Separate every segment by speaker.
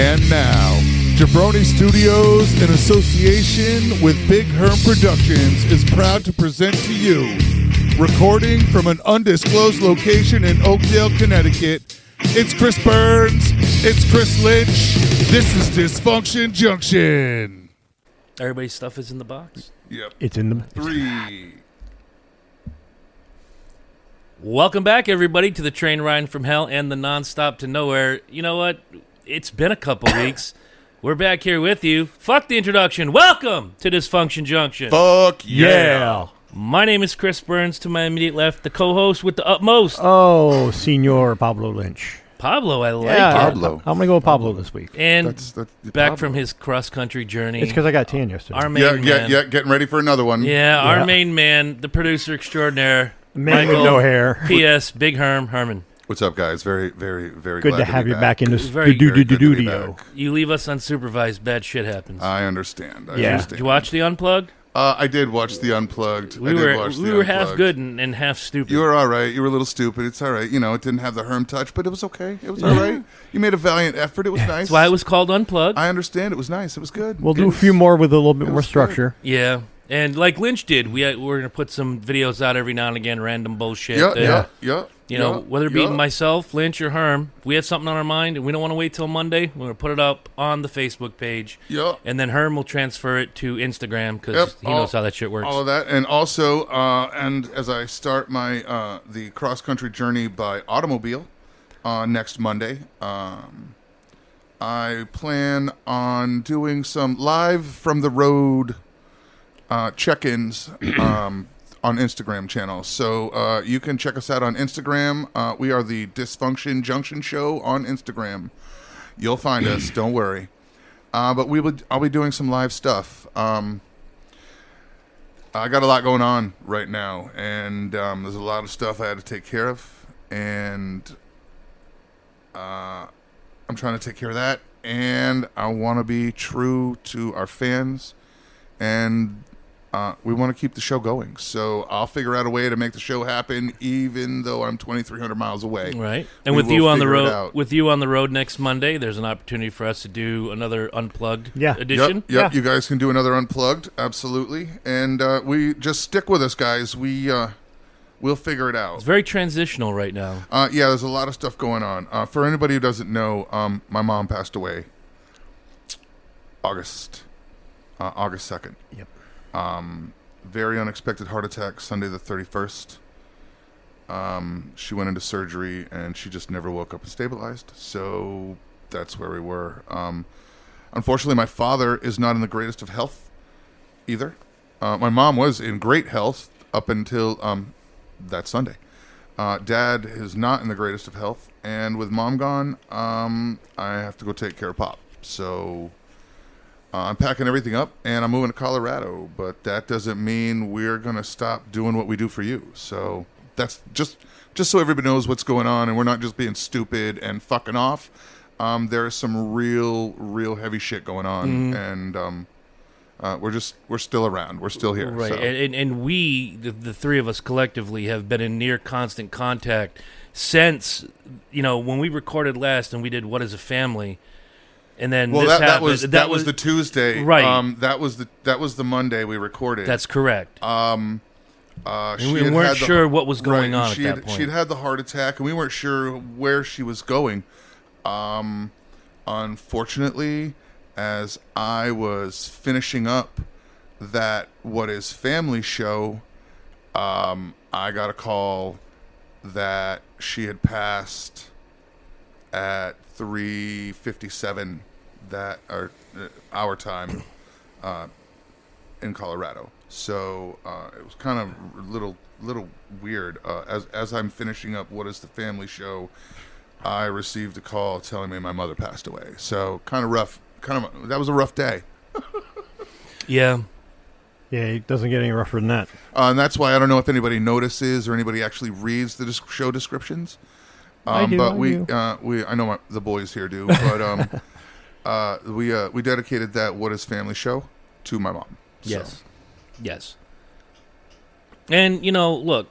Speaker 1: And now, Jabroni Studios, in association with Big Herm Productions, is proud to present to you, recording from an undisclosed location in Oakdale, Connecticut, it's Chris Burns, it's Chris Lynch, this is Dysfunction Junction.
Speaker 2: Everybody's stuff is in the box?
Speaker 1: Yep.
Speaker 3: It's in the...
Speaker 1: 3.
Speaker 2: Welcome back, everybody, to the train ride from hell and the nonstop to nowhere. You know what? It's been a couple weeks. We're back here with you. Fuck the introduction. Welcome to Dysfunction Junction.
Speaker 1: Fuck yeah.
Speaker 2: My name is Chris Burns. To my immediate left, the co-host with the utmost.
Speaker 3: Oh, Senor Pablo Lynch.
Speaker 2: Pablo, I like it.
Speaker 1: Pablo.
Speaker 3: I'm going to go with Pablo this week.
Speaker 2: And
Speaker 1: That's
Speaker 2: back
Speaker 1: Pablo.
Speaker 2: from his cross-country journey.
Speaker 3: It's because I got tan yesterday.
Speaker 2: Our main man.
Speaker 1: Yeah, getting ready for another one.
Speaker 2: Yeah, our main man, the producer extraordinaire.
Speaker 3: Man
Speaker 2: Michael,
Speaker 3: with no hair.
Speaker 2: P.S. Big Herm, Herman.
Speaker 1: What's up, guys? Very, very, very
Speaker 3: Good
Speaker 1: glad
Speaker 3: to have
Speaker 1: be
Speaker 3: you back in the
Speaker 2: Very good
Speaker 1: to be
Speaker 3: studio.
Speaker 1: back.
Speaker 2: You leave us unsupervised, bad shit happens.
Speaker 1: I understand. I
Speaker 3: Yeah.
Speaker 1: understand.
Speaker 2: Did you watch the Unplugged?
Speaker 1: I did watch the Unplugged.
Speaker 2: We
Speaker 1: I did
Speaker 2: were
Speaker 1: watch the
Speaker 2: half
Speaker 1: Unplugged.
Speaker 2: good and half stupid.
Speaker 1: You were all right. You were a little stupid. It's all right. You know, it didn't have the Herm touch, but it was okay. It was all right. You made a valiant effort. It was nice.
Speaker 2: That's why it was called Unplugged.
Speaker 1: I understand. It was nice. It was good.
Speaker 3: We'll do a few more with a little bit
Speaker 1: it
Speaker 3: more
Speaker 1: was
Speaker 3: structure.
Speaker 2: Yeah, and like Lynch did, we're going to put some videos out every now and again, random bullshit.
Speaker 1: Yeah.
Speaker 2: You know, whether it be myself, Lynch, or Herm, we have something on our mind, and we don't want to wait till Monday. We're going to put it up on the Facebook page.
Speaker 1: Yeah.
Speaker 2: And then Herm will transfer it to Instagram because he knows how that shit works.
Speaker 1: All of that. And also, and as I start my the cross-country journey by automobile next Monday, I plan on doing some live from the road check-ins on Instagram channel. So you can check us out on Instagram. We are the Dysfunction Junction Show on Instagram. You'll find us. Don't worry. But I'll be doing some live stuff. I got a lot going on right now, and there's a lot of stuff I had to take care of, and I'm trying to take care of that, and I want to be true to our fans, and we want to keep the show going. So I'll figure out a way to make the show happen, even though I'm 2,300 miles away.
Speaker 2: Right. And with you on the road next Monday, there's an opportunity for us to do another Unplugged edition.
Speaker 1: Yep. You guys can do another Unplugged, absolutely. And we just stick with us, guys. We'll figure it out.
Speaker 2: It's very transitional right now.
Speaker 1: Yeah, there's a lot of stuff going on. For anybody who doesn't know, my mom passed away August 2nd.
Speaker 3: Yep.
Speaker 1: Very unexpected heart attack, Sunday the 31st. She went into surgery, and she just never woke up and stabilized. So that's where we were. Unfortunately, my father is not in the greatest of health either. My mom was in great health up until that Sunday. Dad is not in the greatest of health, and with mom gone, I have to go take care of Pop. So I'm packing everything up, and I'm moving to Colorado, but that doesn't mean we're going to stop doing what we do for you. So that's just so everybody knows what's going on, and we're not just being stupid and fucking off. There's some real heavy shit going on, and we're still around. We're still here.
Speaker 2: Right,
Speaker 1: so.
Speaker 2: and we, the three of us collectively, have been in near constant contact since, when we recorded last and we did What is a Family. And then
Speaker 1: that was the Tuesday,
Speaker 2: right?
Speaker 1: That was the Monday we recorded.
Speaker 2: That's correct.
Speaker 1: And
Speaker 2: we weren't sure what was going on at that point.
Speaker 1: She'd had the heart attack, and we weren't sure where she was going. Unfortunately, as I was finishing up that What is Family show, I got a call that she had passed at 3:57 our time in Colorado. So it was kind of a little weird. As I'm finishing up What is the Family show, I received a call telling me my mother passed away. So kind of rough. That was a rough day.
Speaker 2: Yeah.
Speaker 3: Yeah, it doesn't get any rougher than that.
Speaker 1: And that's why I don't know if anybody notices or anybody actually reads the show descriptions.
Speaker 3: I do.
Speaker 1: I know the boys here do, but we dedicated that What is Family show to my mom.
Speaker 2: Yes. And look,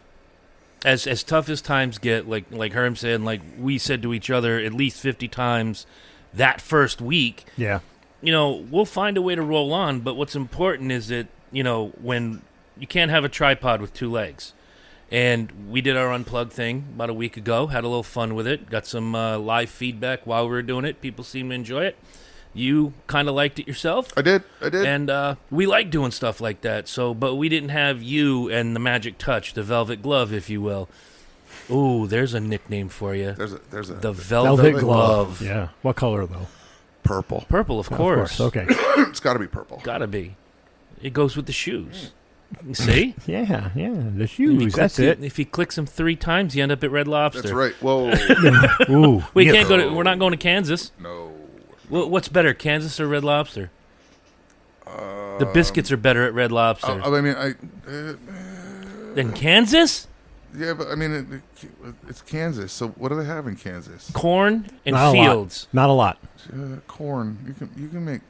Speaker 2: as tough as times get, like Herm said, like we said to each other at least 50 times that first week,
Speaker 3: Yeah.
Speaker 2: We'll find a way to roll on. But what's important is that, when you can't have a tripod with 2 legs. And we did our Unplugged thing about a week ago, had a little fun with it, got some live feedback while we were doing it. People seem to enjoy it. You kind of liked it yourself.
Speaker 1: I did.
Speaker 2: And we like doing stuff like that. But we didn't have you and the magic touch, the velvet glove, if you will. Ooh, there's a nickname for you.
Speaker 1: There's a
Speaker 2: the velvet glove.
Speaker 3: Yeah. What color, though?
Speaker 1: Purple.
Speaker 2: Purple, of course.
Speaker 3: Okay.
Speaker 1: It's got to be purple.
Speaker 2: Gotta be. It goes with the shoes. See?
Speaker 3: Yeah. The shoes. That's it.
Speaker 2: If he clicks them 3 times, you end up at Red Lobster.
Speaker 1: That's right. Whoa.
Speaker 3: Ooh.
Speaker 2: We
Speaker 3: yeah.
Speaker 2: can't go to. We're not going to Kansas.
Speaker 1: No.
Speaker 2: What's better, Kansas or Red Lobster? The biscuits are better at Red Lobster. Than Kansas?
Speaker 1: Yeah, but I mean, it's Kansas. So what do they have in Kansas?
Speaker 2: Corn and
Speaker 3: Not
Speaker 2: fields.
Speaker 3: Not a lot.
Speaker 1: Corn. You can make.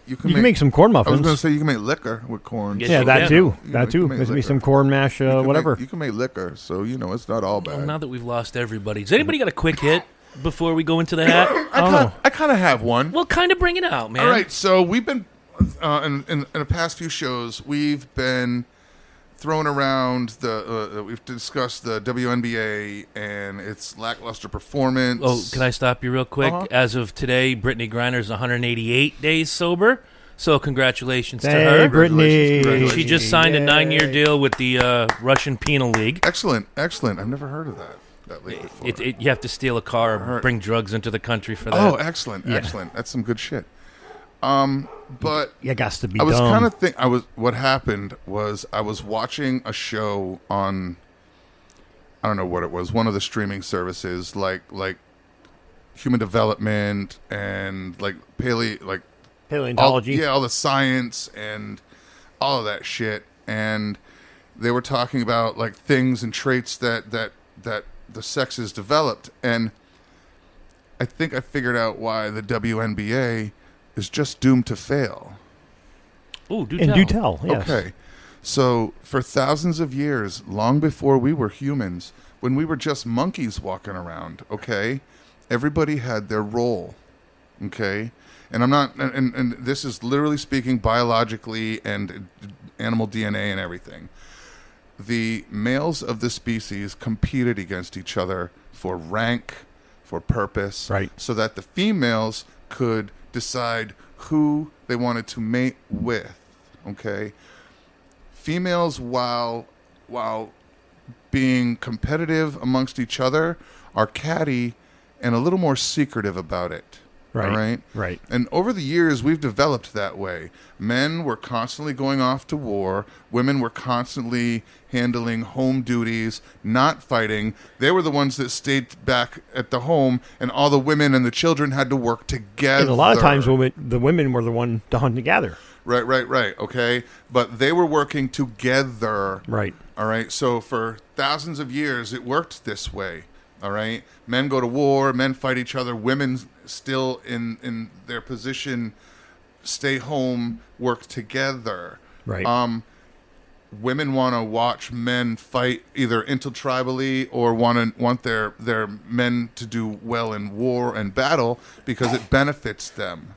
Speaker 3: You can make some corn
Speaker 1: I was
Speaker 3: muffins.
Speaker 1: going to say you can make liquor with corn.
Speaker 2: Yes,
Speaker 3: Yeah,
Speaker 2: you
Speaker 3: that
Speaker 2: can.
Speaker 3: too.
Speaker 1: You
Speaker 3: That too.
Speaker 1: can make
Speaker 3: There's be
Speaker 1: liquor.
Speaker 3: some corn mash, whatever.
Speaker 1: You can make liquor, so it's not all bad.
Speaker 2: Well, now that we've lost everybody, does anybody got a quick hit before we go into the hat?
Speaker 1: I kind of have one.
Speaker 2: Well, kind of bring it out, man.
Speaker 1: All right, so we've been in the past few shows, we've been throwing around we've discussed the WNBA and its lackluster performance.
Speaker 2: Oh, can I stop you real quick?
Speaker 1: Uh-huh.
Speaker 2: As of today, Brittany Griner's 188 days sober. So congratulations to
Speaker 3: Hey,
Speaker 2: her.
Speaker 3: Brittany.
Speaker 1: Congratulations.
Speaker 2: She just signed a
Speaker 3: Yay.
Speaker 2: 9-year deal with the Russian Penal League.
Speaker 1: Excellent. I've never heard of that league before.
Speaker 2: You have to steal a car or
Speaker 1: Right.
Speaker 2: bring drugs into the country for that.
Speaker 1: Oh, excellent.
Speaker 3: Yeah.
Speaker 1: That's some good shit. But
Speaker 3: You got to be
Speaker 1: I was
Speaker 3: dumb.
Speaker 1: kind of what happened was I was watching a show on, I don't know what it was, one of the streaming services like Human Development and like
Speaker 3: Paleontology.
Speaker 1: all the science and all of that shit, and they were talking about like things and traits that the sexes developed, and I think I figured out why the WNBA is just doomed to fail.
Speaker 2: Ooh, do
Speaker 3: And
Speaker 2: tell.
Speaker 3: do tell. Yes.
Speaker 1: Okay, so for thousands of years, long before we were humans, when we were just monkeys walking around, okay, everybody had their role, okay. And I'm not, and this is literally speaking biologically and animal DNA and everything. The males of the species competed against each other for rank, for purpose,
Speaker 3: Right.
Speaker 1: so that the females could decide who they wanted to mate with. Okay, females, while being competitive amongst each other, are catty and a little more secretive about it.
Speaker 3: Right.
Speaker 1: All right.
Speaker 3: Right.
Speaker 1: And over the years, we've developed that way. Men were constantly going off to war. Women were constantly handling home duties, not fighting. They were the ones that stayed back at the home, and all the women and the children had to work together.
Speaker 3: And a lot of times the women were the one to hunt together.
Speaker 1: Right. Okay. But they were working together.
Speaker 3: Right.
Speaker 1: All right. So for thousands of years, it worked this way. All right. Men go to war. Men fight each other. Women still in their position stay home, work together.
Speaker 3: Right.
Speaker 1: Women want to watch men fight either intertribally or want their men to do well in war and battle because it benefits them.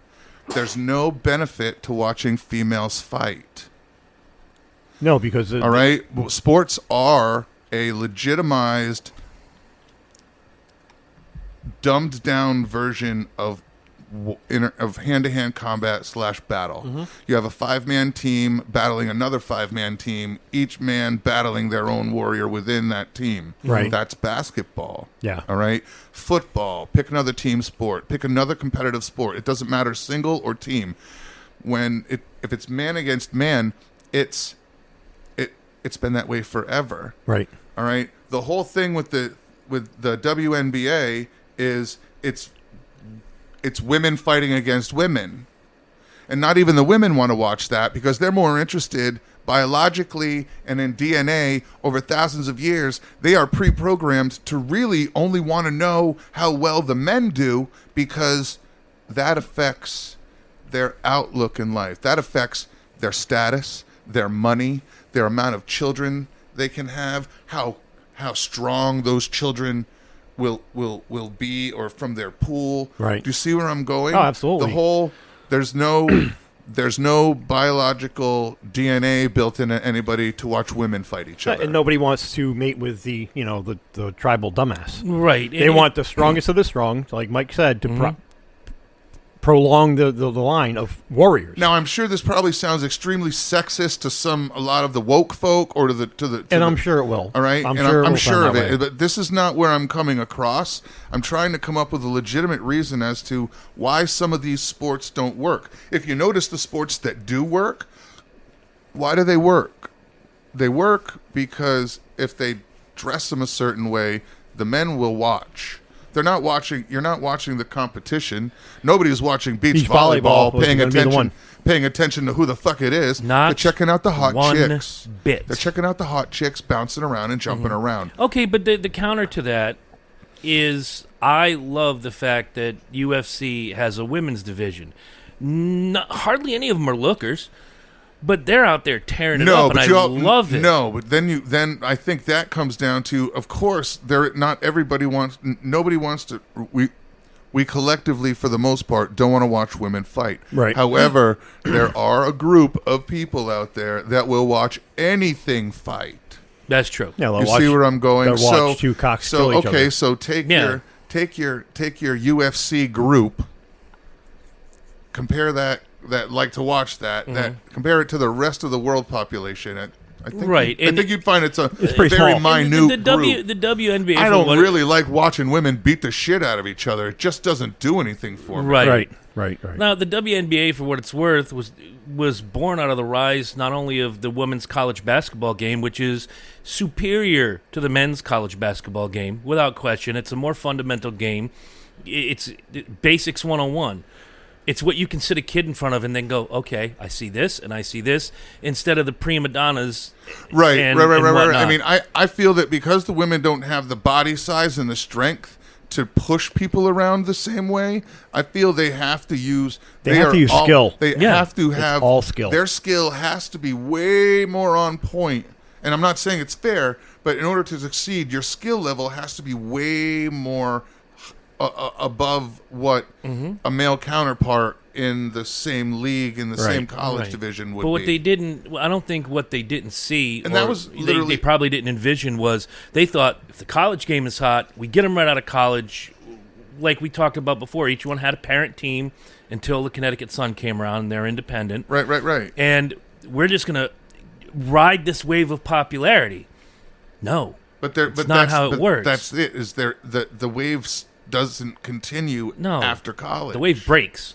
Speaker 1: There's no benefit to watching females fight.
Speaker 3: No, because
Speaker 1: All right? Well, sports are a legitimized, dumbed down version of hand-to-hand combat / battle.
Speaker 3: Mm-hmm.
Speaker 1: You have a 5-man team battling another 5-man team, each man battling their own warrior within that team.
Speaker 3: Right.
Speaker 1: That's basketball.
Speaker 3: Yeah.
Speaker 1: All right? Football, pick another team sport, pick another competitive sport. It doesn't matter single or team. If it's man against man, it's been that way forever.
Speaker 3: Right.
Speaker 1: All right. The whole thing with the WNBA is it's women fighting against women, and not even the women want to watch that because they're more interested biologically and in DNA over thousands of years. They are pre-programmed to really only want to know how well the men do because that affects their outlook in life. That affects their status, their money, their amount of children they can have, how strong those children will be, or from their pool.
Speaker 3: Right.
Speaker 1: Do you see where I'm going?
Speaker 3: Oh, absolutely.
Speaker 1: The whole there's no biological DNA built into anybody to watch women fight each other.
Speaker 3: And nobody wants to mate with the tribal dumbass.
Speaker 2: Right.
Speaker 3: They want the strongest of the strong, like Mike said, to prolong the line of warriors.
Speaker 1: Now, I'm sure this probably sounds extremely sexist to a lot of the woke folk, or
Speaker 3: I'm sure it will.
Speaker 1: All right,
Speaker 3: I'm
Speaker 1: I'm
Speaker 3: sure
Speaker 1: sure of it.
Speaker 3: way.
Speaker 1: But this is not where I'm coming across. I'm trying to come up with a legitimate reason as to why some of these sports don't work. If you notice the sports that do work, why do they work? They work because if they dress them a certain way, the men will watch. They're not watching. You're not watching the competition. Nobody's watching beach volleyball, paying attention to who the fuck it is. They're checking out the hot chicks.
Speaker 2: Bit.
Speaker 1: They're checking out the hot chicks bouncing around and jumping around.
Speaker 2: Okay, but the counter to that is I love the fact that UFC has a women's division. Hardly any of them are lookers, but they're out there tearing it up, and I love it.
Speaker 1: No, but then I think that comes down to, of course, nobody wants to. We collectively, for the most part, don't want to watch women fight.
Speaker 3: Right.
Speaker 1: However, there are a group of people out there that will watch anything fight.
Speaker 2: That's true.
Speaker 3: Yeah,
Speaker 1: you see where I'm going?
Speaker 3: They'll watch two cocks kill each other.
Speaker 1: So take your UFC group, compare that like to watch that compare it to the rest of the world population. I think you'd find it's very
Speaker 3: small.
Speaker 1: minute group.
Speaker 2: The WNBA.
Speaker 1: I don't really like watching women beat the shit out of each other. It just doesn't do anything for me.
Speaker 2: Right.
Speaker 3: Right.
Speaker 2: Now, the WNBA, for what it's worth, was born out of the rise not only of the women's college basketball game, which is superior to the men's college basketball game, without question. It's a more fundamental game. It's basics 101. It's what you can sit a kid in front of and then go, okay, I see this and I see this, instead of the prima donnas.
Speaker 1: Right. I mean, I feel that because the women don't have the body size and the strength to push people around the same way, I feel they have to use.
Speaker 3: They have to use skill.
Speaker 1: They have to have
Speaker 3: all skill.
Speaker 1: Their skill has to be way more on point. And I'm not saying it's fair, but in order to succeed, your skill level has to be way more above what a male counterpart in the same league, in the same college division would be.
Speaker 2: But what they didn't, I don't think what they didn't see,
Speaker 1: and that was
Speaker 2: they probably didn't envision, was they thought if the college game is hot, we get them right out of college. Like we talked about before, each one had a parent team until the Connecticut Sun came around and they're independent.
Speaker 1: Right.
Speaker 2: And we're just going to ride this wave of popularity. No. That's not how it works.
Speaker 1: That's it. Is there the waves doesn't continue after college.
Speaker 2: The wave breaks.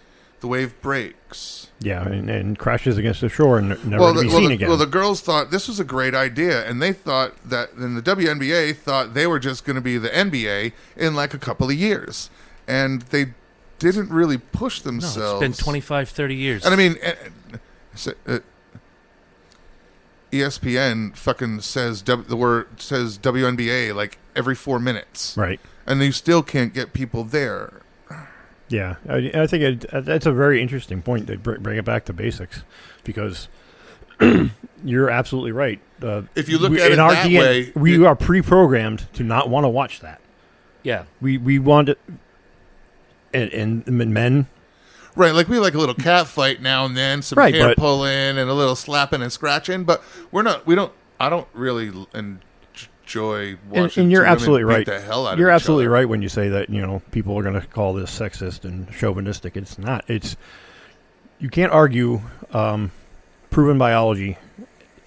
Speaker 3: Yeah, and crashes against the shore and never to be seen again.
Speaker 1: Well, the girls thought this was a great idea, and they thought that, and the WNBA thought they were just going to be the NBA in like a couple of years, and they didn't really push themselves.
Speaker 2: No, it's been 25, 30 years.
Speaker 1: And I mean, ESPN fucking says the word says WNBA like every 4 minutes,
Speaker 3: right?
Speaker 1: And you still can't get people there.
Speaker 3: Yeah, I think that's a very interesting point to bring it back to basics, because you're absolutely right.
Speaker 1: If you look at it that way,
Speaker 3: we are pre-programmed to not want to watch that.
Speaker 2: Yeah,
Speaker 3: we want it, and men.
Speaker 1: Right, like we like a little cat fight now and then, some hair pulling and a little slapping and scratching, but I don't really enjoy watching.
Speaker 3: And you're absolutely
Speaker 1: beat
Speaker 3: right.
Speaker 1: The hell out
Speaker 3: you're
Speaker 1: of
Speaker 3: absolutely
Speaker 1: each other.
Speaker 3: right when you say that people are going to call this sexist and chauvinistic. It's not. You can't argue proven biology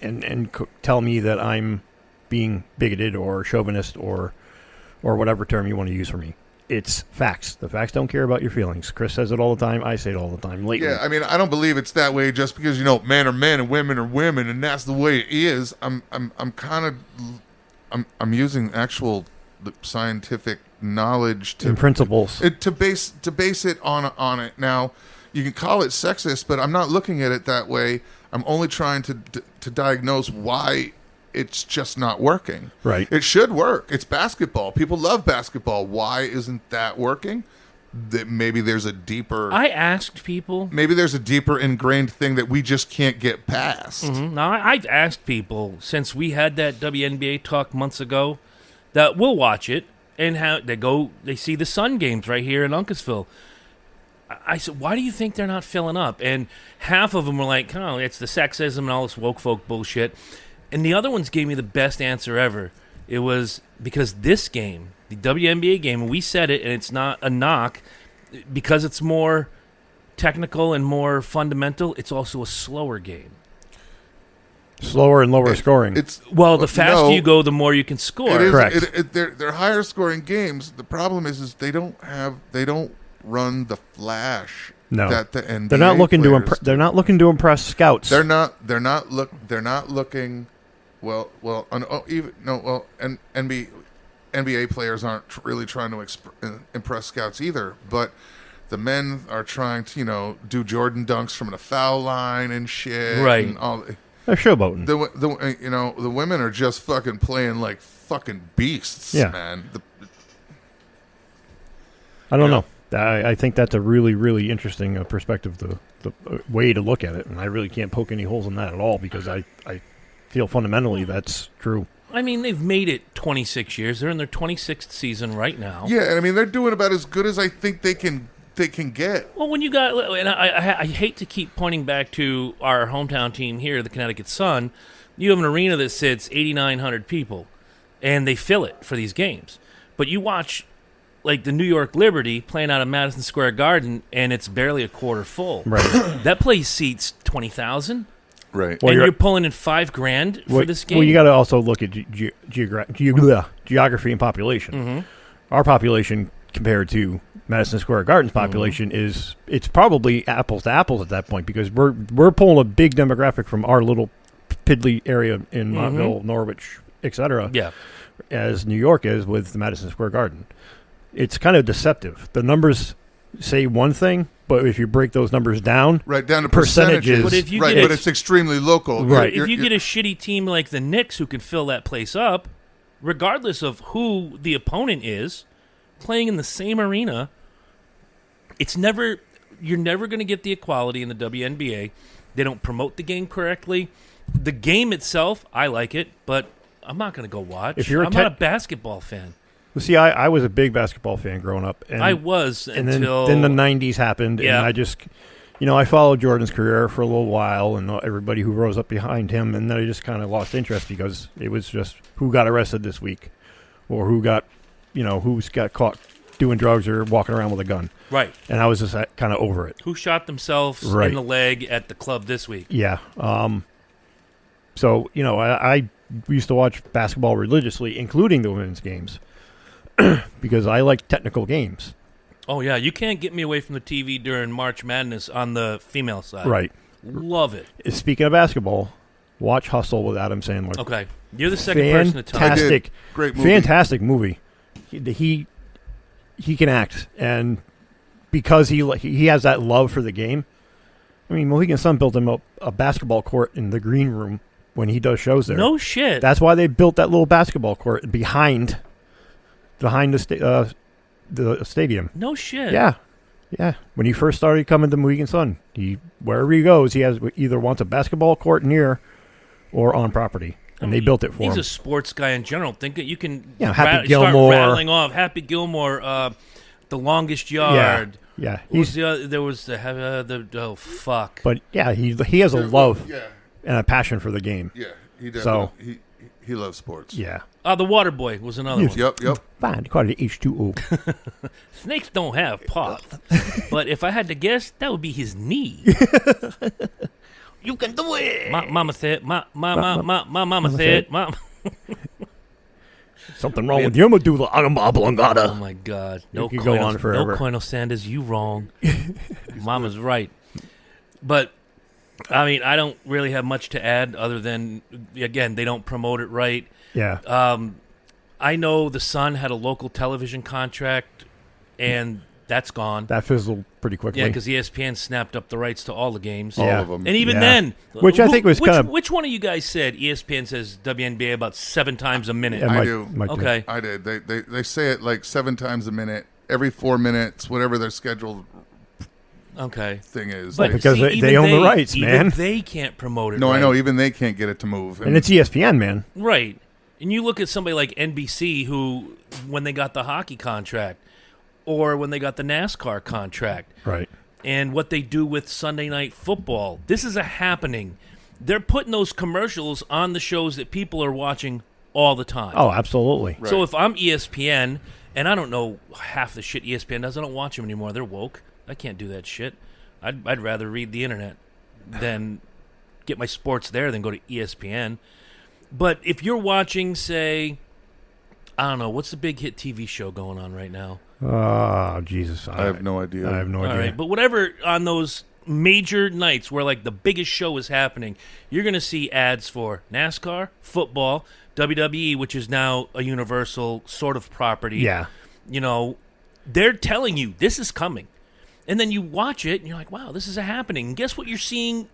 Speaker 3: and tell me that I'm being bigoted or chauvinist or whatever term you want to use for me. It's facts. The facts don't care about your feelings. Chris says it all the time. I say it all the time. Lately.
Speaker 1: Yeah, I mean, I don't believe it's that way just because men are men and women are women, and that's the way it is. I'm using actual scientific knowledge
Speaker 3: and principles
Speaker 1: to base it on it. Now, you can call it sexist, but I'm not looking at it that way. I'm only trying to diagnose why it's just not working.
Speaker 3: Right.
Speaker 1: It should work. It's basketball. People love basketball. Why isn't that working? Maybe there's a deeper...
Speaker 2: I asked people...
Speaker 1: Maybe there's a deeper ingrained thing that we just can't get past.
Speaker 2: Mm-hmm. Now, I've asked people, since we had that WNBA talk months ago, that we'll watch it, and how they see the Sun games right here in Uncasville. I said, why do you think they're not filling up? And half of them were like, oh, it's the sexism and all this woke folk bullshit. And the other ones gave me the best answer ever. It was because this game, the WNBA game, and we said it, and it's not a knock, because it's more technical and more fundamental, it's also a slower game.
Speaker 3: Slower and lower scoring.
Speaker 2: The faster you go, the more you can score.
Speaker 3: Correct.
Speaker 1: They're higher scoring games. The problem is they don't run the flash that the NBA
Speaker 3: they're not looking
Speaker 1: players
Speaker 3: they're not looking to impress scouts.
Speaker 1: They're not looking NBA players aren't really trying to impress scouts either, but the men are trying to do Jordan dunks from the foul line and shit,
Speaker 2: right?
Speaker 1: And all.
Speaker 3: They're showboating.
Speaker 1: The women are just fucking playing like fucking beasts, man.
Speaker 3: I don't know. I think that's a really, really interesting perspective, the way to look at it, and I really can't poke any holes in that at all because I feel fundamentally that's true.
Speaker 2: I mean, they've made it 26 years. They're in their 26th season right now.
Speaker 1: Yeah, and I mean they're doing about as good as I think they can get.
Speaker 2: Well, when you got, and I hate to keep pointing back to our hometown team here, the Connecticut Sun. You have an arena that sits 8,900 people, and they fill it for these games. But you watch, like the New York Liberty playing out of Madison Square Garden, and it's barely a quarter full.
Speaker 3: Right.
Speaker 2: That place seats 20,000.
Speaker 1: Right.
Speaker 2: Well, and you're pulling in $5,000 for this game.
Speaker 3: Well, you got to also look at geography and population.
Speaker 2: Mm-hmm.
Speaker 3: Our population compared to Madison Square Garden's population it's probably apples to apples at that point because we're pulling a big demographic from our little piddly area in Montville, Norwich, etc.
Speaker 2: Yeah,
Speaker 3: as New York is with the Madison Square Garden. It's kind of deceptive. The numbers say one thing, but if you break those numbers down,
Speaker 1: down to percentages,
Speaker 2: but if you
Speaker 1: but it's extremely local.
Speaker 3: Right.
Speaker 2: If you get a shitty team like the Knicks who can fill that place up, regardless of who the opponent is, playing in the same arena, you're never going to get the equality in the WNBA. They don't promote the game correctly. The game itself, I like it, but I'm not going to go watch. I'm not a basketball fan.
Speaker 3: Well, see, I was a big basketball fan growing up. And
Speaker 2: I was until...
Speaker 3: Then the 90s happened, and I just... I followed Jordan's career for a little while and everybody who rose up behind him, and then I just kind of lost interest because it was just who got arrested this week or who got, who's got caught doing drugs or walking around with a gun.
Speaker 2: Right.
Speaker 3: And I was just kind of over it.
Speaker 2: Who shot themselves in the leg at the club this week.
Speaker 3: Yeah. So, I used to watch basketball religiously, including the women's games, because I like technical games.
Speaker 2: Oh, yeah. You can't get me away from the TV during March Madness on the female side.
Speaker 3: Right.
Speaker 2: Love it.
Speaker 3: Speaking of basketball, watch Hustle with Adam Sandler.
Speaker 2: Okay. You're the second person to tell me.
Speaker 1: Great movie.
Speaker 3: Fantastic movie. He can act, and because he has that love for the game. I mean, Mohegan Sun built him a basketball court in the green room when he does shows there.
Speaker 2: No shit.
Speaker 3: That's why they built that little basketball court behind the stadium.
Speaker 2: No shit.
Speaker 3: Yeah. When he first started coming to Mohegan Sun, wherever he goes, he either wants a basketball court near or on property. And they built it for him.
Speaker 2: He's a sports guy in general. Think that you can
Speaker 3: Happy Gilmore.
Speaker 2: Start rattling off Happy Gilmore, The Longest Yard.
Speaker 3: Yeah.
Speaker 2: There was oh fuck.
Speaker 3: But yeah, he has a love and a passion for the game.
Speaker 1: Yeah, he definitely he loves sports.
Speaker 3: Yeah.
Speaker 2: The Water Boy was another one.
Speaker 1: Yep.
Speaker 3: Fine, call it H2O.
Speaker 2: Snakes don't have pops, but if I had to guess, that would be his knee.
Speaker 3: You can do it.
Speaker 2: Mama said. My mama said.
Speaker 3: Something wrong with your medulla oblongata.
Speaker 2: Oh my God!
Speaker 3: No, you go on forever.
Speaker 2: No, Colonel Sanders, you wrong. Mama's right. But I mean, I don't really have much to add other than again, they don't promote it right.
Speaker 3: Yeah.
Speaker 2: I know the Sun had a local television contract, and that's gone.
Speaker 3: That fizzled pretty quickly.
Speaker 2: Yeah, because ESPN snapped up the rights to all the games.
Speaker 1: All of them.
Speaker 2: And even then...
Speaker 3: Which I think was kind of...
Speaker 2: Which one of you guys said ESPN says WNBA about 7 times a minute?
Speaker 1: I do.
Speaker 2: Okay.
Speaker 1: I did. They say it like 7 times a minute, every 4 minutes, whatever their scheduled thing is.
Speaker 2: But
Speaker 3: because they own the rights, man.
Speaker 2: Even they can't promote it
Speaker 1: No,
Speaker 2: right.
Speaker 1: I know. Even they can't get it to move.
Speaker 3: And it's ESPN, man.
Speaker 2: Right. And you look at somebody like NBC who, when they got the hockey contract or when they got the NASCAR contract,
Speaker 3: Right.
Speaker 2: and what they do with Sunday Night Football, this is a happening. They're putting those commercials on the shows that people are watching all the time.
Speaker 3: Oh, absolutely.
Speaker 1: Right.
Speaker 2: So if I'm ESPN, and I don't know half the shit ESPN does, I don't watch them anymore. They're woke. I can't do that shit. I'd rather read the internet than get my sports there than go to ESPN. But if you're watching, say, I don't know, what's the big hit TV show going on right now?
Speaker 3: Oh, Jesus.
Speaker 1: I have no idea.
Speaker 3: I have no
Speaker 2: All
Speaker 3: idea.
Speaker 2: right, but whatever on those major nights where like the biggest show is happening, you're going to see ads for NASCAR, football, WWE, which is now a Universal sort of property.
Speaker 3: Yeah.
Speaker 2: You know, they're telling you this is coming. And then you watch it and you're like, wow, this is a happening. And guess what you're seeing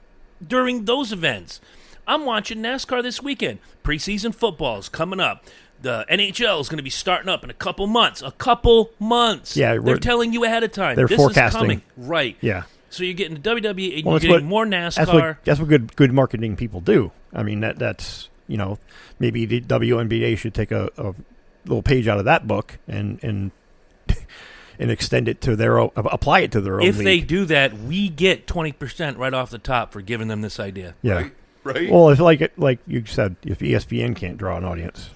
Speaker 2: during those events? I'm watching NASCAR this weekend. Preseason football is coming up. The NHL is going to be starting up in a couple months.
Speaker 3: Yeah,
Speaker 2: they're telling you ahead of time.
Speaker 3: they're
Speaker 2: This
Speaker 3: forecasting.
Speaker 2: is coming. Right.
Speaker 3: Yeah.
Speaker 2: So you're getting the WWE and
Speaker 3: Well,
Speaker 2: you're
Speaker 3: that's
Speaker 2: getting more NASCAR.
Speaker 3: That's what good marketing people do. I mean, that's, you know, maybe the WNBA should take a little page out of that book and and extend it to their own, apply it to their own
Speaker 2: If
Speaker 3: league.
Speaker 2: they do that, we get 20% right off the top for giving them this idea.
Speaker 3: Yeah.
Speaker 1: Right?
Speaker 3: Well, if like you said, if ESPN can't draw an audience,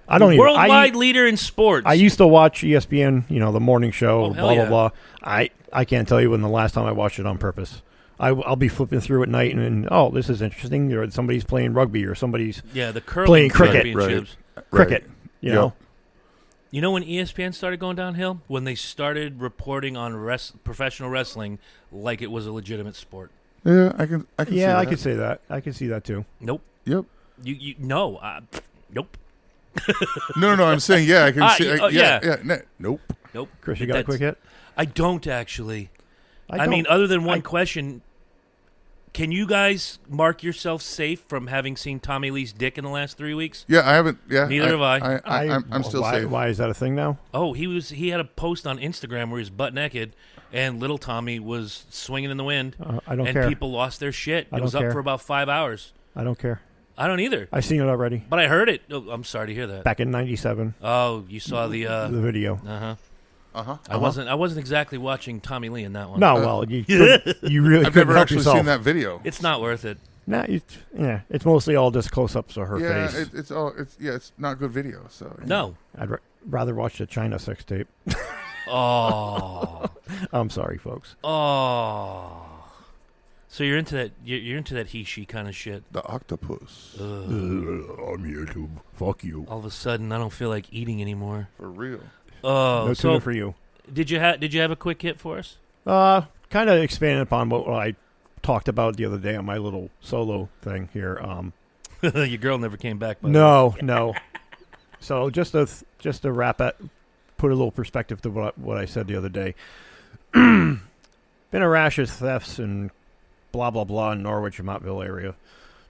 Speaker 3: I don't even.
Speaker 2: Worldwide leader in sports.
Speaker 3: I used to watch ESPN, you know, the morning show,
Speaker 2: Oh, hell
Speaker 3: blah,
Speaker 2: yeah.
Speaker 3: blah, blah. I can't tell you when the last time I watched it on purpose. I'll be flipping through at night and oh, this is interesting. Or somebody's playing rugby or somebody's
Speaker 2: Yeah, the curling
Speaker 3: Playing cricket.
Speaker 2: championships.
Speaker 3: cricket, you
Speaker 1: Yep.
Speaker 3: know.
Speaker 2: You know when ESPN started going downhill? When they started reporting on professional wrestling like it was a legitimate sport.
Speaker 1: Yeah, I can see
Speaker 3: Yeah,
Speaker 1: that.
Speaker 3: I could say that. I could see that too.
Speaker 2: Nope.
Speaker 1: Yep.
Speaker 2: No. Nope.
Speaker 1: No, I'm saying, yeah, I can see.
Speaker 2: yeah.
Speaker 1: Nope.
Speaker 2: Nope.
Speaker 3: Chris, you got a
Speaker 2: That's-
Speaker 3: quick hit?
Speaker 2: I don't actually. I
Speaker 3: don't.
Speaker 2: mean, other than one question, can you guys mark yourself safe from having seen Tommy Lee's dick in the last 3 weeks?
Speaker 1: Yeah, I haven't. Yeah,
Speaker 2: Neither have I.
Speaker 1: I'm still
Speaker 3: why,
Speaker 1: safe.
Speaker 3: Why is that a thing now?
Speaker 2: Oh, he had a post on Instagram where he was butt naked, and little Tommy was swinging in the wind,
Speaker 3: I don't
Speaker 2: and
Speaker 3: care.
Speaker 2: people lost their shit.
Speaker 3: I
Speaker 2: It
Speaker 3: don't
Speaker 2: was up
Speaker 3: care.
Speaker 2: for about 5 hours.
Speaker 3: I don't care.
Speaker 2: I don't either,
Speaker 3: I seen it already.
Speaker 2: but I heard it. Oh, I'm sorry to hear that.
Speaker 3: Back in '97,
Speaker 2: Oh, you saw the.
Speaker 3: the video.
Speaker 2: I wasn't exactly watching Tommy Lee in that one.
Speaker 3: No, well, you really
Speaker 1: I've
Speaker 3: couldn't
Speaker 1: never
Speaker 3: help
Speaker 1: actually
Speaker 3: yourself.
Speaker 1: seen that video.
Speaker 2: It's not worth it.
Speaker 3: Nah, it's mostly all just close-ups of her
Speaker 1: Yeah,
Speaker 3: face.
Speaker 1: it's not good video. So yeah.
Speaker 2: No.
Speaker 3: I'd rather watch the China sex tape.
Speaker 2: Oh.
Speaker 3: I'm sorry, folks.
Speaker 2: Oh. So you're into that? You're into that he/she kind of shit.
Speaker 1: The octopus
Speaker 3: I'm here to fuck you.
Speaker 2: All of a sudden, I don't feel like eating anymore.
Speaker 1: for real.
Speaker 2: Oh,
Speaker 3: No
Speaker 2: so
Speaker 3: tuna for you.
Speaker 2: did you have a quick hit for us?
Speaker 3: Kind of expanding upon what I talked about the other day on my little solo thing here.
Speaker 2: Your girl never came back. By
Speaker 3: No. So just to wrap it, put a little perspective to what I said the other day. Been a rash of thefts and blah blah blah in Norwich and Montville area.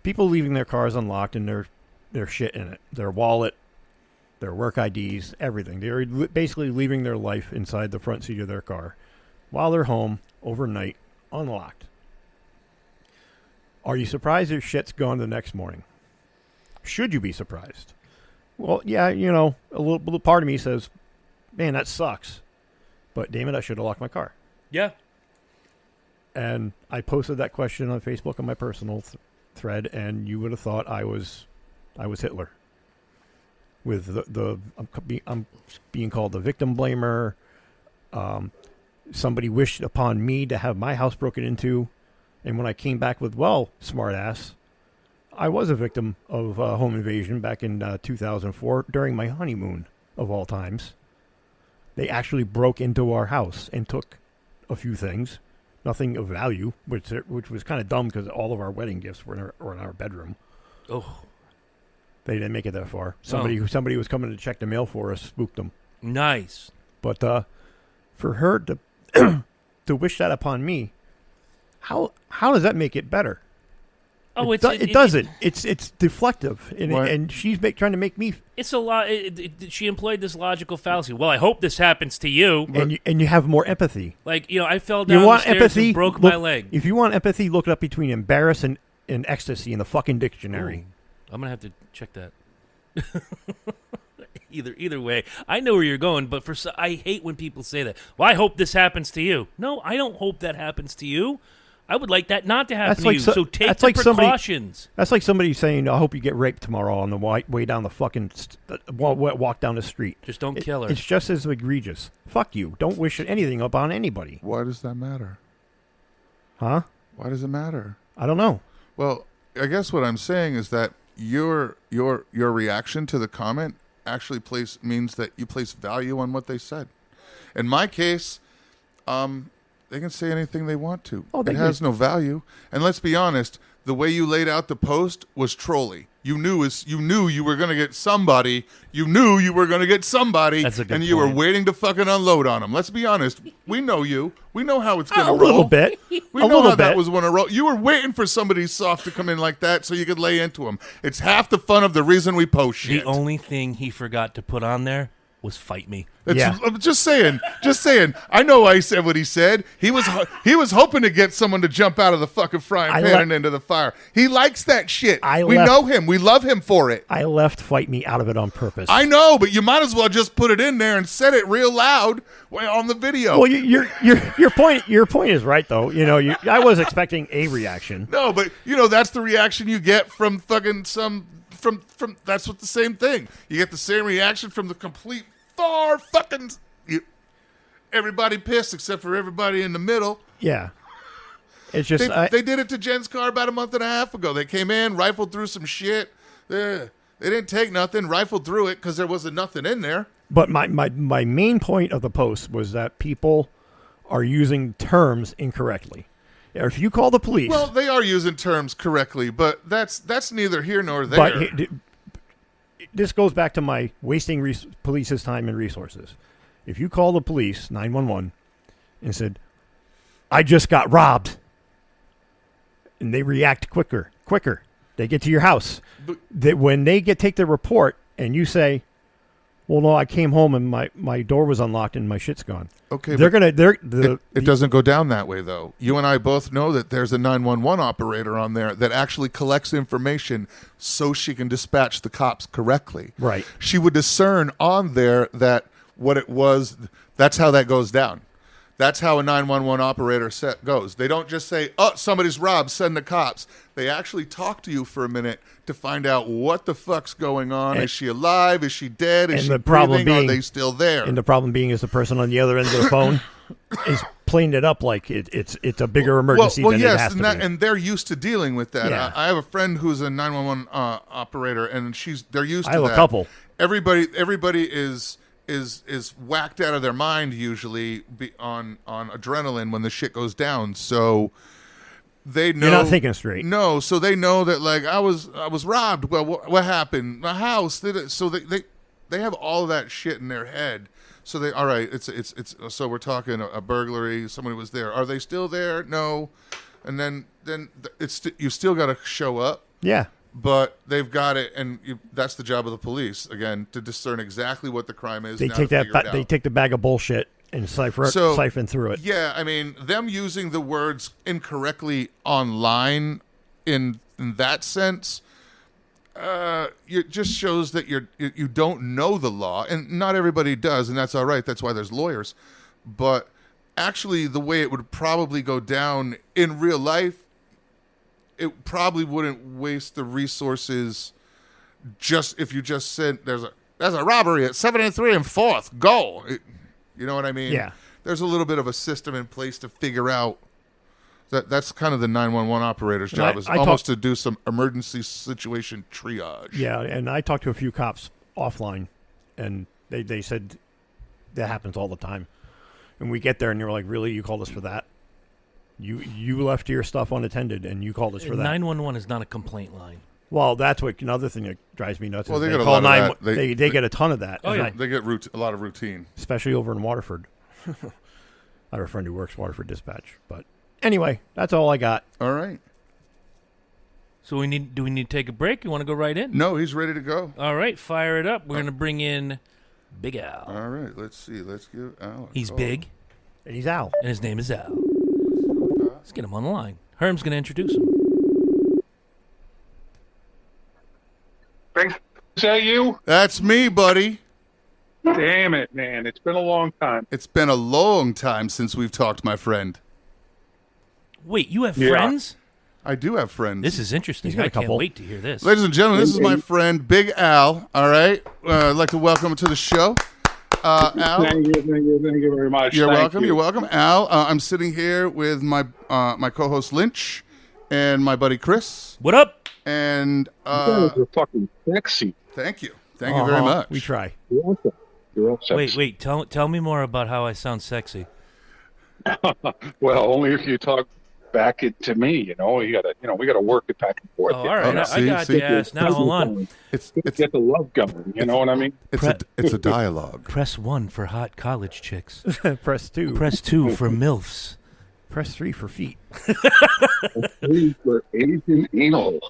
Speaker 3: People leaving their cars unlocked and their shit in it, their wallet, their work IDs, everything. They're basically leaving their life inside the front seat of their car while they're home overnight, unlocked. Are you surprised their shit's gone the next morning? Should you be surprised? Well, yeah, you know, a little part of me says, man, that sucks. But damn it, I should have locked my car.
Speaker 2: Yeah.
Speaker 3: And I posted that question on Facebook on my personal thread, and you would have thought I was Hitler. With I'm being called the victim blamer. Somebody wished upon me to have my house broken into, and when I came back with, well, smart ass, I was a victim of a home invasion back in 2004 during my honeymoon of all times. They actually broke into our house and took a few things. Nothing of value, which was kind of dumb because all of our wedding gifts were in our bedroom.
Speaker 2: Oh,
Speaker 3: They didn't make it that far. Somebody who was coming to check the mail for us spooked them.
Speaker 2: nice.
Speaker 3: But for her to to wish that upon me, how does that make it better?
Speaker 2: Oh,
Speaker 3: it doesn't. It's deflective,
Speaker 1: What?
Speaker 3: and she's trying to make me.
Speaker 2: It's a lot. She employed this logical fallacy. Well, I hope this happens to you.
Speaker 3: And you have more empathy.
Speaker 2: Like, you know, I fell down
Speaker 3: You
Speaker 2: the
Speaker 3: want
Speaker 2: stairs
Speaker 3: empathy?
Speaker 2: and broke
Speaker 3: Look-
Speaker 2: my leg.
Speaker 3: If you want empathy, look it up between embarrass and ecstasy in the fucking dictionary.
Speaker 2: Ooh, I'm gonna have to check that. Either way, I know where you're going, but I hate when people say that. Well, I hope this happens to you. No, I don't hope that happens to you. I would like that not to happen to you. So take the precautions.
Speaker 3: That's like somebody saying, "I hope you get raped tomorrow on the way down the fucking walk down the street."
Speaker 2: Just don't kill her.
Speaker 3: It's just as egregious. Fuck you. Don't wish anything up on anybody.
Speaker 1: Why does that matter?
Speaker 3: Huh?
Speaker 1: Why does it matter?
Speaker 3: I don't know.
Speaker 1: Well, I guess what I'm saying is that your reaction to the comment actually means that you place value on what they said. In my case, they can say anything they want to. It has no value. And let's be honest, the way you laid out the post was trolly. You knew you were going to get somebody. You knew you were going to get somebody, and you were waiting to fucking unload on them. Let's be honest. We know you. We know how it's going to roll.
Speaker 3: A little bit.
Speaker 1: We know how that was going to roll. You were waiting for somebody soft to come in like that so you could lay into them. It's half the fun of the reason we post shit.
Speaker 2: The only thing he forgot to put on there was fight me.
Speaker 1: I'm just saying. I know I said what he said. He was hoping to get someone to jump out of the fucking frying pan and into the fire. He likes that shit. We know him. We love him for it.
Speaker 3: I left fight me out of it on purpose.
Speaker 1: I know, but you might as well just put it in there and said it real loud on the video.
Speaker 3: Well, your point is right though. I was expecting a reaction.
Speaker 1: No, but that's the reaction you get from fucking from that's what the same thing. You get the same reaction from the complete far fucking everybody pissed except for everybody in the middle.
Speaker 3: Yeah. It's just
Speaker 1: they did it to Jen's car about a month and a half ago. They came in, rifled through some shit. They didn't take nothing, rifled through it because there wasn't nothing in there.
Speaker 3: But my main point of the post was that people are using terms incorrectly. If you call the police...
Speaker 1: Well, they are using terms correctly, but that's neither here nor there.
Speaker 3: But this goes back to my wasting police's time and resources. If you call the police, 911, and said, I just got robbed, and they react quicker, they get to your house. When they take the report and you say, well, no, I came home and my door was unlocked and my shit's gone. Okay,
Speaker 1: it doesn't go down that way though. You and I both know that there's a 911 operator on there that actually collects information so she can dispatch the cops correctly.
Speaker 3: Right.
Speaker 1: She would discern on there that what it was. That's how that goes down. That's how a 911 operator goes. They don't just say, oh, somebody's robbed, send the cops. They actually talk to you for a minute to find out what the fuck's going on. Is she alive? Is she dead? Is she breathing? Are they still there?
Speaker 3: And the problem being is the person on the other end of the phone is playing it up like it's a bigger emergency than it has to be.
Speaker 1: And they're used to dealing with that.
Speaker 3: Yeah.
Speaker 1: I have a friend who's a 911 operator, and they're used to that.
Speaker 3: I have a couple.
Speaker 1: Everybody is whacked out of their mind usually on adrenaline when the shit goes down. So they know
Speaker 3: you're not thinking straight.
Speaker 1: No, so they know that like I was robbed. Well, what happened? My house. So they have all of that shit in their head. So all right. It's so we're talking a burglary. Somebody was there. Are they still there? No. And then you still got to show up.
Speaker 3: Yeah.
Speaker 1: But they've got it, and that's the job of the police again to discern exactly what the crime is.
Speaker 3: They take they take the bag of bullshit and siphon through it.
Speaker 1: Yeah, I mean, them using the words incorrectly online in that sense, it just shows that you don't know the law, and not everybody does, and that's all right. That's why there's lawyers. But actually, the way it would probably go down in real life, it probably wouldn't waste the resources just if you just said there's a robbery at 73 and 4th. Go. You know what I mean?
Speaker 3: Yeah.
Speaker 1: There's a little bit of a system in place to figure out that's kind of the 911 operator's job to do some emergency situation triage.
Speaker 3: Yeah, and I talked to a few cops offline, and they said that happens all the time. And we get there, and you're like, really? You called us for that? You left your stuff unattended, and you called us for that.
Speaker 2: 911 is not a complaint line.
Speaker 3: Well, that's another thing that drives me nuts.
Speaker 1: Well, they get a lot of that.
Speaker 3: They get a ton of that.
Speaker 2: Oh, yeah.
Speaker 1: They get a lot of routine.
Speaker 3: Especially over in Waterford. I have a friend who works Waterford Dispatch. But anyway, that's all I got.
Speaker 1: All right.
Speaker 2: So do we need to take a break? You want to go right in?
Speaker 1: No, he's ready to go.
Speaker 2: All right, fire it up. We're going to bring in Big Al.
Speaker 1: All right, let's see. Let's give Al
Speaker 2: He's big.
Speaker 3: And he's Al.
Speaker 2: And his name is Al. Let's get him on the line. Herm's going to introduce him.
Speaker 4: Thanks that you?
Speaker 1: That's me, buddy.
Speaker 4: Damn it, man. It's been a long time.
Speaker 1: It's been a long time since we've talked, my friend.
Speaker 2: Wait, you have
Speaker 4: Yeah.
Speaker 2: friends?
Speaker 1: I do have friends.
Speaker 2: This is interesting.
Speaker 3: He's got a
Speaker 2: I can't
Speaker 3: couple.
Speaker 2: wait to hear this.
Speaker 1: Ladies and gentlemen, this is my friend, Big Al. All right? I'd like to welcome him to the show. Al,
Speaker 4: Thank you very much.
Speaker 1: you're
Speaker 4: Thank
Speaker 1: welcome.
Speaker 4: you.
Speaker 1: You're welcome. Al, I'm sitting here with my my co-host, Lynch, and my buddy, Chris.
Speaker 2: What up?
Speaker 1: And
Speaker 4: You guys are fucking sexy.
Speaker 1: thank you. Thank you very much.
Speaker 3: We try.
Speaker 4: You're awesome. You're all sexy.
Speaker 2: Wait. Tell me more about how I sound sexy.
Speaker 4: Well, only if you talk back it to me. You know, we gotta work it back and forth.
Speaker 2: Oh, all right. I got
Speaker 1: see.
Speaker 2: your ass. Now, hold on.
Speaker 1: It's
Speaker 4: Get the love going. You know what I mean?
Speaker 1: it's a dialogue.
Speaker 2: Press 1 for hot college chicks.
Speaker 3: Press 2.
Speaker 2: Press 2 for MILFs.
Speaker 3: Press 3 for feet.
Speaker 4: Please, for Asian anal.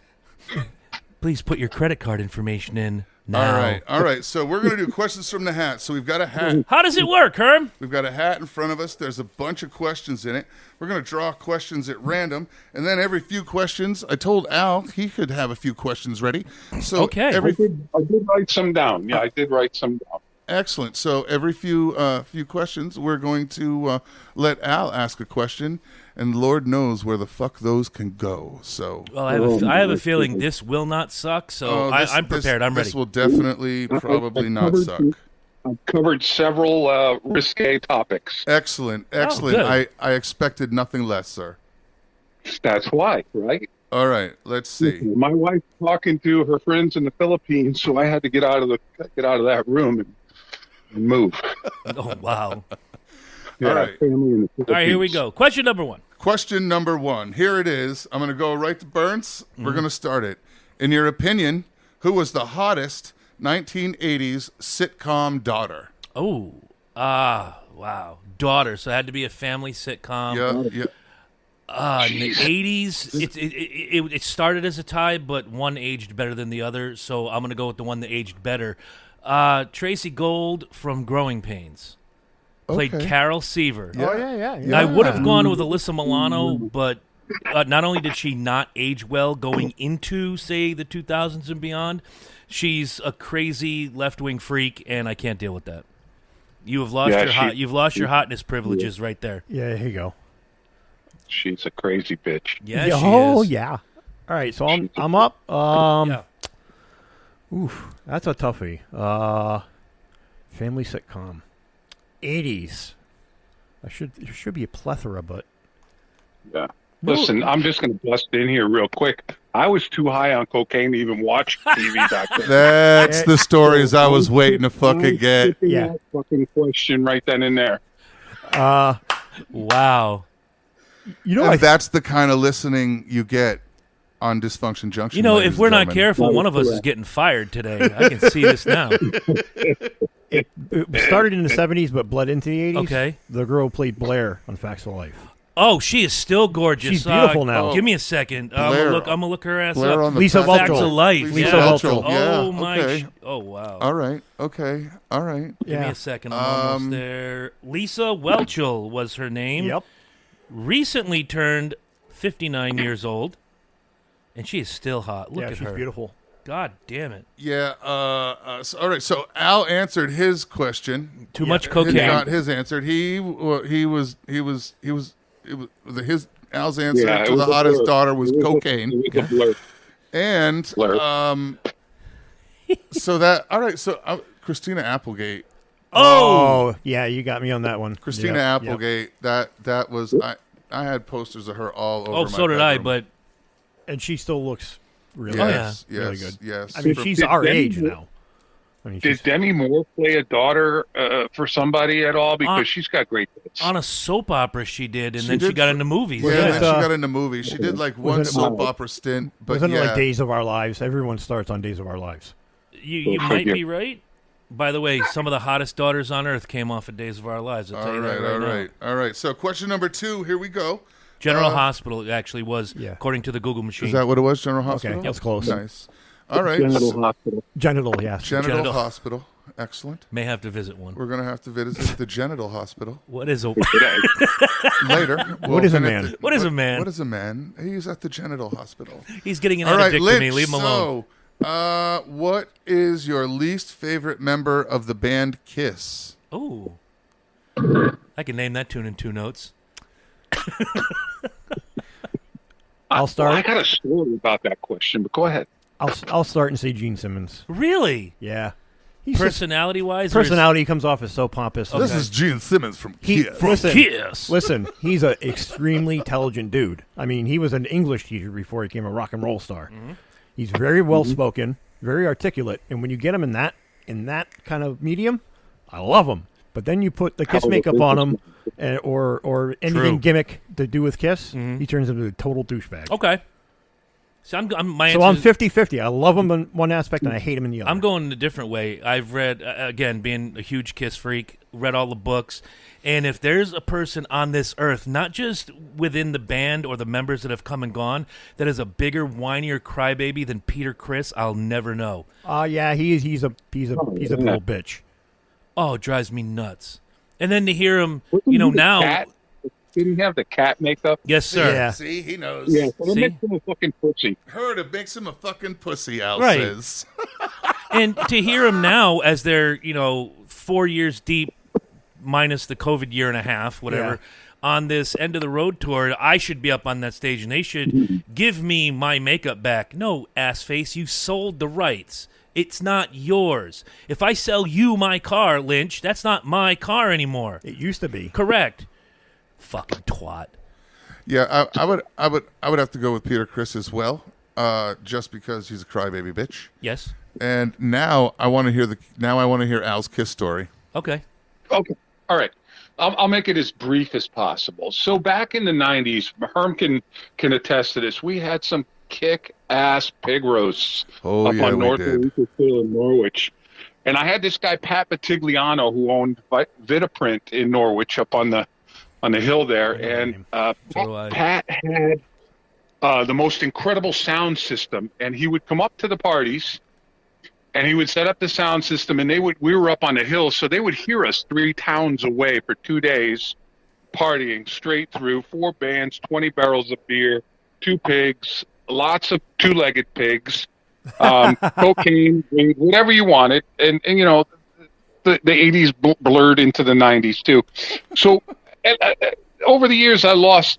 Speaker 2: Please put your credit card information in now.
Speaker 1: All right. So we're gonna do questions from the hat. So we've got a hat.
Speaker 2: How does it work, Herm?
Speaker 1: We've got a hat in front of us. There's a bunch of questions in it. We're going to draw questions at random, and then every few questions, I told Al he could have a few questions ready. So
Speaker 2: Okay.
Speaker 4: I did write some down. Yeah, I did write some down.
Speaker 1: Excellent. So every few questions, we're going to let Al ask a question, and Lord knows where the fuck those can go. So
Speaker 2: Well, I have a feeling this will not suck, so I'm prepared. I'm ready.
Speaker 1: This will definitely probably not
Speaker 4: covered
Speaker 1: suck.
Speaker 4: I've covered several risque topics.
Speaker 1: Excellent.
Speaker 2: good.
Speaker 1: I expected nothing less, sir.
Speaker 4: That's why, right?
Speaker 1: All right. Let's see.
Speaker 4: My wife's talking to her friends in the Philippines, so I had to get out of that room and move.
Speaker 2: Oh, wow.
Speaker 4: Yeah,
Speaker 1: All right.
Speaker 4: family in the
Speaker 2: All right, here we
Speaker 4: Philippines.
Speaker 2: go. Question number 1.
Speaker 1: Question number 1. Here it is. I'm going to go right to Burns. We're going to start it. In your opinion, who was the hottest 1980s sitcom daughter?
Speaker 2: Oh, wow. Daughter, so it had to be a family sitcom.
Speaker 1: Yeah.
Speaker 2: In the 80s, it started as a tie, but one aged better than the other, so I'm going to go with the one that aged better. Tracy Gold from Growing Pains played
Speaker 1: Okay.
Speaker 2: Carol Seaver.
Speaker 3: Oh, yeah.
Speaker 2: I would have gone with Alyssa Milano, but not only did she not age well going into, say, the 2000s and beyond, she's a crazy left-wing freak, and I can't deal with that. You have lost you've lost your hotness privileges right there.
Speaker 3: Yeah, here you go.
Speaker 4: She's a crazy bitch.
Speaker 2: Yeah, she
Speaker 3: Oh,
Speaker 2: is.
Speaker 3: yeah. All right, so I'm up.
Speaker 2: Yeah.
Speaker 3: Oof, that's a toughie. Family sitcom. 80s. There should be a plethora, but
Speaker 4: Yeah. Listen, I'm just going to bust in here real quick. I was too high on cocaine to even watch TV back then.
Speaker 1: That's the stories I was waiting to fucking get.
Speaker 3: Yeah.
Speaker 4: That fucking question right then and there.
Speaker 2: Wow.
Speaker 3: you know,
Speaker 1: And that's the kind of listening you get on Dysfunction Junction.
Speaker 2: You know,
Speaker 1: ladies
Speaker 2: if we're
Speaker 1: and
Speaker 2: not
Speaker 1: gentlemen.
Speaker 2: careful, one of us is getting fired today. I can see this now.
Speaker 3: it started in the 70s but bled into the 80s.
Speaker 2: Okay.
Speaker 3: The girl who played Blair on Facts of Life.
Speaker 2: Oh, she is still gorgeous.
Speaker 3: She's beautiful now.
Speaker 2: Give me a second. I'm
Speaker 1: Blair.
Speaker 2: gonna look her ass
Speaker 1: Blair
Speaker 2: up.
Speaker 1: on the
Speaker 3: Lisa
Speaker 1: Facts-
Speaker 2: Facts of
Speaker 3: Welchel.
Speaker 2: Life.
Speaker 3: Lisa
Speaker 2: yeah.
Speaker 3: Welchel.
Speaker 1: Yeah,
Speaker 2: Oh my!
Speaker 1: okay.
Speaker 2: Oh wow.
Speaker 1: All right. Okay. All right.
Speaker 2: Give me
Speaker 3: Yeah.
Speaker 2: a second. I'm almost there. Lisa Welchel was her name.
Speaker 3: Yep.
Speaker 2: Recently turned 59 years old, and she is still hot. Look
Speaker 3: Yeah,
Speaker 2: at
Speaker 3: she's
Speaker 2: her.
Speaker 3: beautiful.
Speaker 2: God damn it!
Speaker 1: Yeah. All right. So Al answered his question.
Speaker 2: Too much
Speaker 1: His,
Speaker 2: cocaine.
Speaker 1: not his answered. His Al's answer
Speaker 4: Yeah, it
Speaker 1: to
Speaker 4: was
Speaker 1: the
Speaker 4: a
Speaker 1: hottest
Speaker 4: blur.
Speaker 1: daughter was
Speaker 4: It was
Speaker 1: cocaine.
Speaker 4: It was a blur.
Speaker 1: And
Speaker 4: Blur.
Speaker 1: so that all right. So Christina Applegate.
Speaker 3: Oh, yeah, you got me on that one.
Speaker 1: Christina
Speaker 3: Yep, yep.
Speaker 1: Applegate. That was I had posters of her all over.
Speaker 2: Oh,
Speaker 1: my
Speaker 2: so did I.
Speaker 1: bedroom.
Speaker 2: But
Speaker 3: And she still looks really
Speaker 1: yes,
Speaker 3: good. Really
Speaker 1: yes,
Speaker 3: good.
Speaker 1: yes.
Speaker 3: I mean,
Speaker 4: So
Speaker 3: she's
Speaker 4: did
Speaker 3: our
Speaker 4: Demi
Speaker 3: age
Speaker 4: Moore-
Speaker 3: now. I mean,
Speaker 4: Did
Speaker 3: she's,
Speaker 4: Demi Moore play a daughter for somebody at all? Because she's got great bits.
Speaker 2: on a soap opera she did, and
Speaker 1: She
Speaker 2: then she
Speaker 1: did
Speaker 2: got
Speaker 1: for-
Speaker 2: into movies.
Speaker 1: Yeah,
Speaker 3: Was
Speaker 1: and
Speaker 3: it,
Speaker 1: then she got into movies. She did like one
Speaker 3: wasn't it-
Speaker 1: soap opera stint, but
Speaker 3: wasn't
Speaker 1: yeah,
Speaker 3: it like Days of Our Lives? Everyone starts on Days of Our Lives.
Speaker 2: You might be right. By the way, some of the hottest daughters on earth came off of Days of Our Lives. I'll tell
Speaker 1: all
Speaker 2: you
Speaker 1: right,
Speaker 2: that
Speaker 1: all
Speaker 2: right now.
Speaker 1: right, all right. So question number 2. Here we go.
Speaker 2: General Hospital actually was,
Speaker 3: Yeah.
Speaker 2: according to the Google machine.
Speaker 1: Is that what it was? General Hospital.
Speaker 3: Okay, that's close.
Speaker 1: Nice. All right.
Speaker 4: Genital hospital.
Speaker 3: Genital, yes.
Speaker 1: Genital
Speaker 2: Genital.
Speaker 1: Hospital. Excellent.
Speaker 2: May have to visit one.
Speaker 1: We're gonna have to visit the genital hospital
Speaker 2: What is a
Speaker 1: later.
Speaker 3: What is a
Speaker 1: finish
Speaker 3: man?
Speaker 2: What is a man?
Speaker 1: What is a man? He's at the genital hospital.
Speaker 2: He's getting an
Speaker 1: All right,
Speaker 2: addict to
Speaker 1: Lynch.
Speaker 2: me. Leave him alone.
Speaker 1: What is your least favorite member of the band Kiss?
Speaker 2: Oh, I can name that tune in 2 notes.
Speaker 3: I'll start.
Speaker 4: I got a story about that question, but go ahead.
Speaker 3: I'll start and say Gene Simmons.
Speaker 2: Really?
Speaker 3: Yeah. He's just-
Speaker 2: Personality-wise?
Speaker 3: personality comes off as so pompous.
Speaker 1: This is Gene Simmons from
Speaker 3: He-
Speaker 1: Kiss.
Speaker 3: listen,
Speaker 2: Kiss.
Speaker 3: Listen, he's an extremely intelligent dude. I mean, he was an English teacher before he became a rock and roll star. He's very well spoken, very articulate, and when you get him in that kind of medium, I love him. But then you put the Kiss makeup on him, or anything
Speaker 2: True.
Speaker 3: gimmick to do with Kiss, he turns into a total douchebag.
Speaker 2: Okay. So I'm my
Speaker 3: So
Speaker 2: answer
Speaker 3: I'm
Speaker 2: is-
Speaker 3: 50-50. I love him in one aspect, and I hate him in the other.
Speaker 2: I'm going in a different way. I've read, again, being a huge Kiss freak, read all the books. And if there's a person on this earth, not just within the band or the members that have come and gone, that is a bigger, whinier crybaby than Peter Criss, I'll never know.
Speaker 3: Yeah, he's a little bitch.
Speaker 2: Oh, it drives me nuts. And then to hear him, now.
Speaker 4: Cat? Didn't he have the cat makeup?
Speaker 2: Yes, sir.
Speaker 3: Yeah.
Speaker 1: See, he knows.
Speaker 4: Yeah, so it
Speaker 2: See?
Speaker 4: makes him a fucking pussy.
Speaker 1: Heard it makes him a fucking pussy, Al
Speaker 2: Right.
Speaker 1: says.
Speaker 2: And to hear him now as they're, 4 years deep, minus the COVID year and a half, whatever, on this end of the road tour, I should be up on that stage and they should give me my makeup back. No, ass face, you sold the rights. It's not yours. If I sell you my car, Lynch, that's not my car anymore.
Speaker 3: It used to be.
Speaker 2: Correct. Fucking twat.
Speaker 1: Yeah, I would have to go with Peter Criss as well, just because he's a crybaby bitch.
Speaker 2: Yes.
Speaker 1: And now I want to hear Al's Kiss story.
Speaker 2: Okay.
Speaker 4: Okay. All right. I'll make it as brief as possible. So back in the 90s, Herm can attest to this. We had some kick-ass pig roasts
Speaker 1: Oh,
Speaker 4: up
Speaker 1: yeah,
Speaker 4: on
Speaker 1: we
Speaker 4: North
Speaker 1: did.
Speaker 4: Eureka Hill in Norwich. And I had this guy, Pat Batigliano, who owned Vitaprint in Norwich up on the hill there.
Speaker 3: I know that
Speaker 4: And
Speaker 3: name.
Speaker 2: So do I.
Speaker 4: Pat had the most incredible sound system. And he would come up to the parties and he would set up the sound system, and we were up on the hill, so they would hear us 3 towns away for 2 days, partying straight through, 4 bands, 20 barrels of beer, 2 pigs, lots of 2-legged pigs, cocaine, weed, whatever you wanted, and the 80s blurred into the 90s too. So over the years, I lost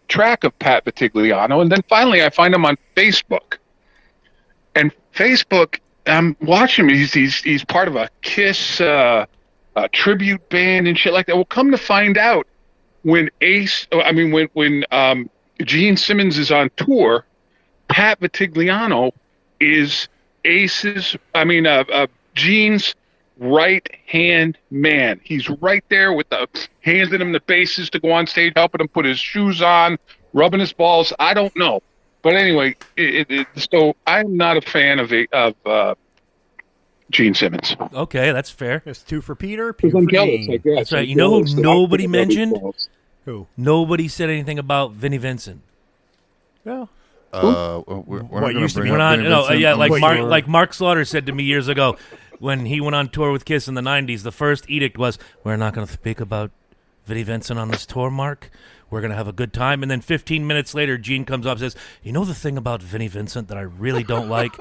Speaker 4: track of Pat Batigliano, and then finally I find him on Facebook. And Facebook, I'm watching him. He's part of a Kiss tribute band and shit like that. Well, come to find out, when Gene Simmons is on tour, Pat Batigliano is Gene's right-hand man. He's right there with handing him the bases to go on stage, helping him put his shoes on, rubbing his balls. I don't know. But anyway, so I'm not a fan of Gene Simmons.
Speaker 2: Okay, that's fair.
Speaker 3: It's 2 for Peter,
Speaker 4: Because
Speaker 3: Pew
Speaker 4: I'm
Speaker 3: for
Speaker 4: jealous, I
Speaker 3: Gene.
Speaker 4: guess.
Speaker 2: That's right.
Speaker 4: I'm
Speaker 2: You know who
Speaker 4: jealous that
Speaker 2: nobody
Speaker 4: I'm
Speaker 2: mentioned?
Speaker 4: jealous.
Speaker 3: Who?
Speaker 2: Nobody said anything about Vinnie Vincent.
Speaker 3: Well,
Speaker 1: We're not
Speaker 3: What
Speaker 1: going
Speaker 3: used
Speaker 1: to
Speaker 3: to
Speaker 1: bring
Speaker 3: be-
Speaker 2: Went
Speaker 1: up
Speaker 2: on,
Speaker 1: Vinnie
Speaker 2: no,
Speaker 1: Vincent.
Speaker 2: yeah,
Speaker 1: I'm
Speaker 2: like
Speaker 1: sure.
Speaker 2: Mark Slaughter said to me years ago when he went on tour with Kiss in the 90s, the first edict was, we're not going to speak about Vinnie Vincent on this tour, Mark. We're going to have a good time. And then 15 minutes later, Gene comes up and says, you know the thing about Vinnie Vincent that I really don't like?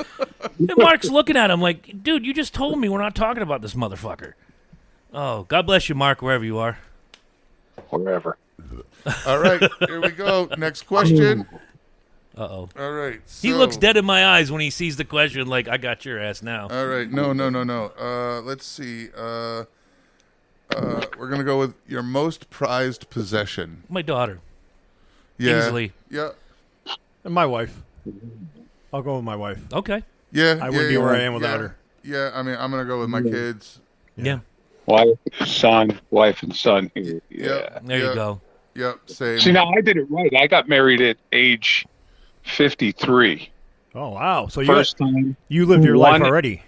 Speaker 2: And Mark's looking at him like, dude, you just told me we're not talking about this motherfucker. Oh, God bless you, Mark, wherever you are.
Speaker 4: Wherever.
Speaker 1: All right, here we go. Next question.
Speaker 2: Uh-oh.
Speaker 1: All right.
Speaker 2: He
Speaker 1: so-
Speaker 2: looks dead in my eyes when he sees the question like, I got your ass now.
Speaker 1: All right. No. Let's see. We're going to go with your most prized possession.
Speaker 2: My daughter.
Speaker 1: Yeah.
Speaker 2: Easily.
Speaker 1: Yeah.
Speaker 3: and my wife. I'll go with my wife.
Speaker 2: Okay.
Speaker 1: Yeah.
Speaker 3: I
Speaker 1: yeah,
Speaker 3: wouldn't be
Speaker 1: yeah,
Speaker 3: where I am without
Speaker 1: yeah.
Speaker 3: her.
Speaker 1: Yeah. I mean, I'm going to go with my kids.
Speaker 2: Yeah.
Speaker 4: Wife, and son. Yeah.
Speaker 1: Yep.
Speaker 2: There you
Speaker 1: Yep.
Speaker 2: go.
Speaker 1: Yep. Same.
Speaker 4: See, now I did it right. I got married at age 53.
Speaker 3: Oh wow! So
Speaker 4: First time,
Speaker 3: you lived your life
Speaker 4: one-
Speaker 3: already.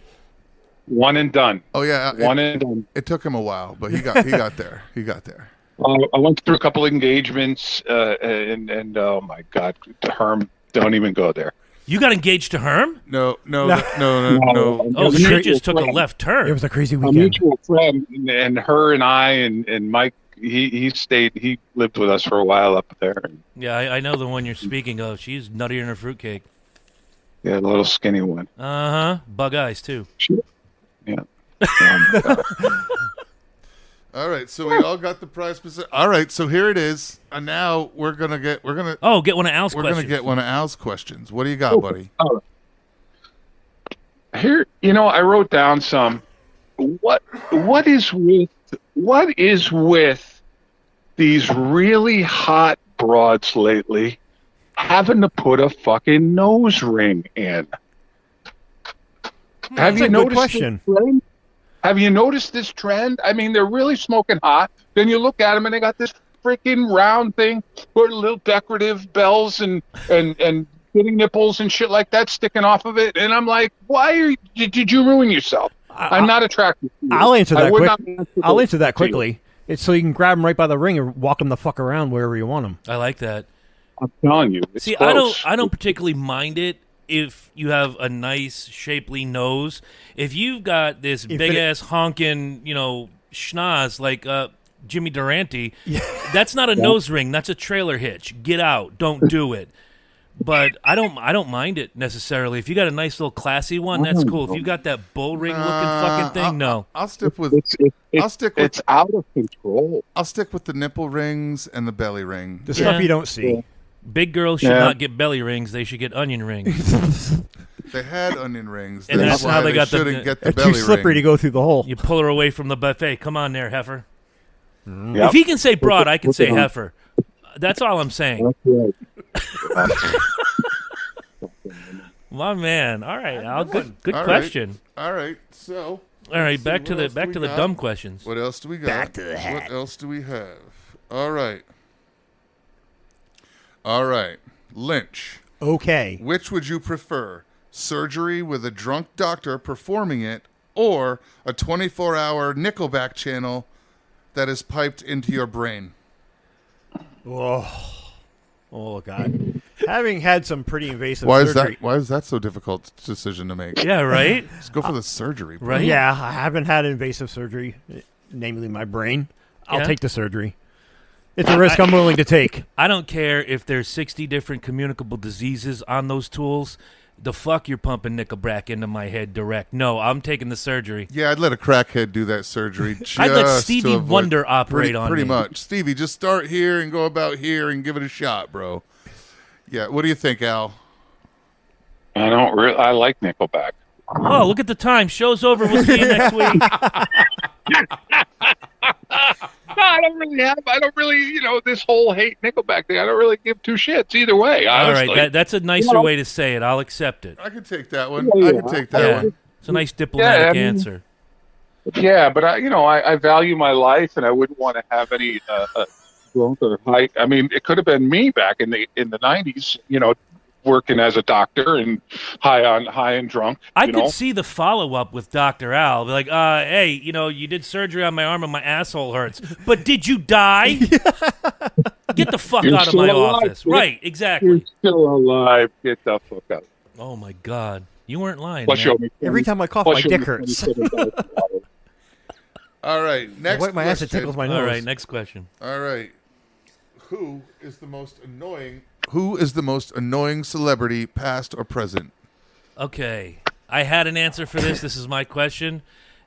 Speaker 4: one and done.
Speaker 1: Oh yeah.
Speaker 4: One and done.
Speaker 1: It took him a while, but he got there. He got there.
Speaker 4: I went through a couple of engagements, and oh my God, the Herm, don't even go there.
Speaker 2: You got engaged to Herm?
Speaker 1: No.
Speaker 4: No.
Speaker 2: Oh,
Speaker 4: It
Speaker 2: she
Speaker 4: was
Speaker 2: just took a
Speaker 4: friend.
Speaker 2: left
Speaker 3: It
Speaker 2: turn.
Speaker 3: was a crazy
Speaker 4: A
Speaker 3: weekend.
Speaker 4: mutual friend, and her and I and Mike. He lived with us for a while up there.
Speaker 2: Yeah, I know the one you're speaking of. She's nuttier than a fruitcake.
Speaker 4: Yeah, a little skinny one.
Speaker 2: Bug eyes too.
Speaker 4: Shit. Yeah.
Speaker 1: All right, so we all got the prize. All right, so here it is, and now we're gonna get
Speaker 2: one of Al's questions.
Speaker 1: We're gonna get one of Al's questions. What do you got, buddy?
Speaker 4: Here, I wrote down some. What is with these really hot broads lately having to put a fucking nose ring in? Have you noticed this trend? Have you noticed this trend? I mean, they're really smoking hot. Then you look at them and they got this freaking round thing with little decorative bells and kitty nipples and shit like that sticking off of it. And I'm like, did you ruin yourself? I'm not attracted to you.
Speaker 3: I'll answer that I'll answer that quickly. It's so you can grab them right by the ring and walk them the fuck around wherever you want them.
Speaker 2: I like that.
Speaker 4: I'm telling you.
Speaker 2: See,
Speaker 4: close.
Speaker 2: I don't particularly mind it if you have a nice, shapely nose. If you've got this big-ass honking, schnoz like Jimmy Durante, that's not a nose ring. That's a trailer hitch. Get out. Don't do it. But I don't mind it necessarily. If you got a nice little classy one, that's cool. If you got that bull ring looking fucking thing, no.
Speaker 1: I'll stick with.
Speaker 4: It's out of control.
Speaker 1: I'll stick with the nipple rings and the belly ring.
Speaker 3: The stuff you don't see.
Speaker 2: Big girls should not get belly rings. They should get onion rings.
Speaker 1: They had onion rings.
Speaker 2: And that's how they got
Speaker 1: shouldn't get the
Speaker 3: They're
Speaker 1: belly
Speaker 3: too slippery
Speaker 1: ring.
Speaker 3: to go through the hole.
Speaker 2: You pull her away from the buffet. Come on there, heifer.
Speaker 4: Yep.
Speaker 2: If he can say broad, I can say heifer. That's all I'm saying. My man. All right, Al. Good question.
Speaker 1: All right. So.
Speaker 2: All right, back to the dumb questions.
Speaker 1: What else do we got?
Speaker 3: Back to the hat.
Speaker 1: What else do we have? All right. Lynch.
Speaker 3: Okay.
Speaker 1: Which would you prefer? Surgery with a drunk doctor performing it, or a 24-hour Nickelback channel that is piped into your brain?
Speaker 3: Oh God. Having had some pretty invasive
Speaker 1: Why
Speaker 3: surgery.
Speaker 1: is that so difficult decision to make?
Speaker 2: Yeah, right?
Speaker 1: Let's go for the surgery, bro.
Speaker 2: Right?
Speaker 3: Yeah, I haven't had invasive surgery, namely my brain. I'll take the surgery. It's a risk I'm willing to take.
Speaker 2: I don't care if there's 60 different communicable diseases on those tools. The fuck you're pumping Nickelback into my head direct. No, I'm taking the surgery.
Speaker 1: Yeah, I'd let a crackhead do that surgery.
Speaker 2: I'd let Stevie Wonder operate on me.
Speaker 1: Pretty much. Stevie, just start here and go about here and give it a shot, bro. Yeah, what do you think, Al?
Speaker 4: I like Nickelback.
Speaker 2: Oh, look at the time. Show's over. We'll see you next week.
Speaker 4: No, I don't really, this whole hate Nickelback thing. I don't really give two shits either way, honestly.
Speaker 2: All right, that's a nicer way to say it. I'll accept it.
Speaker 1: I can take that one. I can take that one.
Speaker 2: It's a nice diplomatic answer.
Speaker 4: Yeah, but I value my life, and I wouldn't want to have any drunk or high. I mean, it could have been me back in the 90s, working as a doctor and high and drunk.
Speaker 2: I could see the follow-up with Dr. Al. Be like, hey, you did surgery on my arm and my asshole hurts. But did you die? Get the fuck out of my office.
Speaker 4: Kid.
Speaker 2: Right, exactly.
Speaker 4: You're still alive. Get the fuck out.
Speaker 2: Oh, my God. You weren't lying,
Speaker 4: Plus
Speaker 2: man.
Speaker 3: Every time I cough, my dick hurts.
Speaker 1: All right, next
Speaker 3: I wipe my ass, it
Speaker 1: question.
Speaker 3: tickles my nose.
Speaker 2: All right, next question.
Speaker 1: All right. Who is the most annoying celebrity, past or present?
Speaker 2: Okay. I had an answer for this. This is my question,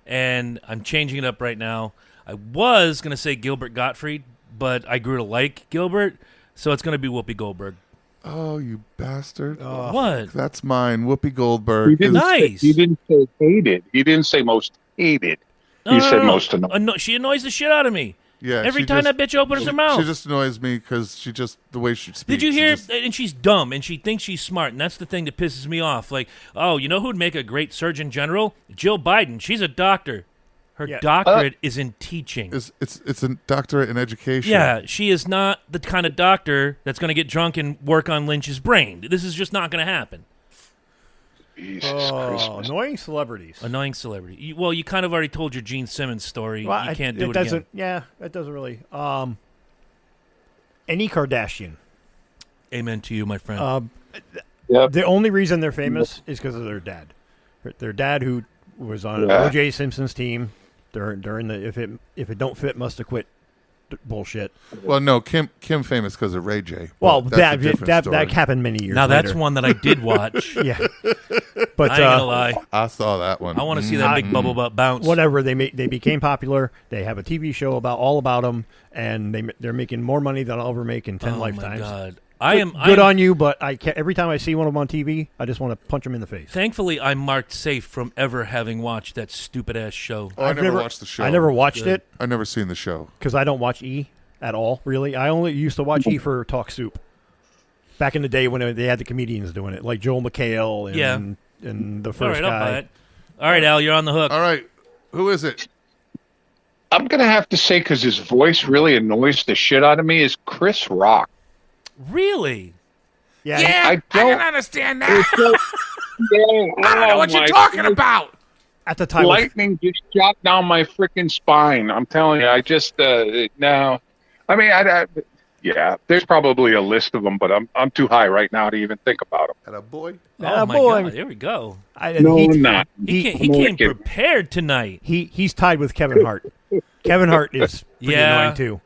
Speaker 2: and I'm changing it up right now. I was going to say Gilbert Gottfried, but I grew to like Gilbert, so it's going to be Whoopi Goldberg.
Speaker 1: Oh, you bastard.
Speaker 2: What?
Speaker 1: That's mine. Whoopi Goldberg.
Speaker 2: Nice.
Speaker 4: He didn't say hated. He didn't say most hated. He said most annoying.
Speaker 2: She annoys the shit out of me.
Speaker 1: Yeah,
Speaker 2: Every time that bitch opens her mouth.
Speaker 1: She just annoys me because the way she speaks.
Speaker 2: Did you hear? And she's dumb, and she thinks she's smart, and that's the thing that pisses me off. Like, oh, you know who'd make a great Surgeon General? Jill Biden. She's a doctor. Her doctorate is in teaching.
Speaker 1: It's a doctorate in education.
Speaker 2: Yeah, she is not the kind of doctor that's going to get drunk and work on Lynch's brain. This is just not going to happen.
Speaker 4: Jesus Christmas.
Speaker 3: Annoying celebrities.
Speaker 2: Annoying celebrity. You kind of already told your Gene Simmons story.
Speaker 3: Well,
Speaker 2: you can't do it
Speaker 3: doesn't,
Speaker 2: again.
Speaker 3: Yeah, that doesn't really. Any Kardashian.
Speaker 2: Amen to you, my friend.
Speaker 4: Yep.
Speaker 3: The only reason they're famous is because of their dad. Their dad, who was on O.J. Simpson's team during the if it don't fit, must have quit bullshit.
Speaker 1: Well, no, Kim famous because of Ray J.
Speaker 3: Well,
Speaker 1: but that's a different
Speaker 3: that
Speaker 1: story.
Speaker 3: happened many years.
Speaker 2: Now that's
Speaker 3: later.
Speaker 2: one that I did watch.
Speaker 3: Yeah, but
Speaker 2: I ain't gonna lie.
Speaker 1: I saw that one.
Speaker 2: I want to see that big bubble butt bounce.
Speaker 3: whatever they became popular. They have a TV show all about them, and they're making more money than I'll ever make in 10
Speaker 2: Oh
Speaker 3: lifetimes.
Speaker 2: my god. I am
Speaker 3: Good on you, but I can't, every time I see one of them on TV, I just want to punch them in the face.
Speaker 2: Thankfully, I'm marked safe from ever having watched that stupid ass show.
Speaker 1: Oh, I never watched the show.
Speaker 3: I never watched it
Speaker 1: I never seen the show.
Speaker 3: because I don't watch E at all, really. I only used to watch E for Talk Soup. Back in the day when they had the comedians doing it, like Joel McHale and the
Speaker 2: All
Speaker 3: first
Speaker 2: right, I'll buy
Speaker 3: guy.
Speaker 2: it. All right, Al, you're on the hook.
Speaker 1: All right, who is it?
Speaker 4: I'm going to have to say, because his voice really annoys the shit out of me, is Chris Rock.
Speaker 2: Really?
Speaker 3: Yeah,
Speaker 4: I don't
Speaker 1: understand that.
Speaker 4: It's so, I don't know what you're talking
Speaker 1: about.
Speaker 3: at the time.
Speaker 4: Lightning just shot down my freaking spine. I'm telling you, I just no. I mean, yeah. There's probably a list of them, but I'm too high right now to even think about them.
Speaker 1: And a boy.
Speaker 2: Oh my
Speaker 3: boy.
Speaker 2: god, here we go.
Speaker 4: No, I'm not.
Speaker 2: He
Speaker 4: I'm
Speaker 2: came
Speaker 4: wicked.
Speaker 2: prepared tonight.
Speaker 3: He's tied with Kevin Hart. Kevin Hart is pretty
Speaker 2: Yeah.
Speaker 3: annoying too.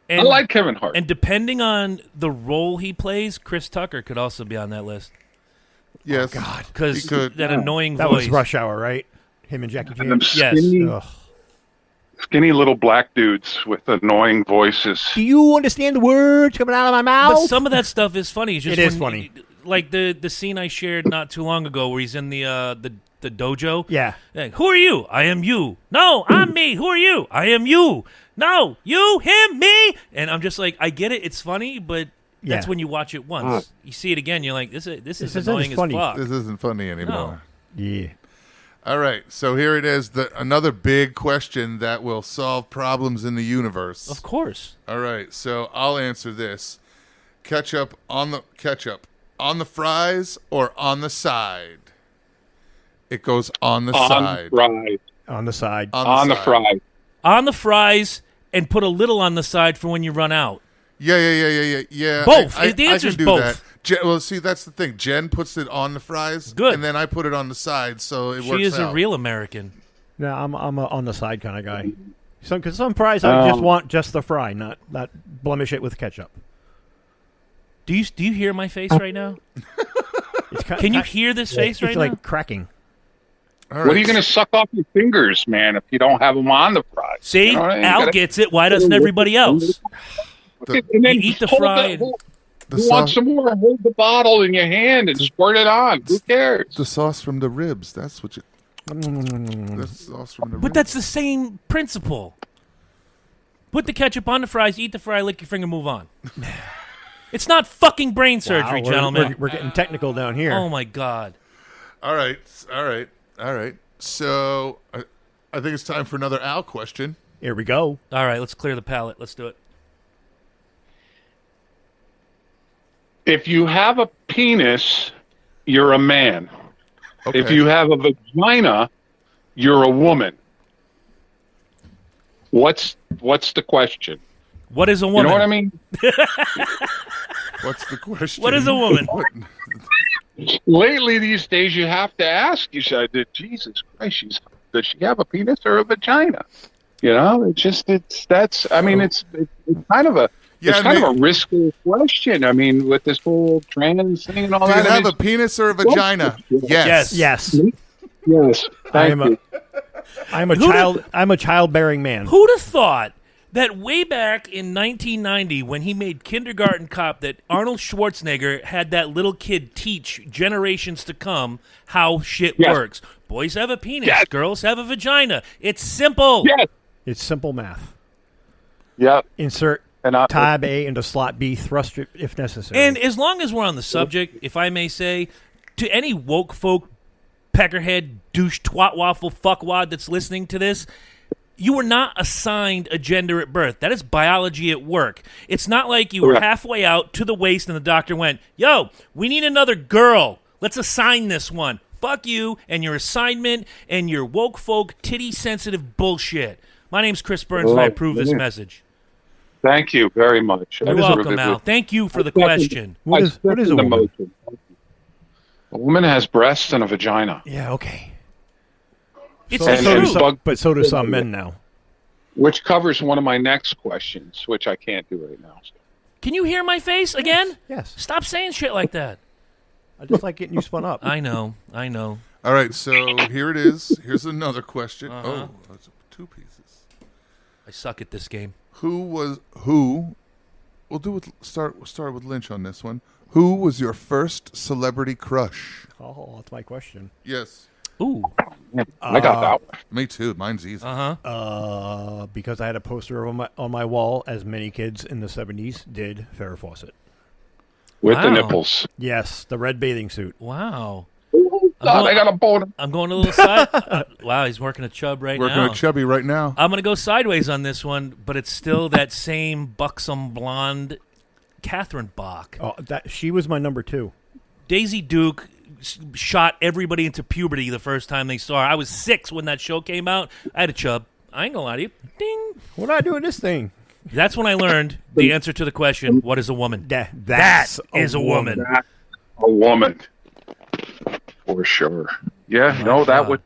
Speaker 2: And,
Speaker 4: I like Kevin Hart.
Speaker 2: And depending on the role he plays, Chris Tucker could also be on that list.
Speaker 1: Yes.
Speaker 3: God.
Speaker 2: Because
Speaker 1: He could.
Speaker 2: that annoying
Speaker 3: That
Speaker 2: voice.
Speaker 3: was Rush Hour, right? Him and Jackie
Speaker 4: And them
Speaker 3: Chan.
Speaker 2: Yes.
Speaker 4: skinny,
Speaker 3: Ugh.
Speaker 4: skinny little black dudes with annoying voices.
Speaker 3: Do you understand the words coming out of my mouth?
Speaker 2: But some of that stuff is funny. It's just
Speaker 3: It is
Speaker 2: when-
Speaker 3: funny.
Speaker 2: Like the scene I shared not too long ago where he's in the dojo.
Speaker 3: Yeah.
Speaker 2: Like, who are you? I am you. No, I'm me. Who are you? I am you. No, you, him, me. And I'm just like, I get it. It's funny, but that's
Speaker 3: Yeah.
Speaker 2: when you watch it once. You see it again, you're like, this is
Speaker 3: isn't
Speaker 2: annoying as
Speaker 3: funny.
Speaker 2: fuck.
Speaker 1: This isn't funny anymore.
Speaker 3: Yeah.
Speaker 1: All right, so here it is. Another big question that will solve problems in the universe.
Speaker 2: Of course.
Speaker 1: All right, so I'll answer this: ketchup on the fries or on the side? It goes on the side.
Speaker 4: Right.
Speaker 3: On the side.
Speaker 4: On the
Speaker 1: side.
Speaker 4: fry.
Speaker 2: On the fries and put a little on the side for when you run out.
Speaker 1: Yeah.
Speaker 2: Both.
Speaker 1: I
Speaker 2: The answer's
Speaker 1: can do
Speaker 2: both.
Speaker 1: that. Well, see, that's the thing. Jen puts it on the fries,
Speaker 2: Good.
Speaker 1: and then I put it on the side, so it works
Speaker 2: She is
Speaker 1: out.
Speaker 2: a real American.
Speaker 3: No, I'm a on the side kind of guy. Because some fries I just want just the fry, not blemish it with ketchup.
Speaker 2: Do you hear my face right now?
Speaker 3: It's
Speaker 2: Can you hear this face
Speaker 3: it's
Speaker 2: right
Speaker 3: like
Speaker 2: now?
Speaker 3: cracking.
Speaker 1: All
Speaker 4: What are
Speaker 1: right.
Speaker 4: you going to suck off your fingers, man, if you don't have them on the fries?
Speaker 2: See,
Speaker 4: You know what I mean? You
Speaker 2: Al
Speaker 4: gotta-
Speaker 2: gets it. Why doesn't everybody else?
Speaker 1: The-
Speaker 4: and then
Speaker 2: You eat the
Speaker 4: hold
Speaker 2: fry and-
Speaker 1: The
Speaker 4: you want
Speaker 1: sauce,
Speaker 4: some more? Hold the bottle in your hand and squirt it on. Who cares?
Speaker 1: the sauce from the ribs. That's what you. The sauce from the
Speaker 2: But
Speaker 1: ribs.
Speaker 2: that's the same principle. Put the ketchup on the fries, eat the fry, lick your finger, move on. It's not fucking brain surgery,
Speaker 3: Wow,
Speaker 2: gentlemen.
Speaker 3: We're getting technical down here.
Speaker 2: Oh my god.
Speaker 1: All right. So I think it's time for another Al question.
Speaker 3: Here we go.
Speaker 2: All right, let's clear the palate. Let's do it.
Speaker 4: If you have a penis, you're a man.
Speaker 1: Okay.
Speaker 4: If you have a vagina, you're a woman. What's the question?
Speaker 2: What is a
Speaker 4: You
Speaker 2: woman?
Speaker 4: know what I mean?
Speaker 1: What's the question?
Speaker 2: What is a woman?
Speaker 4: Lately, these days, you have to ask. You said, Jesus Christ, does she have a penis or a vagina? You know, it's kind of a
Speaker 1: Yeah,
Speaker 4: it's kind of
Speaker 1: Nick.
Speaker 4: a risky question. I mean, with this whole trans thing and all
Speaker 1: Do you
Speaker 4: that. I
Speaker 1: have
Speaker 4: mean,
Speaker 1: a penis or a vagina? Yes.
Speaker 2: Yes.
Speaker 3: Yes.
Speaker 4: yes. Thank you.
Speaker 3: I'm a
Speaker 2: Who
Speaker 3: child. I'm a childbearing man.
Speaker 2: Who'd have thought that way back in 1990 when he made Kindergarten Cop that Arnold Schwarzenegger had that little kid teach generations to come how shit
Speaker 4: Yes.
Speaker 2: works. Boys have a penis,
Speaker 4: Yes.
Speaker 2: girls have a vagina. It's simple.
Speaker 4: Yes.
Speaker 3: It's simple math.
Speaker 4: Yep.
Speaker 3: Insert
Speaker 4: And I,
Speaker 3: tab A into slot B, thrust it if necessary.
Speaker 2: And as long as we're on the subject, if I may say, to any woke folk, peckerhead, douche, twat, waffle, fuckwad that's listening to this, you were not assigned a gender at birth. That is biology at work. It's not like you were
Speaker 4: Correct.
Speaker 2: halfway out to the waist and the doctor went, yo, we need another girl. Let's assign this one. Fuck you and your assignment and your woke folk, titty-sensitive bullshit. My name's Chris Burns, and I approve this message.
Speaker 4: thank you very much.
Speaker 2: You're welcome, Al. Thank you for the question.
Speaker 3: What is a
Speaker 4: the
Speaker 3: woman?
Speaker 4: motion. A woman has breasts and a vagina.
Speaker 3: Yeah. Okay.
Speaker 2: It's
Speaker 3: So,
Speaker 2: the
Speaker 3: so do
Speaker 2: truth.
Speaker 3: some, but so do some men now.
Speaker 4: Which covers one of my next questions, which I can't do right now.
Speaker 2: Can you hear my face again?
Speaker 3: Yes.
Speaker 2: Stop saying shit like that.
Speaker 3: I just like getting you spun up.
Speaker 2: I know.
Speaker 1: All right, so here it is. Here's another question.
Speaker 2: Uh-huh.
Speaker 1: Oh, that's 2 pieces.
Speaker 2: I suck at this game.
Speaker 1: Who? We'll do it. Start with Lynch on this one. Who was your first celebrity crush?
Speaker 3: Oh, that's my question.
Speaker 1: Yes.
Speaker 2: Ooh.
Speaker 4: I got that one.
Speaker 1: Me too. Mine's easy.
Speaker 3: Because I had a poster on my wall, as many kids in the 70s did, Farrah Fawcett.
Speaker 4: With the
Speaker 2: Wow.
Speaker 4: nipples.
Speaker 3: Yes, the red bathing suit.
Speaker 2: Wow.
Speaker 4: God, I got a boner.
Speaker 2: I'm going a little side. Wow, he's working a chub right
Speaker 1: Working
Speaker 2: now.
Speaker 1: with Chubby right now.
Speaker 2: I'm going to go sideways on this one, but it's still that same buxom blonde Catherine Bach.
Speaker 3: Oh, she was my number 2.
Speaker 2: Daisy Duke shot everybody into puberty the first time they saw her. I was 6 when that show came out. I had a chub. I ain't going to lie to you. Ding.
Speaker 3: What do I do with this thing?
Speaker 2: That's when I learned the answer to the question, what is a woman?
Speaker 3: That
Speaker 2: is a woman.
Speaker 4: That's a woman. For sure. Yeah, no, that would.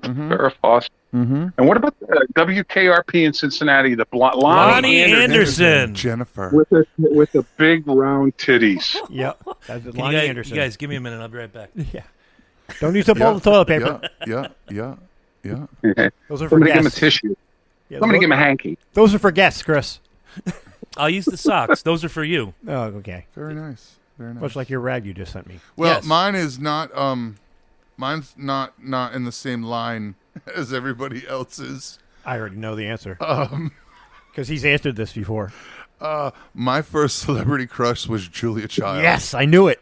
Speaker 4: Farrah Fawcett. And what about the WKRP in Cincinnati? The
Speaker 2: Lonnie Anderson.
Speaker 1: Jennifer.
Speaker 4: with the big round titties.
Speaker 3: Yep. That's
Speaker 2: You
Speaker 3: Lonnie
Speaker 2: guys,
Speaker 3: Anderson.
Speaker 2: you guys, give me a minute. I'll be right back.
Speaker 3: Yeah. Don't use up all the toilet paper.
Speaker 1: Yeah.
Speaker 3: Those are for
Speaker 4: Somebody give him a
Speaker 3: guests.
Speaker 4: tissue.
Speaker 3: Yeah,
Speaker 4: Somebody give him a hanky.
Speaker 3: Those are for guests, Chris.
Speaker 2: I'll use the socks. Those are for you.
Speaker 3: Oh, okay.
Speaker 1: Very nice. Very nice.
Speaker 3: Much like your rag you just sent me.
Speaker 1: Well,
Speaker 2: Yes.
Speaker 1: mine is not. Mine's not in the same line as everybody else's.
Speaker 3: I already know the answer. Because he's answered this before.
Speaker 1: My first celebrity crush was Julia Child.
Speaker 3: Yes, I knew it.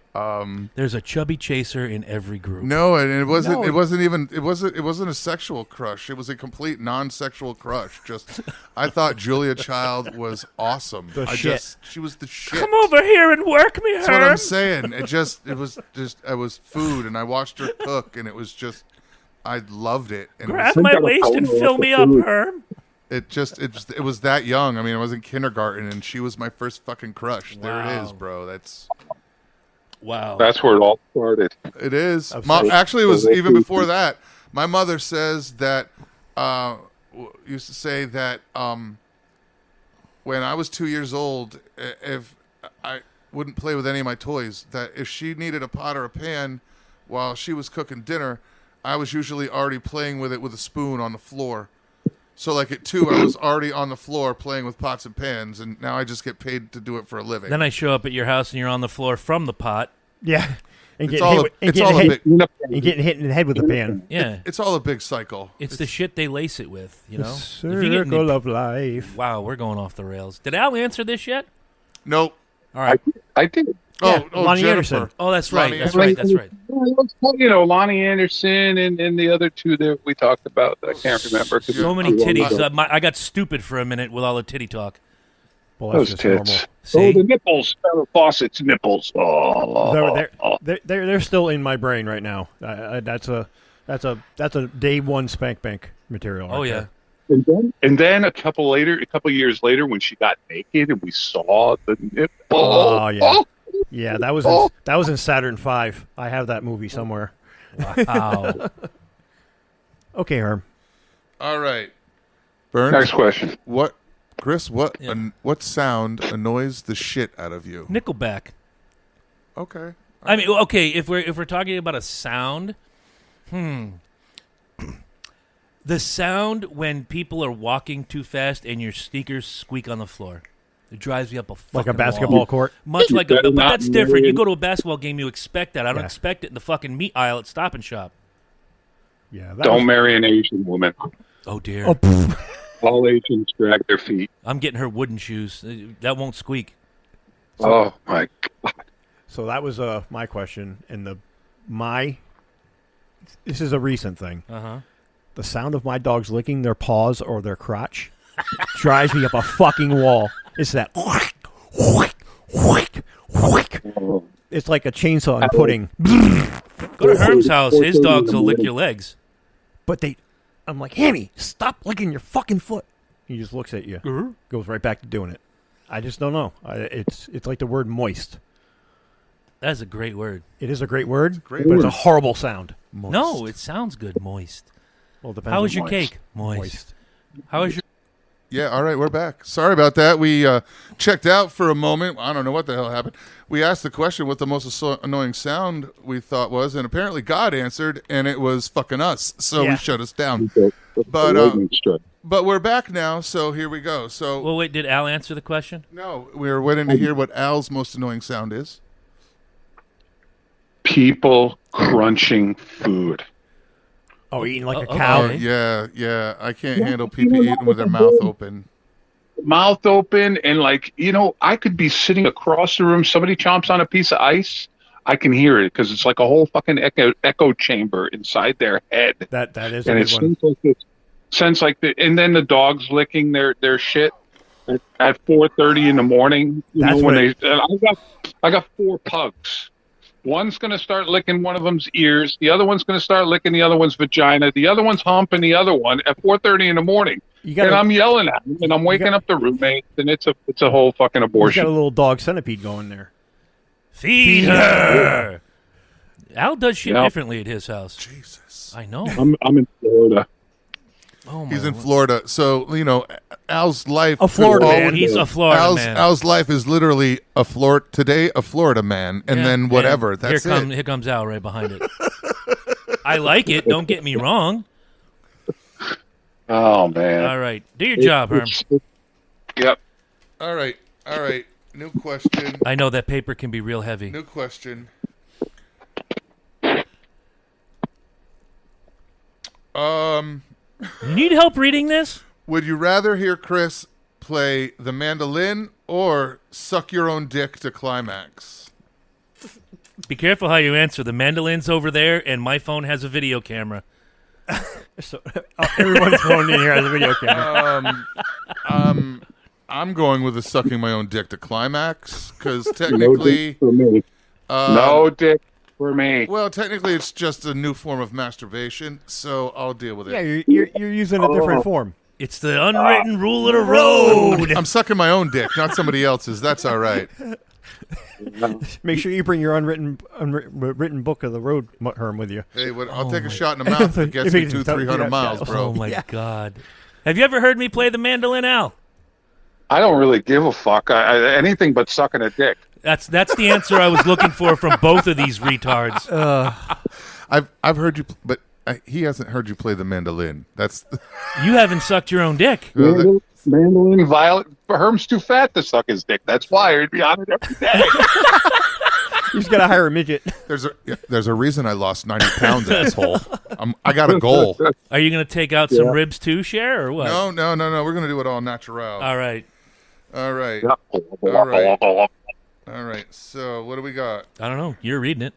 Speaker 2: There's a chubby chaser in every group.
Speaker 1: No, and it wasn't.
Speaker 3: No.
Speaker 1: It wasn't even. It wasn't a sexual crush. It was a complete non-sexual crush. Just, I thought Julia Child was awesome. She was the shit.
Speaker 2: Come over here and work me,
Speaker 1: That's what I'm
Speaker 2: Herm.
Speaker 1: saying. I was food, and I watched her cook, and it was just, I loved it. And
Speaker 2: Grab my waist and fill me up, Herm.
Speaker 1: it was that young. I mean, I was in kindergarten, and she was my first fucking crush. There it is, bro.
Speaker 2: Wow.
Speaker 4: That's where it all started.
Speaker 1: It is.
Speaker 3: Absolutely.
Speaker 1: Actually, it was even before that. My mother says that, used to say that when I was 2 years old, if I wouldn't play with any of my toys, that if she needed a pot or a pan while she was cooking dinner, I was usually already playing with it with a spoon on the floor. So like at 2, I was already on the floor playing with pots and pans, and now I just get paid to do it for a living.
Speaker 2: Then I show up at your house and you're on the floor from the pot.
Speaker 3: Yeah. And
Speaker 1: It's all a big.
Speaker 3: getting hit in the head with a pan.
Speaker 2: Yeah.
Speaker 1: It's all a big cycle.
Speaker 2: It's the shit they lace it with, you know?
Speaker 3: The
Speaker 2: If you get in the-
Speaker 3: circle of life.
Speaker 2: Wow, we're going off the rails. Did Al answer this yet?
Speaker 1: Nope.
Speaker 2: All right.
Speaker 4: I did.
Speaker 3: Yeah,
Speaker 1: Oh,
Speaker 3: Lonnie
Speaker 1: Jennifer.
Speaker 3: Anderson.
Speaker 2: Oh, that's right.
Speaker 1: Lonnie
Speaker 2: That's right. That's right.
Speaker 4: You know, Lonnie Anderson and the other two that we talked about. I can't remember.
Speaker 2: So many titties. I got stupid for a minute with all the titty talk.
Speaker 3: Well,
Speaker 4: Those
Speaker 3: that's just
Speaker 4: tits.
Speaker 3: normal.
Speaker 2: See?
Speaker 4: Oh, the nipples. Farrah Fawcett's nipples. Oh.
Speaker 3: They're still in my brain right now. That's a day one spank bank material.
Speaker 2: Oh,
Speaker 3: right
Speaker 2: yeah.
Speaker 3: there.
Speaker 4: And then a couple years later, when she got naked and we saw the nipple.
Speaker 3: Oh, yeah. Yeah, that was in Saturn V. I have that movie somewhere.
Speaker 2: Wow.
Speaker 3: Okay, Herm.
Speaker 1: All right. Burns.
Speaker 4: Next question.
Speaker 1: What, Chris? What?
Speaker 2: Yeah.
Speaker 1: What sound annoys the shit out of you?
Speaker 2: Nickelback.
Speaker 1: Okay.
Speaker 2: I mean, okay, if we're talking about a sound, the sound when people are walking too fast and your sneakers squeak on the floor. It drives me up a fucking
Speaker 3: Like a basketball
Speaker 2: wall.
Speaker 3: court.
Speaker 2: Much like a,
Speaker 4: Better
Speaker 2: but
Speaker 4: not
Speaker 2: that's different. You
Speaker 4: marry-
Speaker 2: go to a basketball game, you expect that. I don't
Speaker 3: Yeah.
Speaker 2: expect it in the fucking meat aisle at Stop and Shop.
Speaker 3: Yeah.
Speaker 4: Don't marry an Asian woman.
Speaker 2: Oh dear,
Speaker 3: Oh, pff.
Speaker 4: All Asians drag their feet.
Speaker 2: I'm getting her wooden shoes. That won't squeak.
Speaker 4: Oh, my God.
Speaker 3: So that was my question, and this is a recent thing. The sound of my dogs licking their paws or their crotch drives me up a fucking wall. It's that. It's like a chainsaw and pudding.
Speaker 2: Go to Herm's house. His dogs will lick your legs.
Speaker 3: But I'm like, Hammy, stop licking your fucking foot. He just looks at you, goes right back to doing it. I just don't know. It's like the word moist.
Speaker 2: That's a great word.
Speaker 3: It is a great word,
Speaker 1: great
Speaker 3: but it's
Speaker 1: word.
Speaker 3: a horrible sound.
Speaker 1: Moist.
Speaker 2: No, it sounds good. Moist.
Speaker 3: Well, it depends
Speaker 2: How
Speaker 3: on
Speaker 2: was your
Speaker 3: moist.
Speaker 2: cake? Moist. How was your
Speaker 1: Yeah, all right, we're back. Sorry about that. We checked out for a moment. I don't know what the hell happened. We asked the question what the most annoying sound we thought was, and apparently God answered, and it was fucking us. So
Speaker 3: Yeah.
Speaker 1: we shut us down.
Speaker 4: But
Speaker 1: But we're back now, so here we go. So
Speaker 2: Well, wait, did Al answer the question?
Speaker 1: no, we were waiting to hear what Al's most annoying sound is.
Speaker 4: people crunching food.
Speaker 3: Oh, eating like a
Speaker 2: Oh,
Speaker 3: cow.
Speaker 2: okay.
Speaker 1: Yeah. I can't handle people eating with their mouth open.
Speaker 4: Mouth open, and I could be sitting across the room. Somebody chomps on a piece of ice. I can hear it because it's like a whole fucking echo chamber inside their head.
Speaker 3: That is a
Speaker 4: And
Speaker 3: good one.
Speaker 4: and then the dogs licking their shit at 4:30 in the morning.
Speaker 3: That's what
Speaker 4: I got 4 pugs. One's going to start licking one of them's ears. The other one's going to start licking the other one's vagina. The other one's humping the other one at 4:30 in the morning. And I'm yelling at them, and I'm waking up the roommates, and it's a whole fucking
Speaker 3: You
Speaker 4: abortion.
Speaker 3: got a little dog centipede going there.
Speaker 2: Feed her. Al does shit
Speaker 4: Yeah.
Speaker 2: differently at his house.
Speaker 1: Jesus.
Speaker 2: I know.
Speaker 4: I'm in Florida.
Speaker 2: Oh my
Speaker 1: He's in
Speaker 2: Lord.
Speaker 1: Florida, so Al's life.
Speaker 3: A Florida
Speaker 1: could
Speaker 3: man.
Speaker 1: always-
Speaker 2: He's a Florida man.
Speaker 1: Al's life is literally a Florida man, and
Speaker 2: Yeah,
Speaker 1: then whatever.
Speaker 2: and
Speaker 1: That's it.
Speaker 2: Here comes Al right behind it. I like it. Don't get me wrong.
Speaker 4: Oh man.
Speaker 2: All right, do your job, Herm.
Speaker 4: Yep.
Speaker 1: All right. New question.
Speaker 2: I know that paper can be real heavy.
Speaker 1: New question.
Speaker 2: You need help reading this?
Speaker 1: Would you rather hear Chris play the mandolin or suck your own dick to climax?
Speaker 2: Be careful how you answer. The mandolin's over there, and my phone has a video camera.
Speaker 3: So everyone's phone in here has a video camera.
Speaker 1: I'm going with the sucking my own dick to climax because technically,
Speaker 4: for me. No dick for me.
Speaker 1: well, technically it's just a new form of masturbation, so I'll deal with it.
Speaker 3: Yeah, you're using a different form.
Speaker 2: It's the unwritten rule of the road.
Speaker 1: I'm sucking my own dick, not somebody else's. That's all right.
Speaker 3: Make sure you bring your written book of the road, Herm, with you.
Speaker 1: Hey, I'll take a shot in the mouth if it gets
Speaker 3: If
Speaker 1: me
Speaker 3: it-
Speaker 1: 200-300
Speaker 3: yeah,
Speaker 1: miles,
Speaker 3: yeah.
Speaker 1: bro.
Speaker 2: Oh my God! Have you ever heard me play the mandolin, Al?
Speaker 4: I don't really give a fuck. Anything but sucking a dick.
Speaker 2: That's the answer I was looking for from both of these retards.
Speaker 1: I've heard you, but he hasn't heard you play the mandolin. That's
Speaker 2: You haven't sucked your own dick.
Speaker 4: Mandolin, Violet. Herm's too fat to suck his dick. That's why he'd be on it every day.
Speaker 3: You just gotta hire a midget.
Speaker 1: there's a reason I lost 90 pounds, asshole. I got a goal.
Speaker 2: Are you going to take out some ribs too, Cher, or what?
Speaker 1: No. We're gonna do it all natural.
Speaker 2: All right.
Speaker 1: All right. All right. So what do we got?
Speaker 2: I don't know. You're reading it.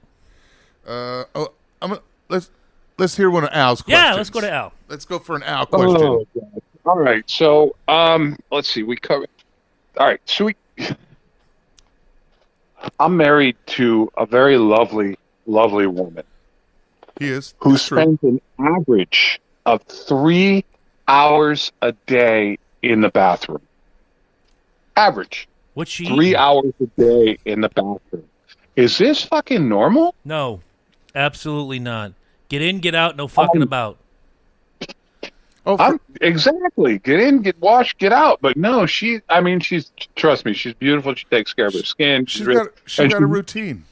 Speaker 1: Let's hear one of Al's questions.
Speaker 2: Yeah, let's go to Al.
Speaker 1: Let's go for an Al question.
Speaker 4: Oh, God. All right. So, let's see. We covered. All right. So I'm married to a very lovely, lovely woman
Speaker 1: He is.
Speaker 4: who
Speaker 1: It's true.
Speaker 4: spends an average of 3 hours a day in the bathroom. Average.
Speaker 2: What's she
Speaker 4: 3
Speaker 2: eating?
Speaker 4: hours a day in the bathroom. Is this fucking normal?
Speaker 2: No, absolutely not. Get in, get out, no fucking about.
Speaker 1: Oh,
Speaker 4: Exactly. Get in, get washed, get out. But no, trust me, she's beautiful. She takes care of her skin.
Speaker 1: she's got a routine.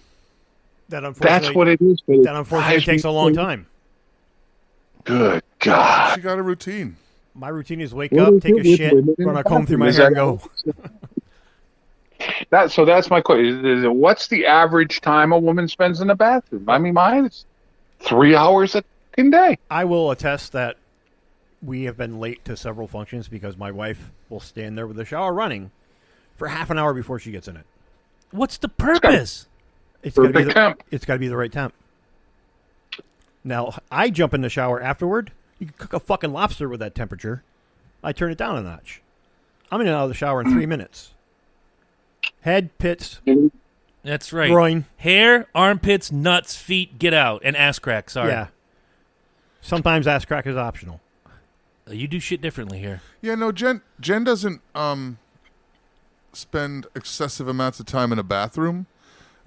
Speaker 3: That unfortunately,
Speaker 4: That's what it is. But
Speaker 3: that unfortunately takes a long time.
Speaker 4: Good God.
Speaker 1: She got a routine.
Speaker 3: My routine is wake
Speaker 4: What
Speaker 3: up,
Speaker 4: is
Speaker 3: take
Speaker 4: it
Speaker 3: a
Speaker 4: with
Speaker 3: shit,
Speaker 4: women in
Speaker 3: run a
Speaker 4: the
Speaker 3: comb through my
Speaker 4: bathroom?
Speaker 3: hair,
Speaker 4: Is
Speaker 3: and
Speaker 4: that-
Speaker 3: go.
Speaker 4: So that's my question. What's the average time a woman spends in the bathroom? I mean, mine is 3 hours a fucking day.
Speaker 3: I will attest that we have been late to several functions because my wife will stand there with the shower running for half an hour before she gets in it.
Speaker 2: What's the purpose?
Speaker 3: It's got to be
Speaker 4: Perfect temp.
Speaker 3: it's got to be the right temp. Now I jump in the shower afterward. You can cook a fucking lobster with that temperature. I turn it down a notch. I'm in and out of the shower in 3 minutes. Head, pits,
Speaker 2: That's right.
Speaker 3: groin.
Speaker 2: Hair, armpits, nuts, feet, get out. And ass crack, sorry.
Speaker 3: Yeah. Sometimes ass crack is optional.
Speaker 2: You do shit differently here.
Speaker 1: Yeah, no, Jen doesn't spend excessive amounts of time in a bathroom.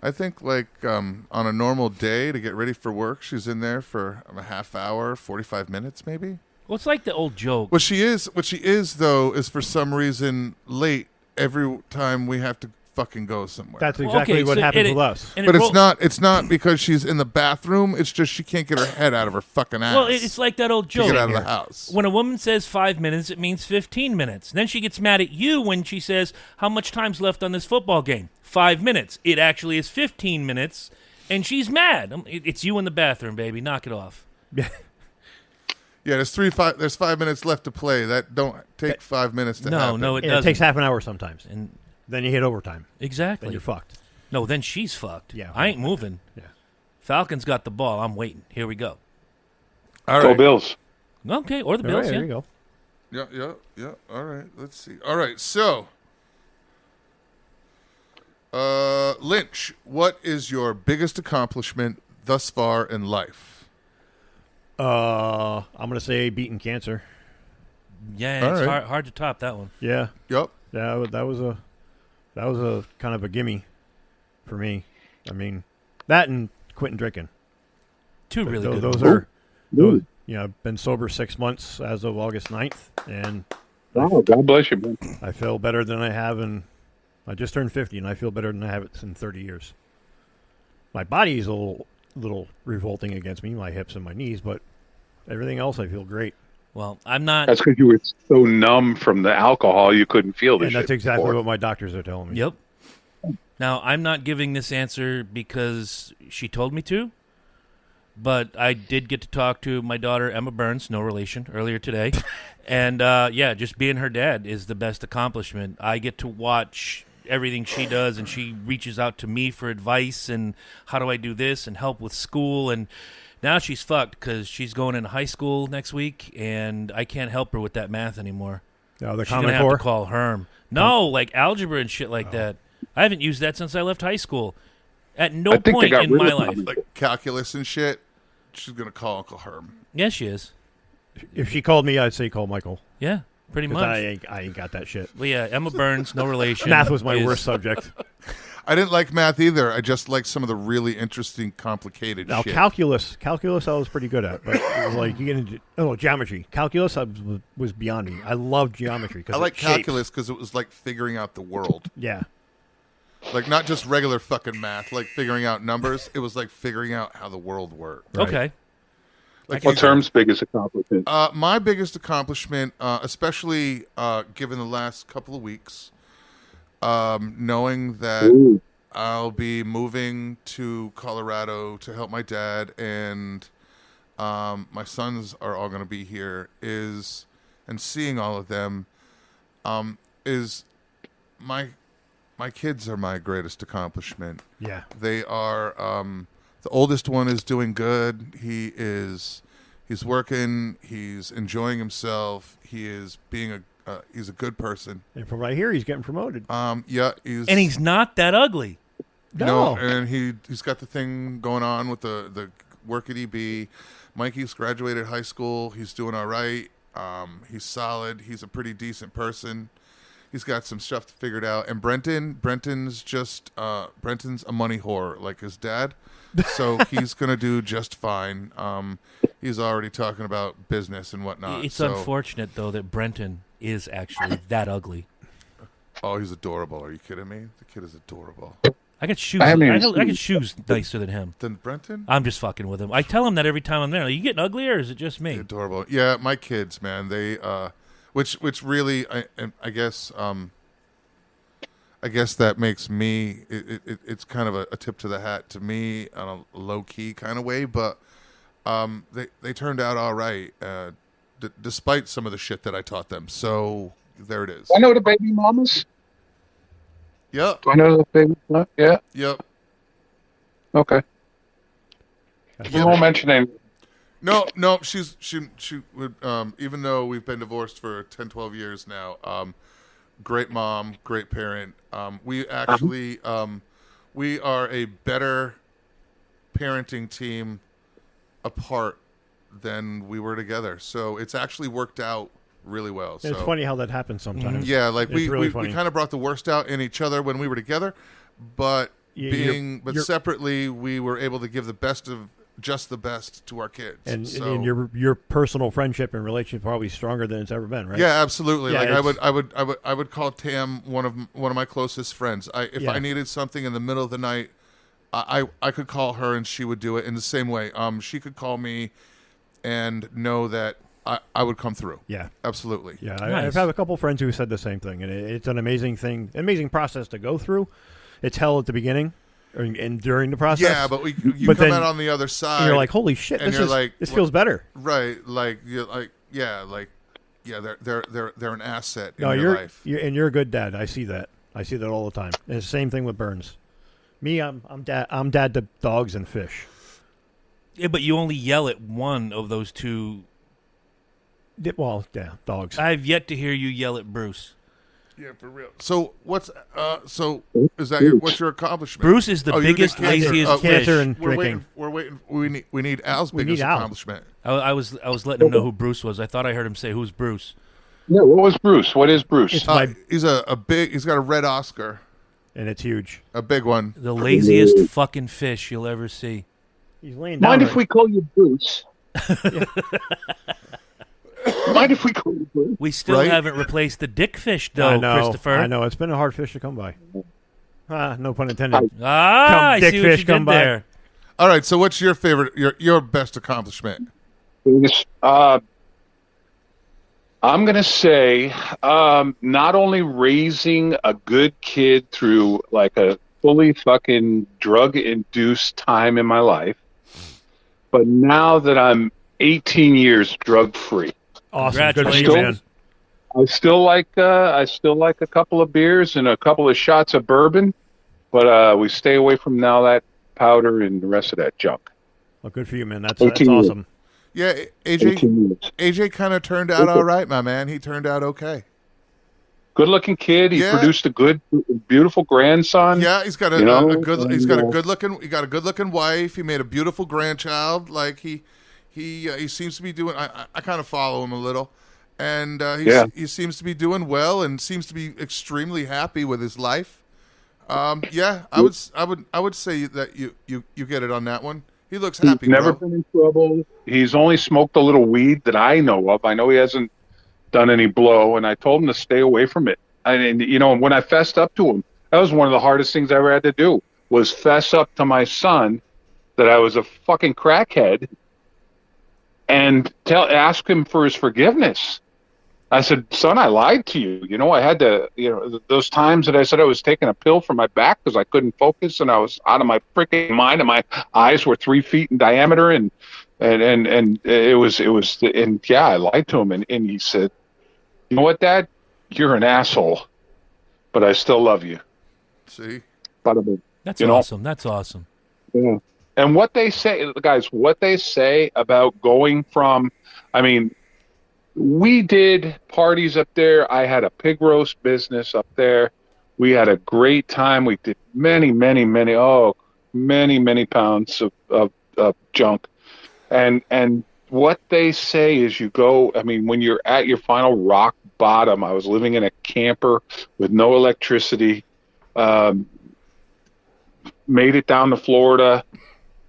Speaker 1: I think on a normal day to get ready for work, she's in there for a half hour, 45 minutes maybe.
Speaker 2: Well, it's like the old joke.
Speaker 1: What she is though is for some reason late every time we have to fucking go somewhere.
Speaker 3: That's exactly what happens with us.
Speaker 1: But it's not because she's in the bathroom. It's just she can't get her head out of her fucking ass.
Speaker 2: Well, it's like that old joke.
Speaker 1: To get out of the house.
Speaker 2: When a woman says 5 minutes, it means 15 minutes. Then she gets mad at you when she says, how much time's left on this football game? 5 minutes. It actually is 15 minutes, and she's mad. It's you in the bathroom, baby. Knock it off.
Speaker 1: Yeah, there's 5 minutes left to play. That don't take 5 minutes to happen.
Speaker 2: No, it doesn't.
Speaker 3: It takes half an hour sometimes.
Speaker 2: And
Speaker 3: then you hit overtime.
Speaker 2: exactly.
Speaker 3: Then you're fucked.
Speaker 2: No, then she's fucked.
Speaker 3: Yeah.
Speaker 2: I ain't moving.
Speaker 3: Yeah.
Speaker 2: Falcons got the ball. I'm waiting. Here we go.
Speaker 1: All
Speaker 4: Go
Speaker 1: right.
Speaker 4: Bills.
Speaker 2: Okay, or the
Speaker 3: All
Speaker 2: Bills,
Speaker 3: right,
Speaker 2: yeah.
Speaker 3: there you go.
Speaker 1: Yeah. All right. Let's see. All right. So, Lynch, what is your biggest accomplishment thus far in life?
Speaker 3: I'm gonna say beating cancer.
Speaker 2: Yeah,
Speaker 1: All
Speaker 2: it's
Speaker 1: right.
Speaker 2: hard to top that one.
Speaker 3: Yeah.
Speaker 1: Yep.
Speaker 3: Yeah, that was a kind of a gimme for me. I mean, that and quitting drinking.
Speaker 2: Two really good
Speaker 3: Those
Speaker 2: ones.
Speaker 3: are those. You know, I've been sober 6 months as of August 9th, and
Speaker 4: Oh, God bless you, man.
Speaker 3: I feel better than I have I just turned 50, and I feel better than I have it in 30 years. My body is a little revolting against me, my hips and my knees, but everything else I feel great.
Speaker 2: Well, I'm not.
Speaker 4: That's because you were so numb from the alcohol you couldn't feel the
Speaker 3: And
Speaker 4: shit.
Speaker 3: that's exactly
Speaker 4: before.
Speaker 3: what my doctors are telling me.
Speaker 2: Yep. Now, I'm not giving this answer because she told me to, but I did get to talk to my daughter, Emma Burns, no relation, earlier today. And, yeah, just being her dad is the best accomplishment. I get to watch everything she does, and she reaches out to me for advice and how do I do this and help with school. And now she's fucked because she's going into high school next week, and I can't help her with that math anymore.
Speaker 3: The
Speaker 2: She's going to have to call Herm. No, like algebra and shit like that. I haven't used that since I left high school. At no
Speaker 4: think they
Speaker 2: point
Speaker 4: got
Speaker 2: in
Speaker 4: rid
Speaker 2: my
Speaker 4: of
Speaker 2: life.
Speaker 4: them.
Speaker 1: Like calculus and shit. She's gonna call Uncle Herm.
Speaker 2: Yes, she is.
Speaker 3: If she called me, I'd say call Michael.
Speaker 2: Yeah, pretty
Speaker 3: 'Cause
Speaker 2: much.
Speaker 3: I ain't got that shit.
Speaker 2: Well, yeah, Emma Burns, no relation.
Speaker 3: Math was my
Speaker 2: is-
Speaker 3: worst subject.
Speaker 1: I didn't like math either. I just like some of the really interesting, complicated
Speaker 3: Now,
Speaker 1: shit.
Speaker 3: calculus I was pretty good at, but it was like you get into geometry. Calculus was beyond me. I loved geometry.
Speaker 1: I like calculus because it was like figuring out the world.
Speaker 3: Yeah.
Speaker 1: Like not just regular fucking math, like figuring out numbers. It was like figuring out how the world worked.
Speaker 3: Right.
Speaker 2: Okay.
Speaker 1: Like
Speaker 4: What's Herm's biggest accomplishment?
Speaker 1: my biggest accomplishment, especially given the last couple of weeks, knowing that
Speaker 4: Ooh.
Speaker 1: I'll be moving to Colorado to help my dad, and my sons are all going to be here, and seeing all of them is my kids are my greatest accomplishment.
Speaker 3: Yeah.
Speaker 1: They are the oldest one is doing good. He's working, he's enjoying himself, he is being he's a good person.
Speaker 3: And from right here, he's getting promoted.
Speaker 1: Yeah,
Speaker 2: And he's not that ugly.
Speaker 3: No.
Speaker 1: and he's got the thing going on with the work at EB. Mikey's graduated high school. He's doing all right. He's solid. He's a pretty decent person. He's got some stuff figured out. And Brenton's a money whore like his dad. So he's going to do just fine. He's already talking about business and whatnot.
Speaker 2: It's
Speaker 1: so,
Speaker 2: unfortunate, though, that Brenton is actually that ugly.
Speaker 1: Oh, he's adorable. Are you kidding me? The kid is adorable.
Speaker 2: I got shoes.
Speaker 4: I haven't
Speaker 2: I
Speaker 4: even
Speaker 2: got, I got shoes nicer than him.
Speaker 1: Then Brenton?
Speaker 2: I'm just fucking with him. I tell him that every time I'm there. Are you getting uglier, or is it just me?
Speaker 1: Adorable. Yeah, my kids, man. They which really I guess that makes me it's kind of a tip to the hat to me on a low key kind of way, but they turned out all right despite some of the shit that I taught them. So there it is.
Speaker 4: I know the baby mamas.
Speaker 1: Yep.
Speaker 4: Do I know the baby mamas? Yeah.
Speaker 1: Yep.
Speaker 4: Okay. We won't mention any.
Speaker 1: No, she would even though we've been divorced for 10, 12 years now, great mom, great parent. We actually we are a better parenting team apart than we were together. So it's actually worked out really well.
Speaker 3: It's
Speaker 1: So
Speaker 3: funny how that happens sometimes.
Speaker 1: yeah, like
Speaker 3: It's
Speaker 1: we
Speaker 3: really
Speaker 1: we
Speaker 3: funny.
Speaker 1: kind of brought the worst out in each other when we were together, but
Speaker 3: You're-
Speaker 1: separately we were able to give the best of just the best to our kids.
Speaker 3: And,
Speaker 1: so,
Speaker 3: and your personal friendship and relationship is probably stronger than it's ever been, right?
Speaker 1: yeah, absolutely.
Speaker 3: Yeah,
Speaker 1: Like I would call Tam one of my closest friends. If I needed something in the middle of the night, I could call her and she would do it in the same way. She could call me and know that I would come through.
Speaker 3: Yeah.
Speaker 1: Absolutely.
Speaker 3: Yeah,
Speaker 2: Nice.
Speaker 3: I've had a couple friends who said the same thing, and it's an amazing thing, amazing process to go through. It's hell at the beginning and during the process.
Speaker 1: Yeah, but you
Speaker 3: But
Speaker 1: come
Speaker 3: then-
Speaker 1: out on the other side.
Speaker 3: and you're like, holy shit,
Speaker 1: and you're
Speaker 3: this feels better.
Speaker 1: right, like you're like, yeah, they're an asset in
Speaker 3: No,
Speaker 1: your life.
Speaker 3: you're a good dad. I see that. I see that all the time. And it's the same thing with Burns. Me, I'm dad to dogs and fish.
Speaker 2: Yeah, but you only yell at one of those two.
Speaker 3: Well, yeah, dogs.
Speaker 2: I've yet to hear you yell at Bruce.
Speaker 1: Yeah, for real. So what's what's your accomplishment?
Speaker 2: Bruce is the
Speaker 1: Oh, you did
Speaker 2: biggest,
Speaker 1: cancer.
Speaker 2: laziest
Speaker 1: Oh,
Speaker 2: fish.
Speaker 3: Cancer and
Speaker 1: We're
Speaker 3: drinking.
Speaker 1: waiting. We need Al's
Speaker 3: We
Speaker 1: biggest
Speaker 3: need Al.
Speaker 1: accomplishment.
Speaker 2: I was letting him know who Bruce was. I thought I heard him say, "Who's Bruce?"
Speaker 4: Yeah, what was Bruce? What is Bruce?
Speaker 3: It's my,
Speaker 1: He's a big. He's got a red Oscar,
Speaker 3: and it's huge.
Speaker 1: a big one.
Speaker 2: The laziest fucking fish you'll ever see.
Speaker 3: He's laying down.
Speaker 4: Mind if
Speaker 3: right-
Speaker 4: we call you Bruce? Mind if we call you Bruce?
Speaker 2: We still
Speaker 1: Right?
Speaker 2: haven't replaced the dick fish, though,
Speaker 3: I know,
Speaker 2: Christopher.
Speaker 3: I know. It's been a hard fish to come by. No pun intended.
Speaker 2: Ah, I
Speaker 3: Dick
Speaker 2: see what
Speaker 3: fish
Speaker 2: you
Speaker 3: come
Speaker 2: did
Speaker 3: by.
Speaker 2: there.
Speaker 1: All right. So what's your favorite? Your best accomplishment?
Speaker 4: I'm going to say not only raising a good kid through like a fully fucking drug-induced time in my life, but now that I'm 18 years drug-free,
Speaker 3: Awesome. Good for you,
Speaker 2: Congratulations.
Speaker 3: man.
Speaker 4: I still like a couple of beers and a couple of shots of bourbon, but we stay away from now that powder and the rest of that junk.
Speaker 3: Well, good for you, man. That's
Speaker 4: 18 years.
Speaker 3: awesome.
Speaker 1: Yeah,
Speaker 4: 18 years.
Speaker 1: AJ kind of turned out all right, my man. He turned out okay.
Speaker 4: Good-looking kid. He
Speaker 1: Yeah.
Speaker 4: produced a good, beautiful grandson.
Speaker 1: Yeah, he's got a good. He's got a good looking. He got a good looking wife. He made a beautiful grandchild. Like he seems to be doing. I kind of follow him a little, and he seems to be doing well and seems to be extremely happy with his life. Yeah, I would say that you get it on that one. He looks happy.
Speaker 4: Never
Speaker 1: bro.
Speaker 4: been in trouble. He's only smoked a little weed that I know of. I know he hasn't done any blow, and I told him to stay away from it. And when I fessed up to him, that was one of the hardest things I ever had to do, was fess up to my son that I was a fucking crackhead and ask him for his forgiveness. I said, son, I lied to you. I had to, those times that I said I was taking a pill for my back because I couldn't focus and I was out of my freaking mind and my eyes were 3 feet in diameter and it was, yeah, I lied to him. And he said, you know what, Dad? You're an asshole, but I still love you.
Speaker 1: See,
Speaker 4: Bada bing.
Speaker 2: That's
Speaker 4: You know?
Speaker 2: awesome. That's awesome.
Speaker 4: Yeah. And what they say, guys, what they say about going from, we did parties up there. I had a pig roast business up there. We had a great time. We did many pounds of junk. And what they say is you go, when you're at your final rock bottom, I was living in a camper with no electricity, made it down to Florida,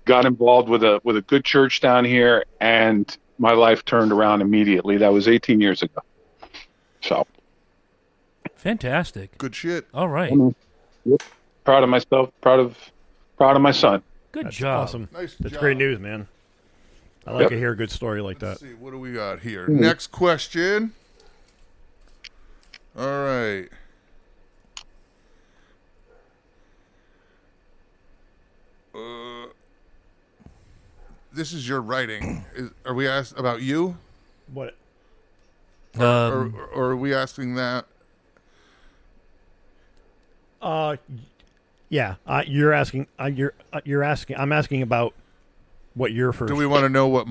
Speaker 4: got involved with a good church down here, and my life turned around immediately. That was 18 years ago. So
Speaker 2: Fantastic.
Speaker 1: good shit.
Speaker 2: All right.
Speaker 4: proud of myself, proud of my son.
Speaker 2: Good
Speaker 3: That's
Speaker 2: job.
Speaker 3: awesome.
Speaker 1: Nice
Speaker 3: That's
Speaker 1: job.
Speaker 3: great news, man. I like
Speaker 4: Yep.
Speaker 3: to hear a good story like
Speaker 1: Let's
Speaker 3: that.
Speaker 1: see, what do we got here? Next question. All right. This is your writing. Are we asked about you,
Speaker 3: What?
Speaker 1: or are we asking that?
Speaker 3: Yeah. You're asking. You're asking. I'm asking about what your first.
Speaker 1: Do we want to know what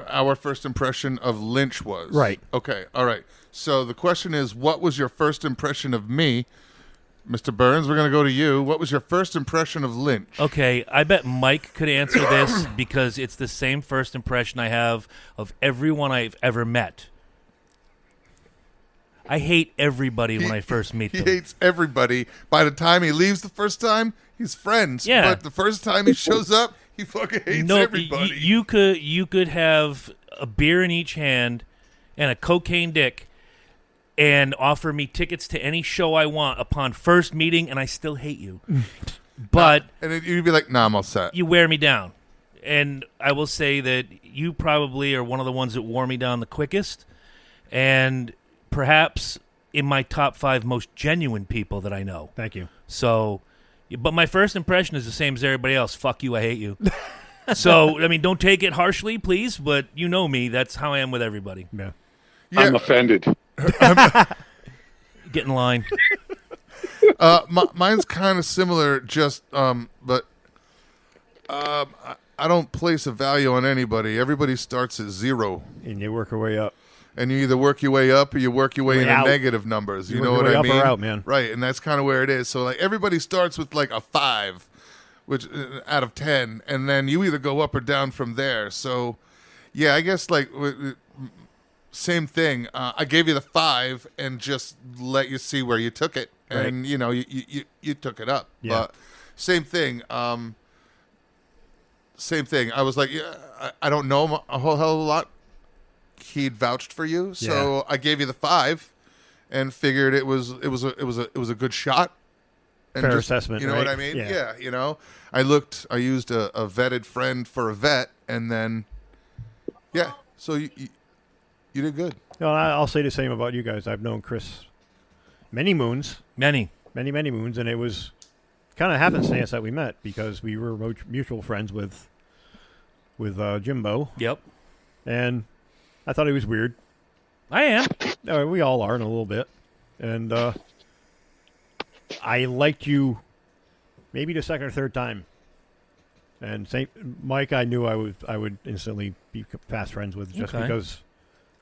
Speaker 1: our first impression of Lynch was?
Speaker 3: Right.
Speaker 1: Okay. All right. So the question is, what was your first impression of me, Mr. Burns? We're going to go to you. What was your first impression of Lynch?
Speaker 2: Okay, I bet Mike could answer this because it's the same first impression I have of everyone I've ever met. I hate everybody when I first meet
Speaker 1: He
Speaker 2: them.
Speaker 1: hates everybody. By the time he leaves the first time, he's friends.
Speaker 2: Yeah.
Speaker 1: But the first time he shows up, He fucking hates
Speaker 2: No,
Speaker 1: everybody.
Speaker 2: you could have a beer in each hand and a cocaine dick and offer me tickets to any show I want upon first meeting, and I still hate you. But
Speaker 1: and then you'd be like, "Nah, I'm all set."
Speaker 2: you wear me down. And I will say that you probably are one of the ones that wore me down the quickest, and perhaps in my top 5 most genuine people that I know.
Speaker 3: Thank you.
Speaker 2: So, but my first impression is the same as everybody else. Fuck you, I hate you. So, I mean, don't take it harshly, please, but you know me. That's how I am with everybody.
Speaker 3: Yeah.
Speaker 4: I'm offended.
Speaker 2: Get in line.
Speaker 1: Mine's kind of similar, but I don't place a value on anybody. Everybody starts at 0.
Speaker 3: And you work your way up.
Speaker 1: And you either work your way up or you work your way into
Speaker 3: out.
Speaker 1: negative numbers. You
Speaker 3: You
Speaker 1: know
Speaker 3: work
Speaker 1: what
Speaker 3: your
Speaker 1: I
Speaker 3: way
Speaker 1: mean?
Speaker 3: up or out, man.
Speaker 1: Right, and that's kind of where it is. So like everybody starts with like a 5, which out of 10, and then you either go up or down from there. So yeah, I guess like same thing. I gave you the 5 and just let you see where you took it, and
Speaker 3: Right.
Speaker 1: you know you took it up.
Speaker 3: Yeah.
Speaker 1: But same thing. Same thing. I was like, yeah, I don't know him a whole hell of a lot. He'd vouched for you, so I gave you the 5, and figured it was a good shot. And
Speaker 3: Fair assessment,
Speaker 1: You know
Speaker 3: right?
Speaker 1: what I mean?
Speaker 3: Yeah.
Speaker 1: You know, I used a vetted friend for a vet, and then so you did good.
Speaker 3: Well, I'll say the same about you guys. I've known Chris many moons,
Speaker 2: Many.
Speaker 3: many moons, and it was kind of happenstance that we met because we were mutual friends with Jimbo,
Speaker 2: Yep.
Speaker 3: and I thought he was weird.
Speaker 2: I am.
Speaker 3: We all are in a little bit, and I liked you maybe the second or third time. And Mike, I knew I would instantly be fast friends with just
Speaker 2: Okay.
Speaker 3: because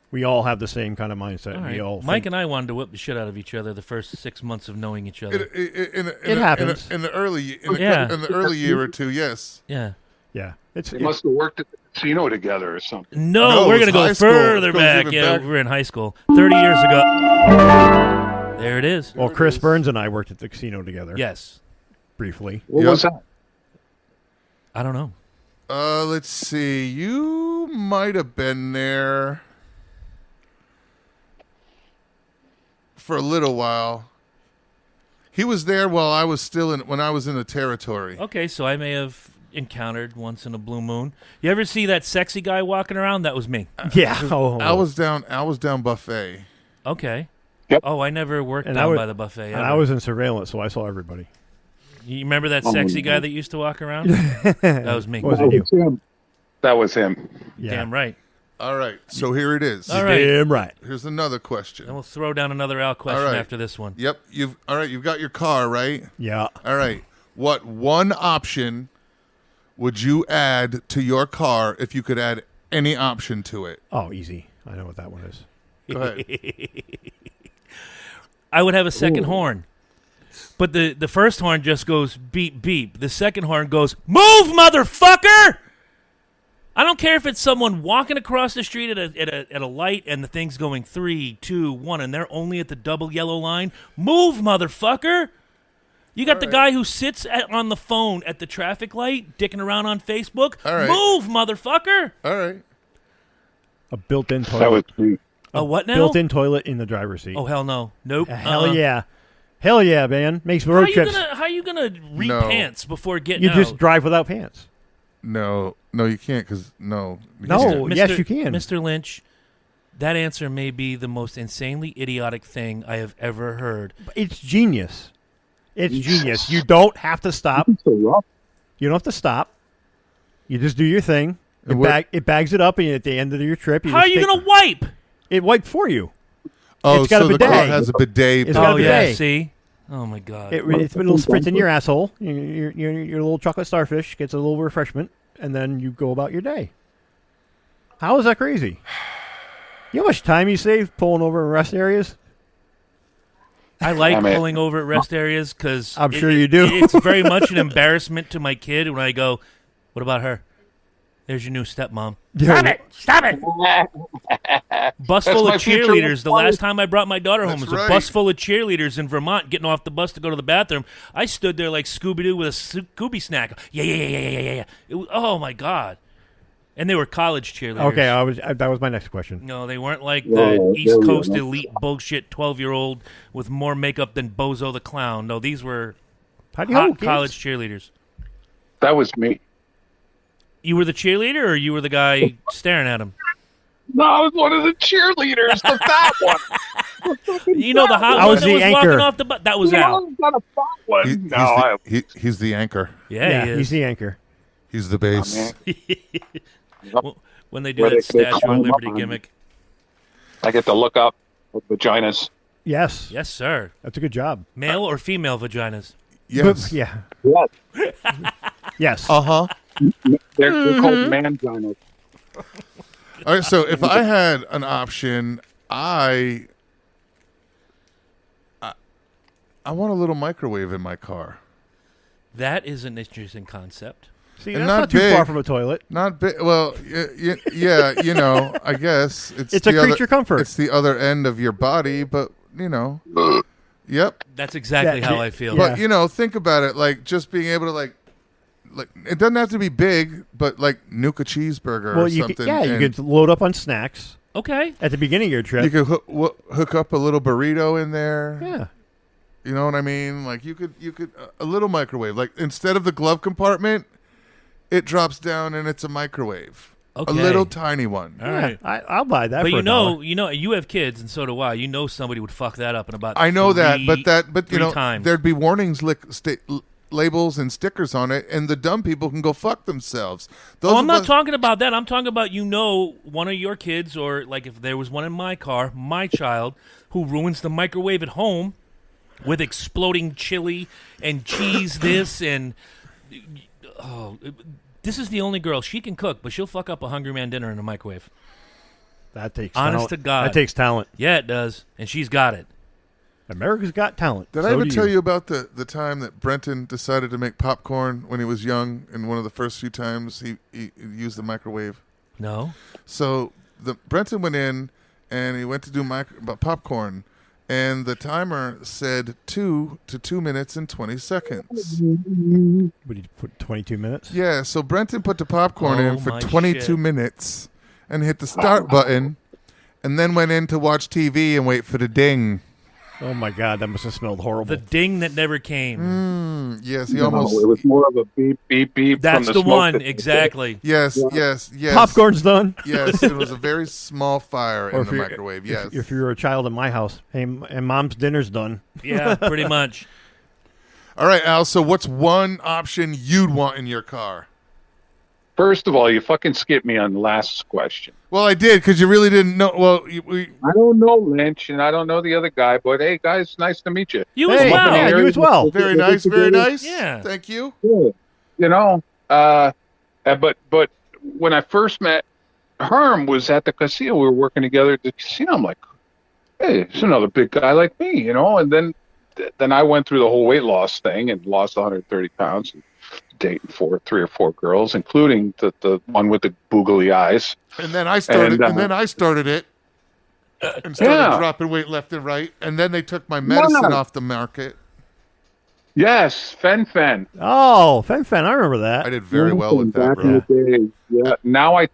Speaker 3: we all have the same kind of mindset.
Speaker 2: All right.
Speaker 3: We all
Speaker 2: Mike
Speaker 3: think-
Speaker 2: and I wanted to whip the shit out of each other the first 6 months of knowing each other.
Speaker 3: It happens.
Speaker 1: in the early
Speaker 2: Yeah.
Speaker 1: in the early year or two. Yes.
Speaker 2: Yeah.
Speaker 3: yeah,
Speaker 4: They must have worked at the casino together or something.
Speaker 2: No,
Speaker 1: No,
Speaker 2: we're
Speaker 1: it
Speaker 2: going to
Speaker 1: was
Speaker 2: go
Speaker 1: high school.
Speaker 2: further
Speaker 1: It goes
Speaker 2: back.
Speaker 1: even
Speaker 2: Yeah,
Speaker 1: back.
Speaker 2: we were in high school. 30 years ago. There it is.
Speaker 3: Well, Chris Burns and I worked at the casino together.
Speaker 2: Yes.
Speaker 3: Briefly.
Speaker 4: What
Speaker 1: Yep.
Speaker 4: was that?
Speaker 2: I don't know.
Speaker 1: Let's see. You might have been there for a little while. He was there while I was when I was in the territory.
Speaker 2: Okay, so I may have encountered once in a blue moon. You ever see that sexy guy walking around? That was me.
Speaker 3: Yeah. Oh,
Speaker 1: I was down buffet.
Speaker 2: Okay.
Speaker 4: Yep.
Speaker 2: Oh, I never worked
Speaker 3: And
Speaker 2: down
Speaker 3: I was-
Speaker 2: by the buffet.
Speaker 3: and
Speaker 2: ever.
Speaker 3: I was in surveillance, so I saw everybody.
Speaker 2: You remember that
Speaker 4: Oh,
Speaker 2: sexy
Speaker 4: yeah.
Speaker 2: guy that used to walk around? That was me.
Speaker 3: Was it you?
Speaker 4: him. That was him.
Speaker 3: Yeah.
Speaker 2: Damn right.
Speaker 1: All right. So here it is.
Speaker 2: All right.
Speaker 3: Damn right.
Speaker 1: Here's another
Speaker 2: And
Speaker 1: question.
Speaker 2: we'll throw down another Al question
Speaker 1: right.
Speaker 2: after this one.
Speaker 1: Yep. You've got your car, right?
Speaker 3: Yeah.
Speaker 1: All right. What one option would you add to your car if you could add any option to it?
Speaker 3: Oh, easy. I know what that one is.
Speaker 1: Go ahead.
Speaker 2: I would have a second horn. But the first horn just goes beep, beep. The second horn goes, move, motherfucker! I don't care if it's someone walking across the street at a light and the thing's going 3, 2, 1, and they're only at the double yellow line. Move, motherfucker! You got the guy who sits on the phone at the traffic light, dicking around on Facebook.
Speaker 1: All right.
Speaker 2: Move, motherfucker!
Speaker 1: All right.
Speaker 3: A built-in
Speaker 4: That was
Speaker 3: toilet.
Speaker 4: me.
Speaker 2: A what now?
Speaker 3: Built-in toilet in the driver's seat.
Speaker 2: Oh, hell no. Nope.
Speaker 3: Hell yeah. Hell yeah, man. Makes road trips.
Speaker 2: How you gonna
Speaker 1: No.
Speaker 2: repants before getting
Speaker 3: You
Speaker 2: out?
Speaker 3: just drive without pants.
Speaker 1: No, you can't because no.
Speaker 3: No. yes, you can.
Speaker 2: Mr. Lynch, that answer may be the most insanely idiotic thing I have ever heard.
Speaker 3: It's genius. It's genius. You don't have to stop.
Speaker 4: So rough.
Speaker 3: You don't have to stop. You just do your thing.
Speaker 1: And what-
Speaker 3: It bags it up, and at the end of your trip,
Speaker 2: How are you gonna wipe?
Speaker 3: It wiped for you.
Speaker 1: Oh,
Speaker 3: It's got
Speaker 1: so
Speaker 3: a
Speaker 1: the car
Speaker 3: bidet.
Speaker 1: has a bidet.
Speaker 3: It's got
Speaker 2: Oh
Speaker 3: a
Speaker 2: yeah,
Speaker 3: bidet.
Speaker 2: see? Oh my god.
Speaker 3: It's a little spritz in your asshole. Your little chocolate starfish gets a little refreshment, and then you go about your day. How is that crazy? You know how much time you save pulling over in rest areas?
Speaker 2: I like
Speaker 4: Damn it.
Speaker 2: pulling over at rest areas because
Speaker 3: I'm sure you do.
Speaker 2: It's very much an embarrassment to my kid when I go, "What about her?" There's your new stepmom.
Speaker 3: Yeah.
Speaker 2: Stop it! Stop it! Bus full
Speaker 4: my
Speaker 2: of
Speaker 4: future
Speaker 2: cheerleaders. The
Speaker 4: wife.
Speaker 2: last time I brought my daughter home
Speaker 1: That's
Speaker 2: was a
Speaker 1: right.
Speaker 2: bus full of cheerleaders in Vermont getting off the bus to go to the bathroom. I stood there like Scooby-Doo with a Scooby snack. Yeah. It was, oh, my God. And they were college cheerleaders.
Speaker 3: Okay, that was my next question.
Speaker 2: No, they weren't like
Speaker 5: Yeah,
Speaker 2: the
Speaker 5: there
Speaker 2: East
Speaker 5: we
Speaker 2: Coast
Speaker 5: go.
Speaker 2: elite bullshit 12-year-old with more makeup than Bozo the Clown. No, these were
Speaker 3: How do you
Speaker 2: hot college cheerleaders.
Speaker 4: That was me.
Speaker 2: You were the cheerleader or you were the guy staring at him?
Speaker 4: No, I was one of the cheerleaders, the fat one.
Speaker 2: You know, the hot
Speaker 3: I
Speaker 2: one
Speaker 3: was
Speaker 2: that
Speaker 3: the
Speaker 2: was
Speaker 3: anchor.
Speaker 2: walking off the bus? That was Al.
Speaker 4: Not a fat one.
Speaker 1: He-
Speaker 4: No,
Speaker 1: he's the anchor.
Speaker 2: Yeah, he
Speaker 3: he's
Speaker 2: is.
Speaker 3: the anchor.
Speaker 1: He's the base.
Speaker 2: When they do
Speaker 4: Where
Speaker 2: that
Speaker 4: they
Speaker 2: Statue of
Speaker 4: climb up
Speaker 2: Liberty
Speaker 4: on
Speaker 2: gimmick.
Speaker 4: I get to look up at vaginas.
Speaker 3: Yes.
Speaker 2: Yes, sir.
Speaker 3: That's a good job.
Speaker 2: Male or female vaginas?
Speaker 1: Yes.
Speaker 3: But, yeah.
Speaker 4: Yes.
Speaker 3: Yes.
Speaker 1: Uh-huh.
Speaker 4: They're called man-ginas.
Speaker 1: All right, so if I had an option, I want a little microwave in my car.
Speaker 2: That is an interesting concept.
Speaker 3: See,
Speaker 1: And
Speaker 3: that's
Speaker 1: not
Speaker 3: not too
Speaker 1: big.
Speaker 3: far from a toilet.
Speaker 1: Not big. Well, yeah, you know, I guess
Speaker 3: It's a
Speaker 1: the
Speaker 3: creature comfort.
Speaker 1: It's the other end of your body, but you know, yep.
Speaker 2: That's exactly
Speaker 3: Yeah,
Speaker 2: how I feel.
Speaker 3: yeah.
Speaker 1: But you know, think about it. Like just being able to like it doesn't have to be big, but like nuke a cheeseburger
Speaker 3: Well,
Speaker 1: or
Speaker 3: you
Speaker 1: something.
Speaker 3: could, yeah, you
Speaker 1: and
Speaker 3: could load up on snacks
Speaker 2: Okay.
Speaker 3: at the beginning of your trip.
Speaker 1: You could hook up a little burrito in there.
Speaker 3: Yeah.
Speaker 1: You know what I mean? Like you could a little microwave. Like instead of the glove compartment, it drops down and it's a microwave.
Speaker 2: Okay.
Speaker 1: A little tiny one.
Speaker 2: All right.
Speaker 3: I'll buy that.
Speaker 2: But
Speaker 3: for
Speaker 2: you
Speaker 3: $1.
Speaker 2: know, you have kids, and so do I. You know, somebody would fuck that up in about.
Speaker 1: I know that, but you
Speaker 2: three
Speaker 1: know,
Speaker 2: times.
Speaker 1: there'd be warnings, labels, and stickers on it, and the dumb people can go fuck themselves. Those
Speaker 2: Oh, I'm
Speaker 1: of
Speaker 2: not
Speaker 1: us-
Speaker 2: talking about that. I'm talking about one of your kids, or like if there was one in my car, my child, who ruins the microwave at home with exploding chili and cheese. This is the only girl. She can cook, but she'll fuck up a Hungry Man dinner in a microwave.
Speaker 3: That takes
Speaker 2: Honest
Speaker 3: talent.
Speaker 2: to God.
Speaker 3: That takes talent.
Speaker 2: Yeah, it does, and she's got it.
Speaker 3: America's got talent.
Speaker 1: Did I ever tell you about the time that Brenton decided to make popcorn when he was young, and one of the first few times he used the microwave?
Speaker 2: No.
Speaker 1: So Brenton went in and he went to do popcorn, and the timer said 2 to 2 minutes and 20 seconds.
Speaker 3: Would you put 22 minutes?
Speaker 1: Yeah, so Brenton put the popcorn
Speaker 2: Oh
Speaker 1: in for
Speaker 2: my
Speaker 1: 22
Speaker 2: shit.
Speaker 1: minutes and hit the start button, and then went in to watch TV and wait for the ding.
Speaker 3: Oh my God, that must have smelled horrible.
Speaker 2: The ding that never came.
Speaker 1: Yes, he
Speaker 4: No,
Speaker 1: almost.
Speaker 4: it was more of a beep, beep, beep.
Speaker 2: That's
Speaker 4: from
Speaker 2: the
Speaker 4: smoke
Speaker 2: one,
Speaker 4: that-
Speaker 2: exactly.
Speaker 1: Yes.
Speaker 3: Popcorn's done.
Speaker 1: Yes, it was a very small fire
Speaker 3: Or
Speaker 1: in
Speaker 3: if
Speaker 1: the
Speaker 3: you're-
Speaker 1: microwave. Yes.
Speaker 3: If you're a child in my house, hey, and mom's dinner's done.
Speaker 2: Yeah, pretty much.
Speaker 1: All right, Al. So, what's one option you'd want in your car?
Speaker 4: First of all, you fucking skipped me on the last question.
Speaker 1: Well, I did because you really didn't know. Well,
Speaker 4: I don't know Lynch, and I don't know the other guy, but hey, guys, nice to meet you.
Speaker 2: You
Speaker 3: Hey,
Speaker 2: as well.
Speaker 3: yeah, you as well.
Speaker 1: very nice, very nice.
Speaker 2: Yeah.
Speaker 1: Thank you.
Speaker 4: You know, but when I first met Herm was at the casino. We were working together at the casino. I'm like, hey, it's another big guy like me, you know. And then I went through the whole weight loss thing and lost 130 pounds. And dating three or four girls, including the one with the boogly eyes.
Speaker 1: And then I started.
Speaker 4: And,
Speaker 1: And then I started it. And started
Speaker 4: Yeah.
Speaker 1: dropping weight left and right. And then they took my medicine
Speaker 4: Yeah.
Speaker 1: off the market.
Speaker 4: Yes, Fen.
Speaker 3: Oh, Fen, I remember that.
Speaker 1: I did very well with that,
Speaker 4: Back
Speaker 1: bro.
Speaker 4: in the day. Yeah. Now I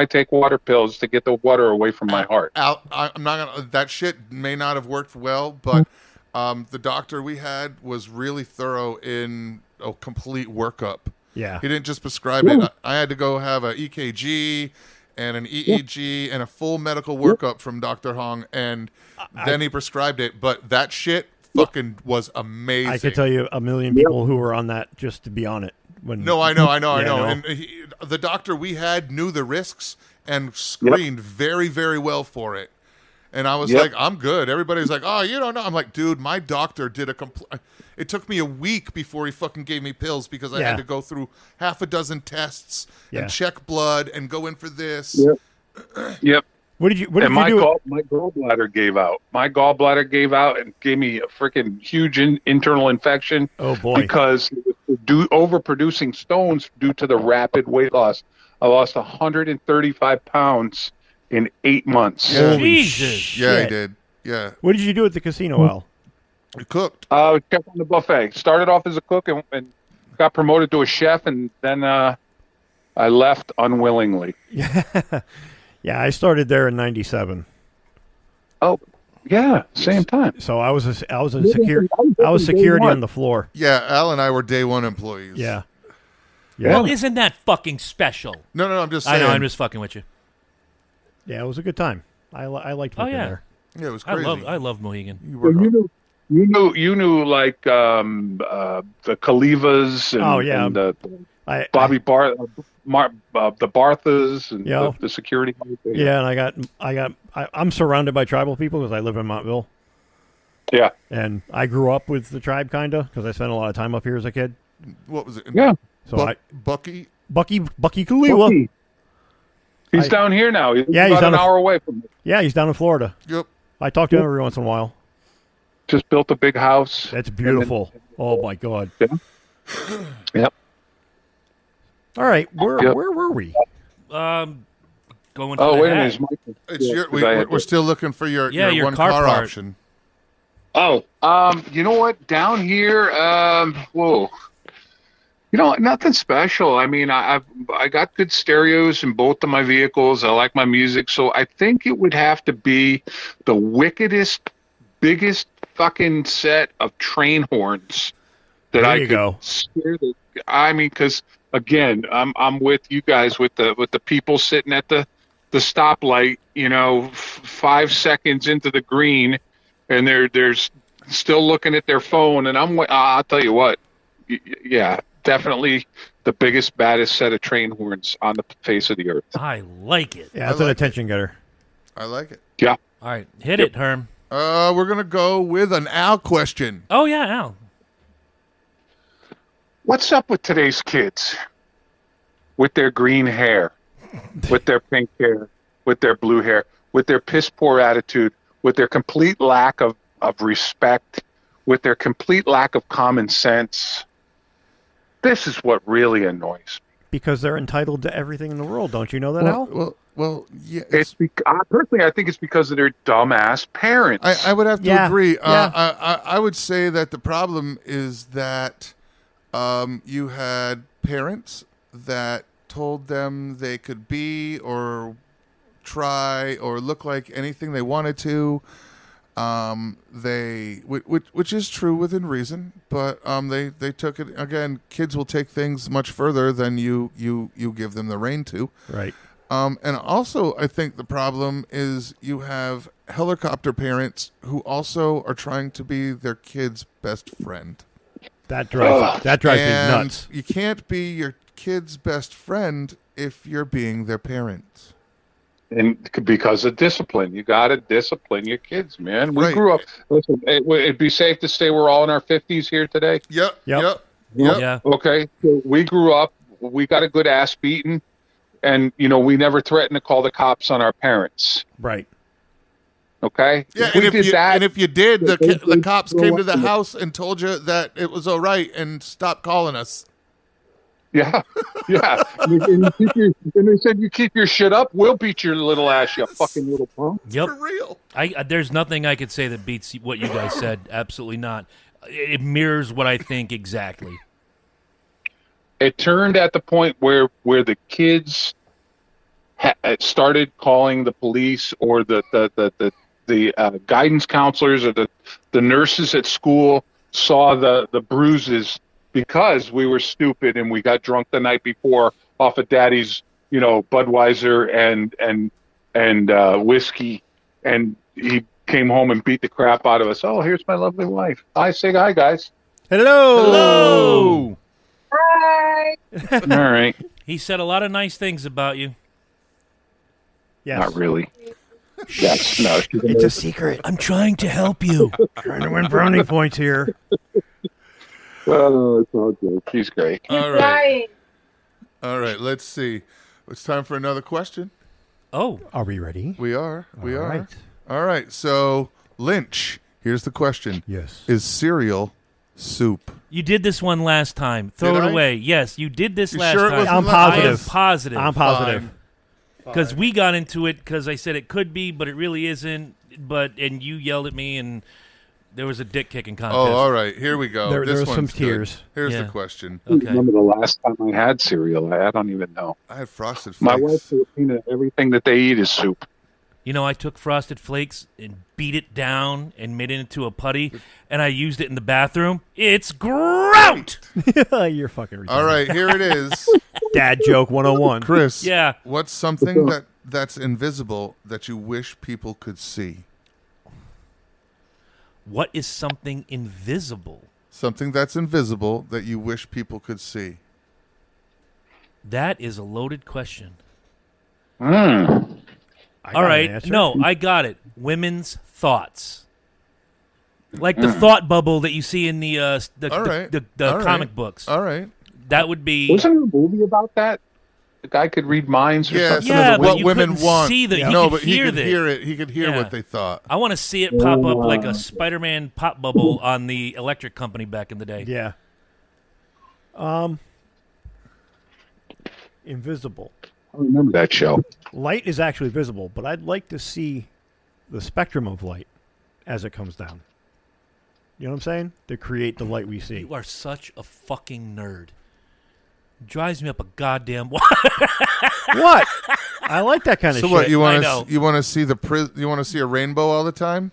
Speaker 4: take water pills to get the water away from my heart.
Speaker 1: I'm not gonna. That shit may not have worked well, but the doctor we had was really thorough in a complete workup.
Speaker 3: Yeah.
Speaker 1: He didn't just prescribe it. I had to go have a EKG and an EEG and a full medical workup from Dr. Hong, and then he prescribed it. But that shit fucking was amazing.
Speaker 3: I could tell you a million people who were on that just to be on it. When
Speaker 1: No, I know.
Speaker 3: no.
Speaker 1: And the doctor we had knew the risks and screened very, very well for it. And I was like, I'm good. Everybody's like, oh, you don't know. I'm like, dude, my doctor did a complete. It took me a week before he fucking gave me pills because I had to go through half a dozen tests and check blood and go in for this.
Speaker 4: Yep.
Speaker 3: What did you
Speaker 4: And my
Speaker 3: do?
Speaker 4: my gallbladder gave out. My gallbladder gave out and gave me a freaking huge internal infection.
Speaker 3: Oh, boy.
Speaker 4: Because overproducing stones due to the rapid weight loss. I lost 135 pounds in 8 months.
Speaker 1: Yeah.
Speaker 2: Jesus.
Speaker 1: Yeah, he
Speaker 3: shit.
Speaker 1: did. Yeah,
Speaker 3: What did you do at the casino, Al?
Speaker 1: he cooked.
Speaker 4: Chef on the buffet. Started off as a cook and got promoted to a chef, and then I left unwillingly.
Speaker 3: Yeah, I started there in '97.
Speaker 4: Oh, yeah, same time.
Speaker 3: So I was security on the floor.
Speaker 1: Yeah, Al and I were day one employees.
Speaker 3: Yeah.
Speaker 2: Well, isn't that fucking special?
Speaker 1: No, I'm just
Speaker 2: I
Speaker 1: saying.
Speaker 2: know, I'm just fucking with you.
Speaker 3: Yeah, it was a good time. I liked working
Speaker 2: yeah.
Speaker 3: there.
Speaker 1: Yeah, it was
Speaker 2: I
Speaker 1: crazy.
Speaker 2: love Mohegan.
Speaker 1: You work hard.
Speaker 4: You knew like the Kalivas and,
Speaker 3: Oh, yeah.
Speaker 4: and the
Speaker 3: I
Speaker 4: Bobby the Barthas and
Speaker 3: Yeah.
Speaker 4: the security.
Speaker 3: Yeah, and I'm surrounded by tribal people because I live in Montville,
Speaker 4: Yeah.
Speaker 3: and I grew up with the tribe kinda because I spent a lot of time up here as a kid.
Speaker 1: What was it?
Speaker 4: Yeah.
Speaker 3: So
Speaker 1: Bucky.
Speaker 3: Bucky Kaliwa.
Speaker 4: He's down here now. He's
Speaker 3: Yeah, he's
Speaker 4: about
Speaker 3: on
Speaker 4: an
Speaker 3: a-
Speaker 4: hour away from me.
Speaker 3: Yeah, he's down in Florida.
Speaker 1: Yep.
Speaker 3: I talk to him every once in a while.
Speaker 4: Just built a big house.
Speaker 3: That's beautiful. Oh my God.
Speaker 4: Yeah. Yep.
Speaker 3: All right, where
Speaker 4: Yep.
Speaker 3: were we?
Speaker 2: Going for
Speaker 4: Oh,
Speaker 2: the
Speaker 4: wait a
Speaker 2: hat.
Speaker 4: minute. Is Michael-
Speaker 1: It's
Speaker 4: Yeah,
Speaker 1: your.
Speaker 4: 'cause I had
Speaker 1: We're
Speaker 4: to-
Speaker 1: still looking for your
Speaker 2: your
Speaker 1: one
Speaker 2: car
Speaker 1: car
Speaker 2: part.
Speaker 1: option.
Speaker 4: Oh, you know what? Down here, whoa. You know, nothing special. I mean, I got good stereos in both of my vehicles. I like my music, so I think it would have to be the wickedest, biggest fucking set of train horns that
Speaker 3: There
Speaker 4: I
Speaker 3: you
Speaker 4: could
Speaker 3: go.
Speaker 4: scare the. I mean, because again, I'm with you guys with the people sitting at the stoplight. You know, 5 seconds into the green, and they're still looking at their phone, and I'll tell you what, yeah, definitely the biggest, baddest set of train horns on the face of the earth.
Speaker 2: I like it.
Speaker 3: Yeah, that's
Speaker 1: I
Speaker 3: an
Speaker 1: like
Speaker 3: attention getter.
Speaker 1: I like it.
Speaker 4: Yeah.
Speaker 2: All right, hit it, Herm.
Speaker 1: We're gonna go with an Al question.
Speaker 2: Oh yeah, Al.
Speaker 4: What's up with today's kids? With their green hair, with their pink hair, with their blue hair, with their piss poor attitude, with their complete lack of respect, with their complete lack of common sense. This is what really annoys me.
Speaker 3: Because they're entitled to everything in the world. Don't you know that, Al?
Speaker 1: Well, yeah.
Speaker 4: Personally, I think it's because of their dumbass parents.
Speaker 1: I would have to
Speaker 3: Yeah,
Speaker 1: agree.
Speaker 3: yeah.
Speaker 1: I would say that the problem is that you had parents that told them they could be or try or look like anything they wanted to. Which is true within reason, but they took it again. Kids will take things much further than you give them the rein to.
Speaker 3: Right.
Speaker 1: And also, I think the problem is you have helicopter parents who also are trying to be their kid's best friend.
Speaker 3: That drives me
Speaker 1: And
Speaker 3: nuts.
Speaker 1: you can't be your kid's best friend if you're being their parent.
Speaker 4: And because of discipline, you got to discipline your kids, man. We
Speaker 1: Right.
Speaker 4: grew up. Listen, it'd be safe to say we're all in our 50s here today.
Speaker 1: Yep.
Speaker 2: Yeah.
Speaker 4: Okay, so we grew up. We got a good ass beating, and we never threatened to call the cops on our parents.
Speaker 3: Right.
Speaker 4: Okay.
Speaker 1: Yeah,
Speaker 4: we
Speaker 1: and if you did,
Speaker 4: they
Speaker 1: the cops
Speaker 4: grow
Speaker 1: came to
Speaker 4: up
Speaker 1: the
Speaker 4: in it.
Speaker 1: house and told you that it was all right and stopped calling us.
Speaker 4: Yeah, yeah. and they said you keep your shit up, we'll beat your little ass, you fucking little punk.
Speaker 2: Yep.
Speaker 1: For real.
Speaker 2: There's nothing I could say that beats what you guys said. Absolutely not. It mirrors what I think exactly.
Speaker 4: It turned at the point where the kids started calling the police or the guidance counselors or the nurses at school saw the bruises because we were stupid and we got drunk the night before off of Daddy's Budweiser and whiskey, and he came home and beat the crap out of us. Oh, here's my lovely wife. Say hi, guys.
Speaker 3: Hello.
Speaker 4: All right.
Speaker 2: He said a lot of nice things about you.
Speaker 3: Yes.
Speaker 4: Not really. Yes, no.
Speaker 3: It's a secret.
Speaker 2: I'm trying to help you.
Speaker 3: Trying to win brownie points here.
Speaker 4: Oh, it's all good. She's great.
Speaker 1: All right. All right. Let's see. It's time for another question.
Speaker 2: Oh,
Speaker 3: Are we ready?
Speaker 1: We are. We
Speaker 3: All
Speaker 1: are.
Speaker 3: right.
Speaker 1: All right. So, Lynch, here's the question.
Speaker 3: Yes.
Speaker 1: Is cereal Soup.
Speaker 2: You did this one last time. Throw
Speaker 1: Did
Speaker 2: it
Speaker 1: I?
Speaker 2: away. Yes, you did this
Speaker 1: You
Speaker 2: last
Speaker 1: sure it
Speaker 2: time.
Speaker 1: wasn't
Speaker 3: I'm
Speaker 1: la-
Speaker 3: positive.
Speaker 2: I am positive.
Speaker 3: I'm positive.
Speaker 1: Fine.
Speaker 2: Because we got into it because I said it could be, but it really isn't. And you yelled at me, and there was a dick kicking contest.
Speaker 1: Oh, all right. Here we go.
Speaker 3: There
Speaker 1: This
Speaker 3: was some
Speaker 1: one's good.
Speaker 3: tears.
Speaker 1: Here's
Speaker 2: Yeah.
Speaker 1: the question.
Speaker 4: I don't
Speaker 2: Okay.
Speaker 4: remember the last time I had cereal. I don't even know.
Speaker 1: I had Frosted
Speaker 4: My
Speaker 1: Flakes.
Speaker 4: wife's Filipina. Everything that they eat is soup.
Speaker 2: You know, I took Frosted Flakes and beat it down and made it into a putty, and I used it in the bathroom. It's grout!
Speaker 3: You're fucking retarded.
Speaker 1: All right, here it is.
Speaker 3: Dad joke 101.
Speaker 1: Chris,
Speaker 2: Yeah.
Speaker 1: what's something that's invisible that you wish people could see?
Speaker 2: What is something invisible?
Speaker 1: Something that's invisible that you wish people could see.
Speaker 2: That is a loaded question.
Speaker 3: I
Speaker 2: All
Speaker 3: got an
Speaker 2: right.
Speaker 3: answer.
Speaker 2: No, I got it. Women's thoughts. Like the thought bubble that you see in the
Speaker 1: All right. All
Speaker 2: comic
Speaker 1: right.
Speaker 2: books.
Speaker 1: All right.
Speaker 2: That would be...
Speaker 4: Wasn't there a movie about that? The guy could read minds or
Speaker 1: Yeah,
Speaker 4: something.
Speaker 2: Yeah,
Speaker 1: some
Speaker 2: but
Speaker 1: of what
Speaker 2: you
Speaker 1: women
Speaker 2: couldn't
Speaker 1: want.
Speaker 2: see the- he
Speaker 1: no,
Speaker 2: could
Speaker 1: but he
Speaker 2: hear
Speaker 1: could
Speaker 2: the-
Speaker 1: hear it. He could hear
Speaker 2: Yeah.
Speaker 1: what they thought.
Speaker 2: I want to see it pop up like a Spider-Man pop bubble on the electric company back in the day.
Speaker 3: Yeah. Invisible.
Speaker 4: I remember that show.
Speaker 3: Light is actually visible, but I'd like to see the spectrum of light as it comes down. You know what I'm saying? To create the light we see.
Speaker 2: You are such a fucking nerd. Drives me up a goddamn...
Speaker 3: What? I like that kind of
Speaker 1: So
Speaker 3: shit.
Speaker 1: what you
Speaker 2: I
Speaker 1: want
Speaker 2: know.
Speaker 1: to you want to see you want to see a rainbow all the time?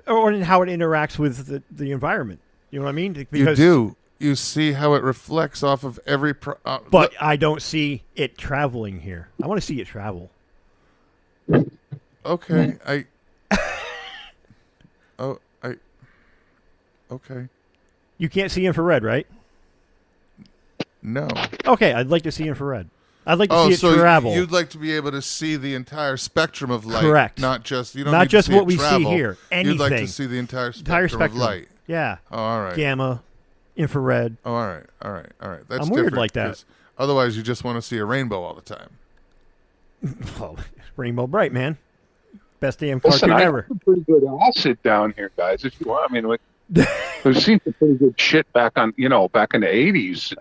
Speaker 3: Or in how it interacts with the environment. You know what I mean?
Speaker 1: You
Speaker 3: Because,
Speaker 1: do. You see how it reflects off of every.
Speaker 3: But I don't see it traveling here. I want to see it travel.
Speaker 1: Okay, Okay.
Speaker 3: You can't see infrared, right?
Speaker 1: No.
Speaker 3: Okay, I'd like to see infrared. I'd like to
Speaker 1: Oh,
Speaker 3: see it
Speaker 1: so
Speaker 3: travel.
Speaker 1: you'd like to be able to see the entire spectrum of light,
Speaker 3: Correct.
Speaker 1: Not just you don't
Speaker 3: Not
Speaker 1: need to
Speaker 3: just
Speaker 1: see
Speaker 3: what
Speaker 1: it
Speaker 3: we see
Speaker 1: travel.
Speaker 3: here.
Speaker 1: You'd like to
Speaker 3: Anything.
Speaker 1: see the entire
Speaker 3: entire
Speaker 1: spectrum of light.
Speaker 3: Yeah.
Speaker 1: Oh, all right.
Speaker 3: Gamma, infrared.
Speaker 1: Oh, all right. All right. All right. That's
Speaker 3: I'm weird
Speaker 1: different,
Speaker 3: like that.
Speaker 1: 'cause Otherwise, you just want to see a rainbow all the time.
Speaker 3: Well, Rainbow Bright, man. Best damn
Speaker 4: Listen,
Speaker 3: cartoon
Speaker 4: I
Speaker 3: ever.
Speaker 4: have some pretty good acid down here, guys. If you want, I mean, we've seen some pretty good shit back in the '80s.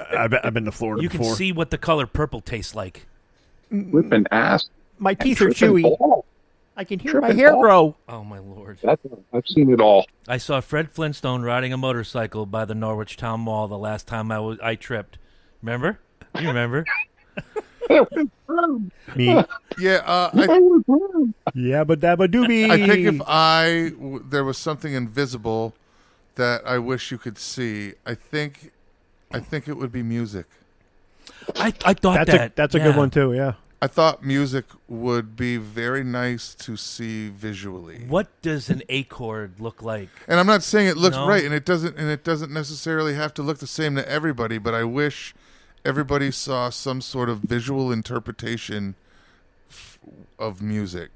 Speaker 3: I've been to Florida
Speaker 2: You can
Speaker 3: before.
Speaker 2: see what the color purple tastes like.
Speaker 4: Whipping ass.
Speaker 3: My
Speaker 4: and
Speaker 3: teeth are
Speaker 4: tripping
Speaker 3: chewy.
Speaker 4: ball.
Speaker 3: I can hear my
Speaker 4: tripping
Speaker 3: hair
Speaker 4: ball.
Speaker 3: grow.
Speaker 2: Oh, my Lord.
Speaker 4: I've seen it all.
Speaker 2: I saw Fred Flintstone riding a motorcycle by the Norwich Town Mall the last time I tripped. Remember? You remember?
Speaker 3: Me.
Speaker 1: Yeah.
Speaker 3: Yabba dabba doobie.
Speaker 1: I think if there was something invisible that I wish you could see, I think it would be music.
Speaker 2: I thought
Speaker 3: that's a good one too. Yeah.
Speaker 1: I thought music would be very nice to see visually.
Speaker 2: What does an A chord look like?
Speaker 1: And I'm not saying it looks
Speaker 2: No.
Speaker 1: right, and it doesn't necessarily have to look the same to everybody, but I wish everybody saw some sort of visual interpretation of music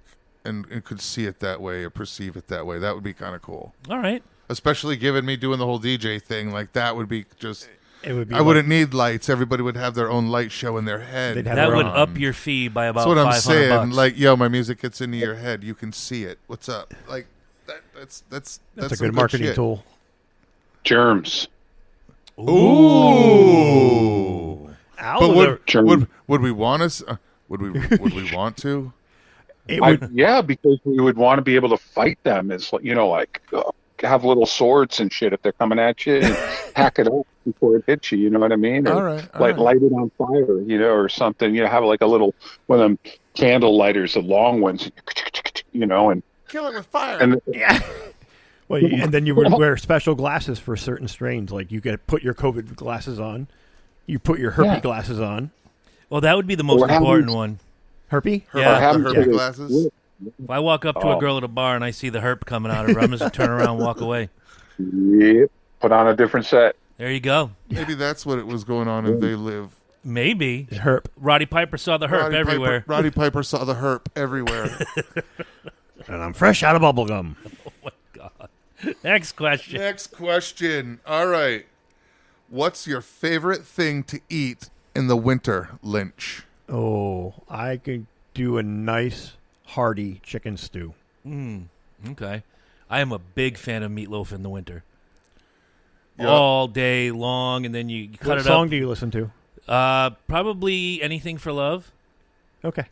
Speaker 1: and could see it that way or perceive it that way. That would be kind of cool.
Speaker 2: All right.
Speaker 1: Especially given me doing the whole DJ thing, like that would be just.
Speaker 3: It would be.
Speaker 1: I wouldn't need lights. Everybody would have their own light show in their head.
Speaker 3: They'd have
Speaker 2: That
Speaker 3: their
Speaker 2: would
Speaker 3: own.
Speaker 2: up your fee by about
Speaker 1: That's what I'm
Speaker 2: $500.
Speaker 1: saying. Like, yo, my music gets into your head. You can see it. What's up? Like, that's
Speaker 3: That's a
Speaker 1: some
Speaker 3: good marketing
Speaker 1: shit.
Speaker 3: tool.
Speaker 4: Germs.
Speaker 1: Ooh.
Speaker 3: Owl
Speaker 1: But
Speaker 3: would-
Speaker 1: would we want to? Would we want to?
Speaker 3: it would.
Speaker 4: Yeah, because we would want to be able to fight them. As have little swords and shit if they're coming at you, and hack it up before it hits you. You know what I mean? Or
Speaker 1: All right.
Speaker 4: light it on fire. Or something. Have like a little one of them candle lighters, the long ones. And
Speaker 1: Kill it with fire.
Speaker 4: and
Speaker 3: Yeah. Well, and then you would wear special glasses for certain strains. Like you could put your COVID glasses on. You put your herpes glasses on.
Speaker 2: Well, that would be the most
Speaker 4: Or have
Speaker 2: important
Speaker 4: you-
Speaker 2: one.
Speaker 3: Herpes?
Speaker 2: Yeah.
Speaker 4: have
Speaker 1: the
Speaker 4: them
Speaker 1: herpes
Speaker 4: to the-
Speaker 1: glasses.
Speaker 2: If I walk up to a
Speaker 4: Oh.
Speaker 2: girl at a bar and I see the herp coming out of her, I'm just going to turn around and walk away.
Speaker 4: Yep. Put on a different set.
Speaker 2: There you go.
Speaker 1: Maybe that's what it was going on in They Live.
Speaker 2: Maybe.
Speaker 3: Herp.
Speaker 2: Roddy Piper saw the herp everywhere.
Speaker 1: Roddy Piper saw the herp everywhere.
Speaker 3: And I'm fresh out of bubblegum.
Speaker 2: Next question.
Speaker 1: Next question. All right. What's your favorite thing to eat in the winter, Lynch?
Speaker 3: Oh, I could do a nice hearty chicken stew.
Speaker 2: Okay. I am a big fan of meatloaf in the winter. all day long, and then you cut
Speaker 3: What
Speaker 2: it
Speaker 3: song
Speaker 2: up.
Speaker 3: do you listen to?
Speaker 2: Probably Anything for Love.
Speaker 3: Okay.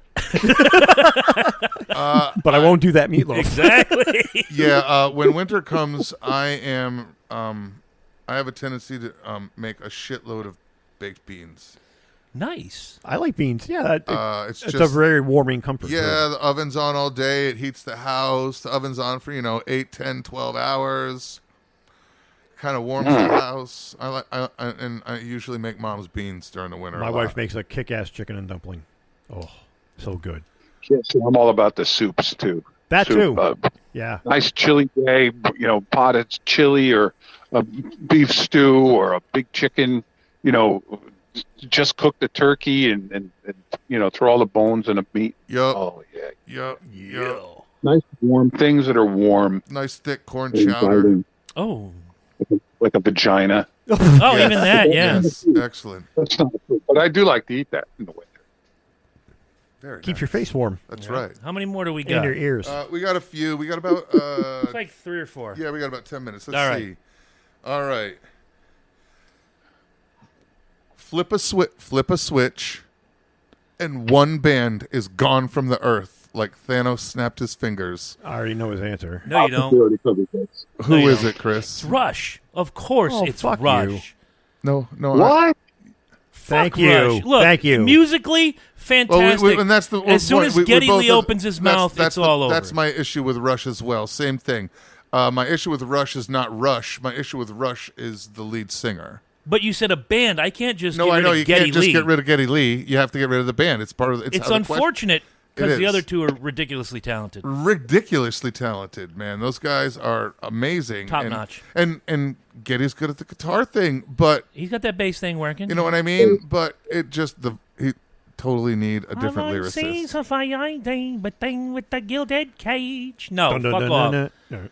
Speaker 3: But I won't do that meatloaf.
Speaker 2: Exactly.
Speaker 1: Yeah, when winter comes, I have a tendency to make a shitload of baked beans.
Speaker 2: Nice.
Speaker 3: I like beans. Yeah,
Speaker 1: It's
Speaker 3: it's
Speaker 1: just
Speaker 3: a very warming comfort
Speaker 1: yeah.
Speaker 3: food.
Speaker 1: The oven's on all day. It heats the house. The oven's on for 8, 10, 12 hours. Kind of warms the house. I usually make mom's beans during the winter.
Speaker 3: My
Speaker 1: a
Speaker 3: wife
Speaker 1: lot.
Speaker 3: makes a kick-ass chicken and dumpling. Oh, so good.
Speaker 4: Yeah, so I'm all about the soups too.
Speaker 3: That
Speaker 4: Soup,
Speaker 3: too. Yeah.
Speaker 4: Nice chili day, potted chili or a beef stew or a big chicken, just cook the turkey and throw all the bones in the meat.
Speaker 1: Yup.
Speaker 4: Oh, yeah.
Speaker 1: Yup.
Speaker 4: Nice warm things that are warm.
Speaker 1: Nice thick corn
Speaker 4: and
Speaker 1: chowder.
Speaker 4: inviting,
Speaker 2: Oh.
Speaker 4: like a vagina.
Speaker 2: Oh,
Speaker 1: Yes.
Speaker 2: even that, yeah.
Speaker 1: Yes. Excellent.
Speaker 4: That's not food, but I do like to eat that in the winter.
Speaker 1: Very
Speaker 3: Keep
Speaker 1: nice.
Speaker 3: your face warm.
Speaker 1: That's right.
Speaker 2: How many more do we
Speaker 3: And
Speaker 2: got?
Speaker 3: your ears.
Speaker 1: We got a few. We got about
Speaker 2: It's like 3 or 4.
Speaker 1: yeah, we got about 10 minutes. Let's
Speaker 2: All right.
Speaker 1: see. All right. Flip a switch, and one band is gone from the earth, like Thanos snapped his fingers.
Speaker 3: I already know his answer.
Speaker 2: No, you don't.
Speaker 1: Who
Speaker 2: you
Speaker 1: is
Speaker 2: don't.
Speaker 1: it, Chris?
Speaker 2: It's Rush. Of course,
Speaker 3: Oh,
Speaker 2: it's
Speaker 3: fuck
Speaker 2: Rush.
Speaker 3: you.
Speaker 1: No.
Speaker 4: What?
Speaker 3: Thank
Speaker 2: Fuck
Speaker 3: you.
Speaker 2: Rush. Look,
Speaker 3: Thank you.
Speaker 2: Musically, fantastic.
Speaker 1: and that's the
Speaker 2: as soon
Speaker 1: point.
Speaker 2: as
Speaker 1: We
Speaker 2: Geddy
Speaker 1: both
Speaker 2: Lee
Speaker 1: have-
Speaker 2: opens his mouth, it's all over.
Speaker 1: That's my issue with Rush as well. Same thing. My issue with Rush is not Rush. My issue with Rush is the lead singer.
Speaker 2: But you said a band. I can't just
Speaker 1: No,
Speaker 2: get
Speaker 1: I
Speaker 2: rid
Speaker 1: know
Speaker 2: of
Speaker 1: you
Speaker 2: Geddy
Speaker 1: can't just
Speaker 2: Lee.
Speaker 1: get rid of Geddy Lee. You have to get rid of the band. It's part of.
Speaker 2: It's
Speaker 1: how the
Speaker 2: unfortunate because
Speaker 1: It
Speaker 2: the
Speaker 1: is.
Speaker 2: other two are ridiculously talented.
Speaker 1: ridiculously talented, man. Those guys are amazing,
Speaker 2: Top
Speaker 1: and,
Speaker 2: notch.
Speaker 1: And Geddy's good at the guitar thing, but
Speaker 2: He's got that bass thing working.
Speaker 1: you know what I mean. But it just he totally need a different lyricist.
Speaker 2: a fire thing, but thing with the gilded cage. No,
Speaker 3: Dun, dun,
Speaker 2: fuck
Speaker 3: dun,
Speaker 2: off.
Speaker 3: dun, dun.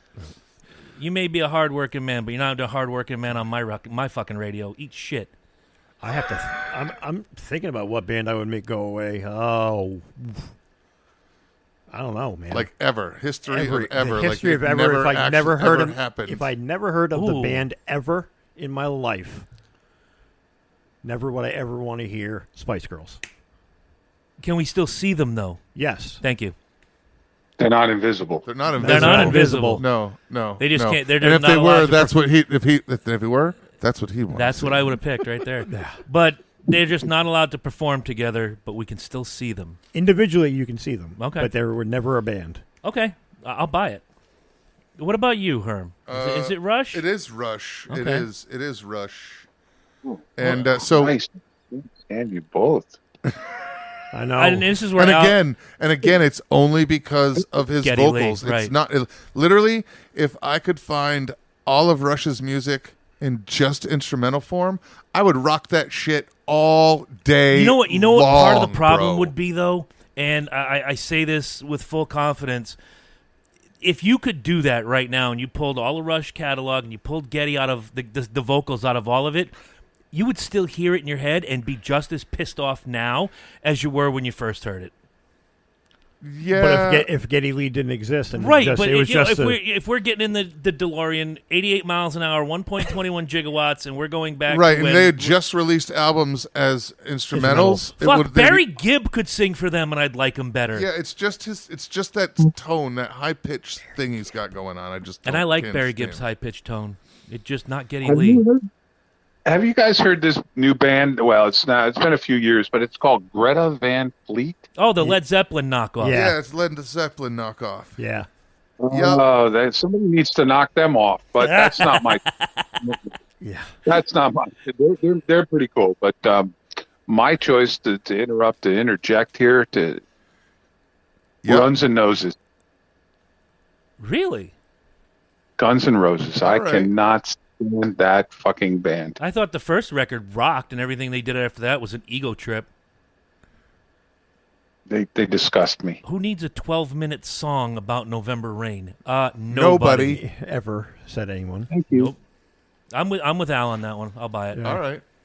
Speaker 2: You may be a hard-working man, but you're not a hard-working man on my fucking radio. Eat shit.
Speaker 3: I have to. I'm thinking about what band I would make go away. Oh, I don't know, man.
Speaker 1: Like ever, history
Speaker 3: Ever,
Speaker 1: of ever,
Speaker 3: the history
Speaker 1: like
Speaker 3: of
Speaker 1: it
Speaker 3: ever. If I
Speaker 1: actually
Speaker 3: never heard
Speaker 1: ever
Speaker 3: of,
Speaker 1: happened.
Speaker 3: if I never heard of the
Speaker 2: Ooh.
Speaker 3: band ever in my life, never would I ever want to hear Spice Girls.
Speaker 2: Can we still see them though?
Speaker 3: Yes.
Speaker 2: Thank you.
Speaker 4: They're not invisible.
Speaker 1: They're not
Speaker 2: They're
Speaker 1: invisible.
Speaker 2: not invisible.
Speaker 1: No.
Speaker 2: They just
Speaker 1: no.
Speaker 2: can't- they're
Speaker 1: and
Speaker 2: just
Speaker 1: if
Speaker 2: not
Speaker 1: they
Speaker 2: allowed
Speaker 1: were,
Speaker 2: to
Speaker 1: that's what he. If he were, that's what he wanted.
Speaker 2: That's what I would have picked right there. But they're just not allowed to perform together, but we can still see them.
Speaker 3: Individually, you can see them.
Speaker 2: Okay.
Speaker 3: But they were never a band.
Speaker 2: Okay, I'll buy it. What about you, Herm? Is it Rush?
Speaker 1: It is Rush. It
Speaker 2: Okay.
Speaker 1: is. It is Rush. And so,
Speaker 4: Nice. And you both.
Speaker 3: I know.
Speaker 2: And this is where
Speaker 1: and again, it's only because of his
Speaker 2: Geddy Lee,
Speaker 1: vocals.
Speaker 2: right.
Speaker 1: It's not literally. If I could find all of Rush's music in just instrumental form, I would rock that shit all day.
Speaker 2: You know what? Part of
Speaker 1: long,
Speaker 2: the problem
Speaker 1: bro.
Speaker 2: would be though, and I say this with full confidence. If you could do that right now, and you pulled all the Rush catalog, and you pulled Geddy out of the vocals out of all of it, you would still hear it in your head and be just as pissed off now as you were when you first heard it.
Speaker 1: Yeah,
Speaker 3: But if Geddy Lee didn't exist, and
Speaker 2: Right,
Speaker 3: just,
Speaker 2: but
Speaker 3: it was just
Speaker 2: if we're getting in the DeLorean, 88 miles an hour, 1.21 gigawatts, and we're going back
Speaker 1: right,
Speaker 2: to
Speaker 1: and
Speaker 2: when,
Speaker 1: they had just released albums as instrumentals. It
Speaker 2: fuck,
Speaker 1: would-
Speaker 2: Barry Gibb could sing for them, and I'd like him better.
Speaker 1: Yeah, it's just that tone, that high pitched thing he's got going on. I just
Speaker 2: And I like
Speaker 1: can't
Speaker 2: Barry
Speaker 1: stand
Speaker 2: Gibb's
Speaker 1: it.
Speaker 2: high pitched tone. It's just not Geddy
Speaker 4: Have
Speaker 2: Lee.
Speaker 4: you guys heard this new band? Well, it's not. It's been a few years, but it's called Greta Van Fleet.
Speaker 2: Oh, the Led Zeppelin knockoff.
Speaker 3: Yeah.
Speaker 1: Yeah, it's Led Zeppelin knockoff.
Speaker 3: yeah.
Speaker 4: Oh, somebody needs to knock them off. But that's not my.
Speaker 3: Yeah.
Speaker 4: That's not my. They're pretty cool, but my choice to interject here to
Speaker 1: Yep.
Speaker 4: Guns and Noses.
Speaker 2: Really?
Speaker 4: Guns N' Roses.
Speaker 1: All
Speaker 4: I
Speaker 1: right.
Speaker 4: cannot stand that fucking band.
Speaker 2: I thought the first record rocked, and everything they did after that was an ego trip.
Speaker 4: They disgust me.
Speaker 2: Who needs a 12-minute song about November rain? Nobody.
Speaker 1: Nobody.
Speaker 3: Ever said anyone?
Speaker 4: Thank you.
Speaker 2: Nope. I'm with Al on that one. I'll buy it.
Speaker 3: Yeah.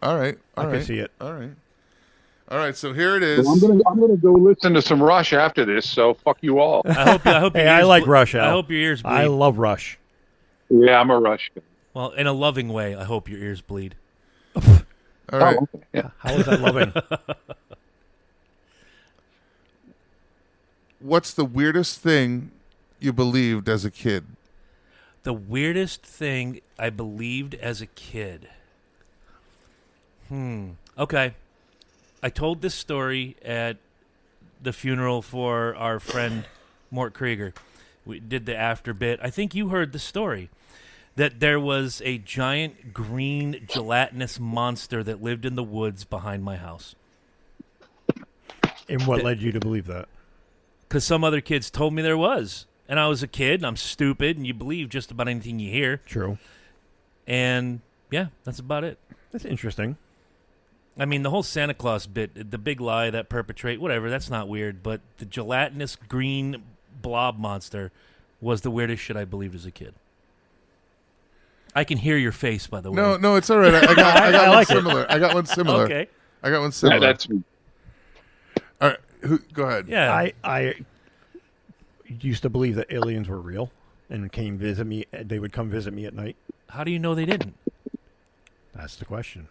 Speaker 1: All right.
Speaker 3: I can see it.
Speaker 1: All right. So here it is.
Speaker 4: Well, I'm gonna go listen to some Rush after this. So fuck you all.
Speaker 2: I hope
Speaker 3: Hey,
Speaker 2: your
Speaker 3: I
Speaker 2: ears
Speaker 3: like
Speaker 2: ble-
Speaker 3: Rush, Al.
Speaker 2: I hope your ears bleed.
Speaker 3: I love Rush.
Speaker 4: Yeah, I'm a Rush guy.
Speaker 2: Well, in a loving way, I hope your ears bleed.
Speaker 1: All right.
Speaker 4: Oh, okay. Yeah.
Speaker 3: How is that loving?
Speaker 1: What's the weirdest thing you believed as a kid?
Speaker 2: The weirdest thing I believed as a kid. Okay. I told this story at the funeral for our friend Mort Krieger. We did the after bit. I think you heard the story. That there was a giant green gelatinous monster that lived in the woods behind my house.
Speaker 3: And what led you to believe that?
Speaker 2: Because some other kids told me there was. And I was a kid, and I'm stupid, and you believe just about anything you hear.
Speaker 3: True.
Speaker 2: And, yeah, that's about it.
Speaker 3: That's interesting.
Speaker 2: I mean, the whole Santa Claus bit, the big lie that perpetrate, whatever, that's not weird. But the gelatinous green blob monster was the weirdest shit I believed as a kid. I can hear your face, by the way.
Speaker 1: No, it's all right. I got one
Speaker 3: like
Speaker 1: similar. I got one similar.
Speaker 2: Okay.
Speaker 1: I got one similar.
Speaker 4: Yeah, that's
Speaker 1: All right, go ahead.
Speaker 2: Yeah.
Speaker 3: I used to believe that aliens were real and came visit me. They would come visit me at night.
Speaker 2: How do you know they didn't?
Speaker 3: That's the question.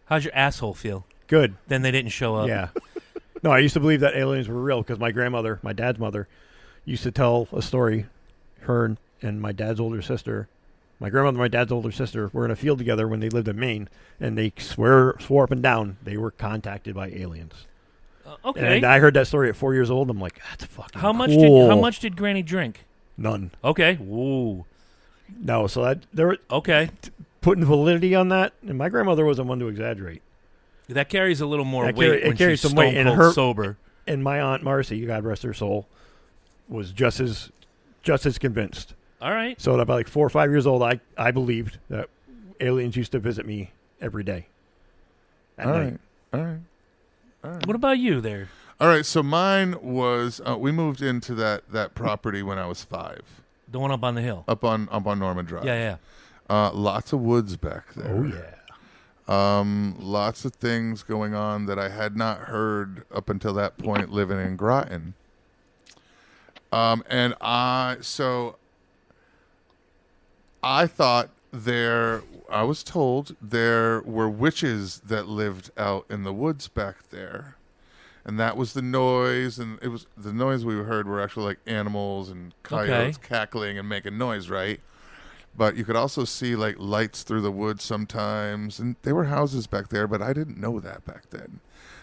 Speaker 2: How's your asshole feel?
Speaker 3: Good.
Speaker 2: Then they didn't show up.
Speaker 3: Yeah. No, I used to believe that aliens were real because my grandmother, my dad's mother, used to tell a story. Her and my dad's older sister, my grandmother and my dad's older sister, were in a field together when they lived in Maine, and they swore up and down they were contacted by aliens.
Speaker 2: Okay.
Speaker 3: And I heard that story at 4 years old. I'm like, that's fucking
Speaker 2: How
Speaker 3: cool.
Speaker 2: much did Granny drink?
Speaker 3: None.
Speaker 2: Okay. Woo.
Speaker 3: No, so that they were
Speaker 2: Okay.
Speaker 3: putting validity on that, and my grandmother wasn't one to exaggerate.
Speaker 2: That carries a little more
Speaker 3: That
Speaker 2: weight
Speaker 3: carry- it
Speaker 2: when
Speaker 3: carries
Speaker 2: she's
Speaker 3: some weight,
Speaker 2: stone
Speaker 3: and
Speaker 2: cold
Speaker 3: her-
Speaker 2: sober.
Speaker 3: And my aunt Marcy, God rest her soul, was just as convinced.
Speaker 2: All right.
Speaker 3: So at about like 4 or 5 years old, I believed that aliens used to visit me every day. At
Speaker 1: All
Speaker 3: night.
Speaker 1: right. All right.
Speaker 2: What about you there?
Speaker 1: All right. So mine was we moved into that property when I was 5,
Speaker 2: The one up on the hill.
Speaker 1: up on Norman Drive.
Speaker 2: Yeah.
Speaker 1: Lots of woods back there.
Speaker 3: Oh yeah.
Speaker 1: Lots of things going on that I had not heard up until that point living in Groton. And I thought I was told there were witches that lived out in the woods back there. And that was the noise, and it was the noise we heard were actually like animals and coyotes cackling and making noise, right? But you could also see like lights through the woods sometimes, and there were houses back there, but I didn't know that back then.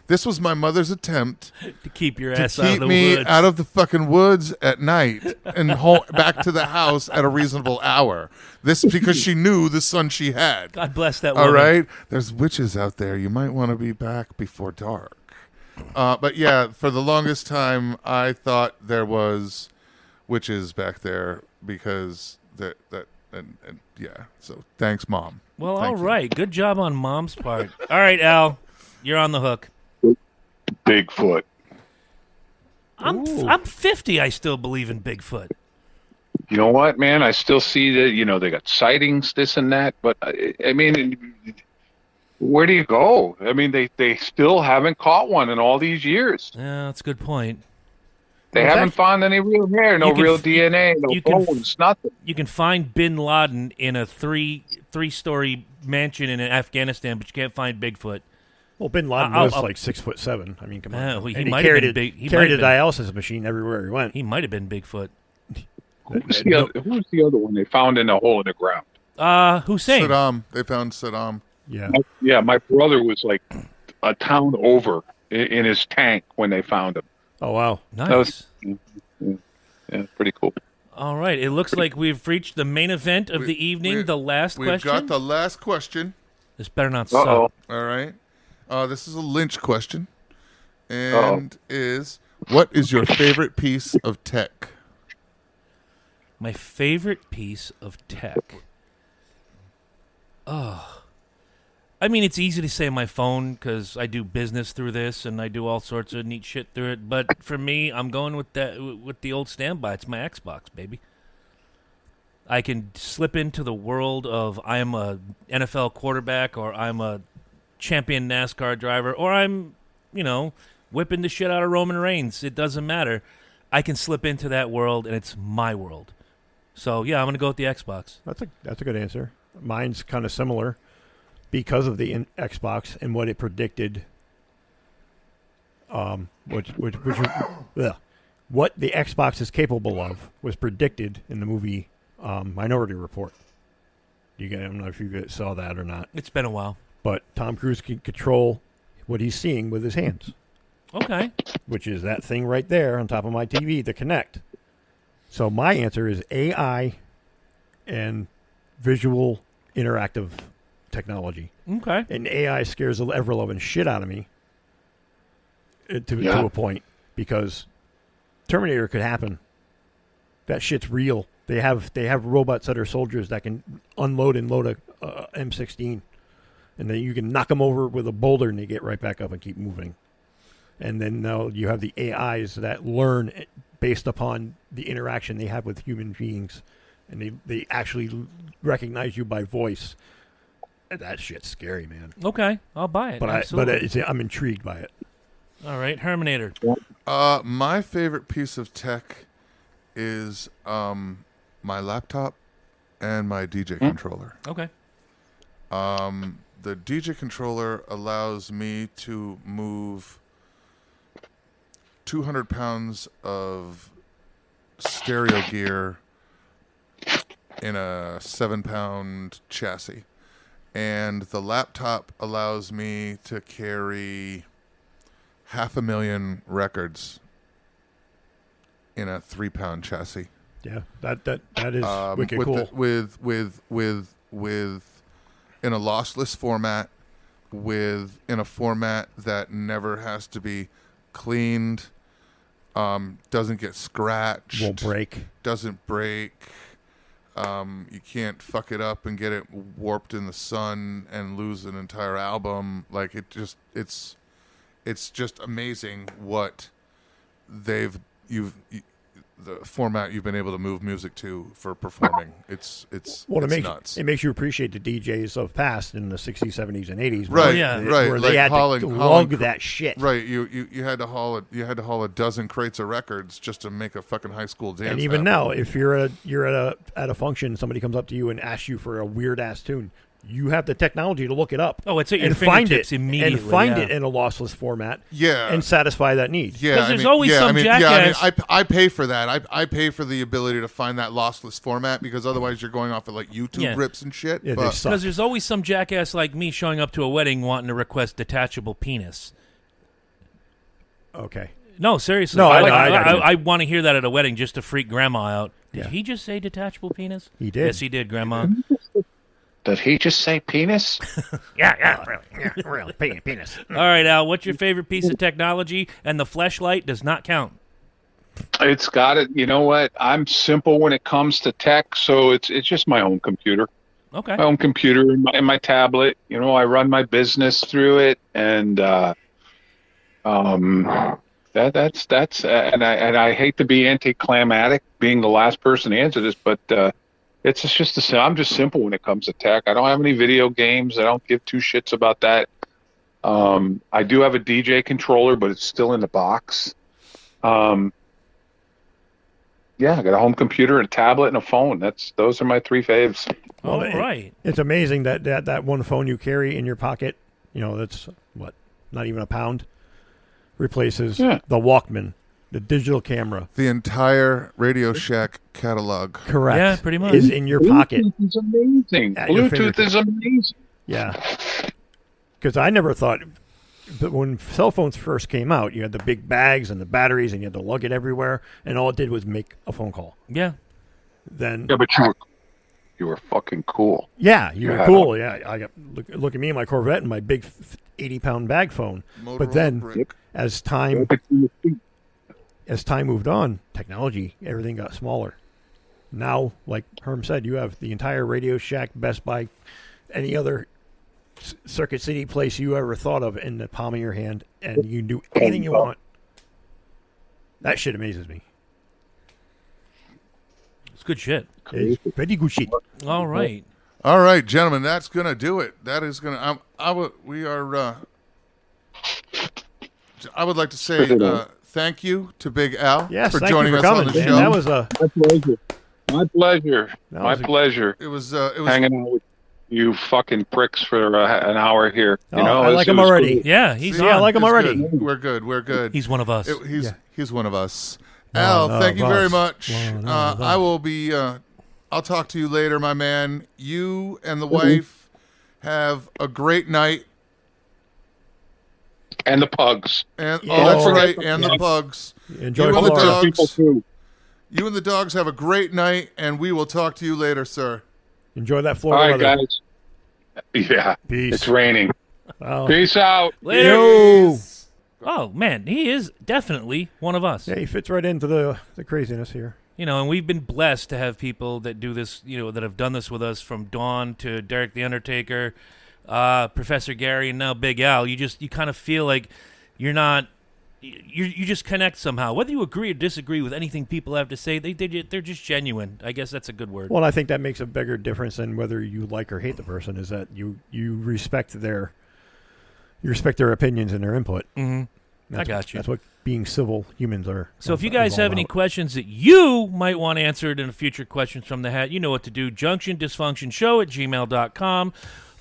Speaker 1: This was my mother's attempt
Speaker 2: To keep your
Speaker 1: to
Speaker 2: ass out of
Speaker 1: keep
Speaker 2: the
Speaker 1: me
Speaker 2: woods.
Speaker 1: out of the fucking woods at night and back to the house at a reasonable hour. This because she knew the son she had.
Speaker 2: God bless that woman.
Speaker 1: All right, there's witches out there. You might want to be back before dark. But yeah, for the longest time, I thought there was witches back there because and yeah. So thanks, Mom.
Speaker 2: Well,
Speaker 1: Thank
Speaker 2: all
Speaker 1: you.
Speaker 2: right. Good job on Mom's part. All right, Al. You're on the hook.
Speaker 4: Bigfoot.
Speaker 2: I'm 50. I still believe in Bigfoot.
Speaker 4: You know what, man? I still see that, they got sightings, this and that. But, I mean, where do you go? I mean, they still haven't caught one in all these years.
Speaker 2: Yeah, that's a good point.
Speaker 4: They haven't found any real hair, no
Speaker 2: You can
Speaker 4: real
Speaker 2: f-
Speaker 4: DNA, no
Speaker 2: you can f-
Speaker 4: bones, nothing.
Speaker 2: You can find Bin Laden in a three-story mansion in Afghanistan, but you can't find Bigfoot.
Speaker 3: Well, Bin Laden
Speaker 2: I'll-
Speaker 3: was
Speaker 2: I'll-
Speaker 3: like 6'7". I mean, come on.
Speaker 2: Well, he
Speaker 3: And
Speaker 2: might have
Speaker 3: carried
Speaker 2: been
Speaker 3: a-
Speaker 2: big. He
Speaker 3: carried
Speaker 2: might
Speaker 3: a
Speaker 2: have
Speaker 3: dialysis machine everywhere he went.
Speaker 2: He might have been Bigfoot.
Speaker 4: Who's the other one they found in a hole in the ground?
Speaker 2: Hussein.
Speaker 1: Saddam. They found Saddam.
Speaker 3: Yeah.
Speaker 4: Yeah, my brother was like a town over in his tank when they found him.
Speaker 3: Oh wow.
Speaker 2: Nice.
Speaker 4: Yeah, pretty cool.
Speaker 2: All right. It looks like we've reached the main event of the evening. The last
Speaker 1: We've
Speaker 2: question.
Speaker 1: got the last question.
Speaker 2: This better not
Speaker 4: Uh-oh.
Speaker 2: suck.
Speaker 1: All right. This is a Lynch question, and what is your favorite piece of tech?
Speaker 2: My favorite piece of tech. Oh. I mean, it's easy to say my phone because I do business through this and I do all sorts of neat shit through it. But for me, I'm going with the old standby. It's my Xbox, baby. I can slip into the world of I'm a NFL quarterback or I'm a champion NASCAR driver or I'm, whipping the shit out of Roman Reigns. It doesn't matter. I can slip into that world and it's my world. So, yeah, I'm going to go with the Xbox.
Speaker 3: That's a good answer. Mine's kind of similar because of the Xbox and what it predicted. What the Xbox is capable of was predicted in the movie Minority Report. I'm not sure if you guys saw that or not.
Speaker 2: It's been a while.
Speaker 3: But Tom Cruise can control what he's seeing with his hands.
Speaker 2: Okay.
Speaker 3: Which is that thing right there on top of my TV, the Kinect. So my answer is AI and visual interactive technology.
Speaker 2: Okay.
Speaker 3: And AI scares the ever-loving shit out of me to a point, because Terminator could happen. That shit's real. They have robots that are soldiers that can unload and load a M16, and then you can knock them over with a boulder and they get right back up and keep moving. And then now you have the AIs that learn based upon the interaction they have with human beings, and they actually recognize you by voice. That shit's scary, man.
Speaker 2: Okay, I'll buy it.
Speaker 3: But I'm intrigued by it.
Speaker 2: All right, Herminator.
Speaker 1: My favorite piece of tech is my laptop and my DJ controller.
Speaker 2: Okay.
Speaker 1: The DJ controller allows me to move 200 pounds of stereo gear in a 7-pound chassis. And the laptop allows me to carry 500,000 records in a 3-pound chassis.
Speaker 3: Yeah, that is wicked cool.
Speaker 1: With in a lossless format, in a format that never has to be cleaned, doesn't get scratched, doesn't break. You can't fuck it up and get it warped in the sun and lose an entire album. Like it's just amazing what the format you've been able to move music to for performing. It's nuts.
Speaker 3: It makes you appreciate the DJs of past in the 60s, 70s, and 80s.
Speaker 1: Right,
Speaker 3: where
Speaker 1: like
Speaker 3: they had to lug that shit.
Speaker 1: Right, you had to haul a dozen crates of records just to make a fucking high school dance.
Speaker 3: And even now, if you're at a function, somebody comes up to you and asks you for a weird ass tune, you have the technology to look it up.
Speaker 2: Oh, it's at your fingertips immediately.
Speaker 3: And find it in a lossless format.
Speaker 1: Yeah.
Speaker 3: And satisfy that need.
Speaker 1: Yeah.
Speaker 2: Because there's always some jackass.
Speaker 1: I pay for that. I pay for the ability to find that lossless format, because otherwise you're going off of like YouTube rips and shit.
Speaker 3: Yeah,
Speaker 1: because
Speaker 2: there's always some jackass like me showing up to a wedding wanting to request detachable penis.
Speaker 3: Okay.
Speaker 2: No, seriously.
Speaker 3: No,
Speaker 2: I want to hear that at a wedding just to freak Grandma out. Did he just say detachable penis?
Speaker 3: He did.
Speaker 2: Yes, he did, Grandma.
Speaker 4: Did he just say penis?
Speaker 3: really, penis.
Speaker 2: All right, Al, what's your favorite piece of technology? And the fleshlight does not count.
Speaker 4: It's got it. You know what? I'm simple when it comes to tech, so it's just my own computer.
Speaker 2: Okay.
Speaker 4: My own computer and my tablet. You know, I run my business through it, and that's and I hate to be anticlimactic, being the last person to answer this, but it's just I'm just simple when it comes to tech. I don't have any video games. I don't give two shits about that. I do have a DJ controller, but it's still in the box. I got a home computer, a tablet, and a phone. Those are my three faves.
Speaker 2: All right.
Speaker 3: It's amazing that one phone you carry in your pocket, that's not even a pound, replaces the Walkman, the digital camera.
Speaker 1: the entire Radio Shack catalog.
Speaker 3: Correct.
Speaker 2: Yeah, pretty much.
Speaker 3: Is in your pocket.
Speaker 4: Bluetooth is amazing.
Speaker 3: At your
Speaker 4: Bluetooth is amazing.
Speaker 3: Yeah. Because I never thought, but when cell phones first came out, you had the big bags and the batteries, and you had to lug it everywhere, and all it did was make a phone call.
Speaker 2: Yeah.
Speaker 3: Then.
Speaker 4: Yeah, but you were fucking cool.
Speaker 3: Yeah, you were cool. Yeah, I got look at me in my Corvette and my big 80-pound bag phone.
Speaker 1: Motorola
Speaker 3: But then,
Speaker 1: brick.
Speaker 3: as time moved on, technology, everything got smaller. Now, like Herm said, you have the entire Radio Shack, Best Buy, any other Circuit City place you ever thought of in the palm of your hand, and you can do anything you want. That shit amazes me.
Speaker 2: It's good shit.
Speaker 3: It's very good shit.
Speaker 2: All right.
Speaker 1: All right, gentlemen, that's gonna do it. That is gonna. I would like to say thank you to Big Al
Speaker 3: Yes,
Speaker 1: for
Speaker 3: thank
Speaker 1: joining
Speaker 3: you for
Speaker 1: us
Speaker 3: coming.
Speaker 1: on the
Speaker 3: Man,
Speaker 1: show.
Speaker 3: that was a
Speaker 4: My pleasure. My pleasure.
Speaker 3: That
Speaker 4: My
Speaker 3: was a-
Speaker 4: pleasure.
Speaker 1: It was
Speaker 4: Hanging out with you fucking pricks for an hour here. You know,
Speaker 3: I like him already.
Speaker 2: Yeah, he's
Speaker 3: See, I
Speaker 2: on.
Speaker 3: like him
Speaker 1: It's
Speaker 3: already.
Speaker 1: good. We're good. We're good.
Speaker 2: He's one of us.
Speaker 1: He's one of us.
Speaker 3: One
Speaker 1: Al,
Speaker 3: of
Speaker 1: thank you very
Speaker 3: us.
Speaker 1: much.
Speaker 3: One of
Speaker 1: I
Speaker 3: us.
Speaker 1: will be. I'll talk to you later, my man. You and the wife have a great night.
Speaker 4: And the pugs.
Speaker 1: And
Speaker 3: Yeah.
Speaker 1: oh, that's
Speaker 3: Don't
Speaker 1: right.
Speaker 4: forget
Speaker 1: And
Speaker 4: the
Speaker 1: the
Speaker 4: pugs.
Speaker 1: pugs.
Speaker 3: Enjoy
Speaker 1: You and the
Speaker 3: Florida.
Speaker 1: dogs.
Speaker 4: People too.
Speaker 1: You and the dogs have a great night, and we will talk to you later, sir.
Speaker 3: Enjoy that
Speaker 4: All
Speaker 3: Florida
Speaker 4: right,
Speaker 3: weather.
Speaker 4: guys. Yeah.
Speaker 3: Peace.
Speaker 4: It's raining.
Speaker 3: Oh.
Speaker 4: Peace out.
Speaker 2: Later.
Speaker 3: Yo.
Speaker 2: Oh man, he is definitely one of us.
Speaker 3: Yeah, he fits right into the craziness here.
Speaker 2: You know, and we've been blessed to have people that do this, you know, that have done this with us, from Dawn to Derek the Undertaker, Professor Gary, and now Big Al. You kind of feel like you're not, you just connect somehow. Whether you agree or disagree with anything people have to say, they're just genuine. I guess that's a good word.
Speaker 3: Well, I think that makes a bigger difference than whether you like or hate the person. Is that you respect their opinions and their input.
Speaker 2: Mm-hmm.
Speaker 3: That's
Speaker 2: got you.
Speaker 3: That's what being civil humans are.
Speaker 2: So if you
Speaker 3: is
Speaker 2: guys
Speaker 3: all
Speaker 2: have any
Speaker 3: about.
Speaker 2: questions that you might want answered in a future Questions from the Hat, you know what to do. JunctionDysfunctionShow@gmail.com,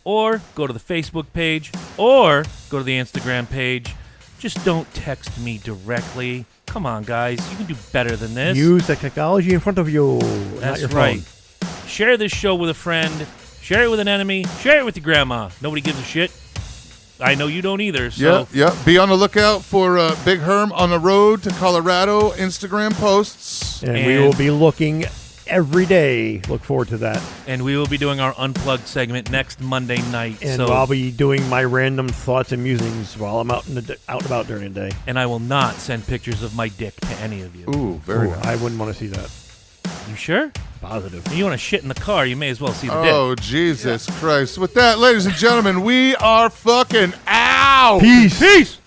Speaker 2: or go to the Facebook page, or go to the Instagram page. Just don't text me directly. Come on, guys. You can do better than this.
Speaker 3: Use the technology in front of you.
Speaker 2: That's
Speaker 3: not your
Speaker 2: right.
Speaker 3: phone.
Speaker 2: Share this show with a friend. Share it with an enemy. Share it with your grandma. Nobody gives a shit. I know you don't either. So
Speaker 1: Yeah. Be on the lookout for Big Herm on the road to Colorado Instagram posts.
Speaker 3: And we will be looking every day. Look forward to that.
Speaker 2: And we will be doing our Unplugged segment next Monday night.
Speaker 3: And
Speaker 2: so
Speaker 3: I'll be doing my random thoughts and musings while I'm out and about during the day.
Speaker 2: And I will not send pictures of my dick to any of you.
Speaker 1: Ooh, very
Speaker 3: Ooh,
Speaker 1: nice.
Speaker 3: I wouldn't want to see that.
Speaker 2: You sure?
Speaker 3: Positive.
Speaker 2: If you want to shit in the car, you may as well see the dick.
Speaker 1: Oh, Jesus Christ. With that, ladies and gentlemen, we are fucking out.
Speaker 3: Peace.
Speaker 2: Peace!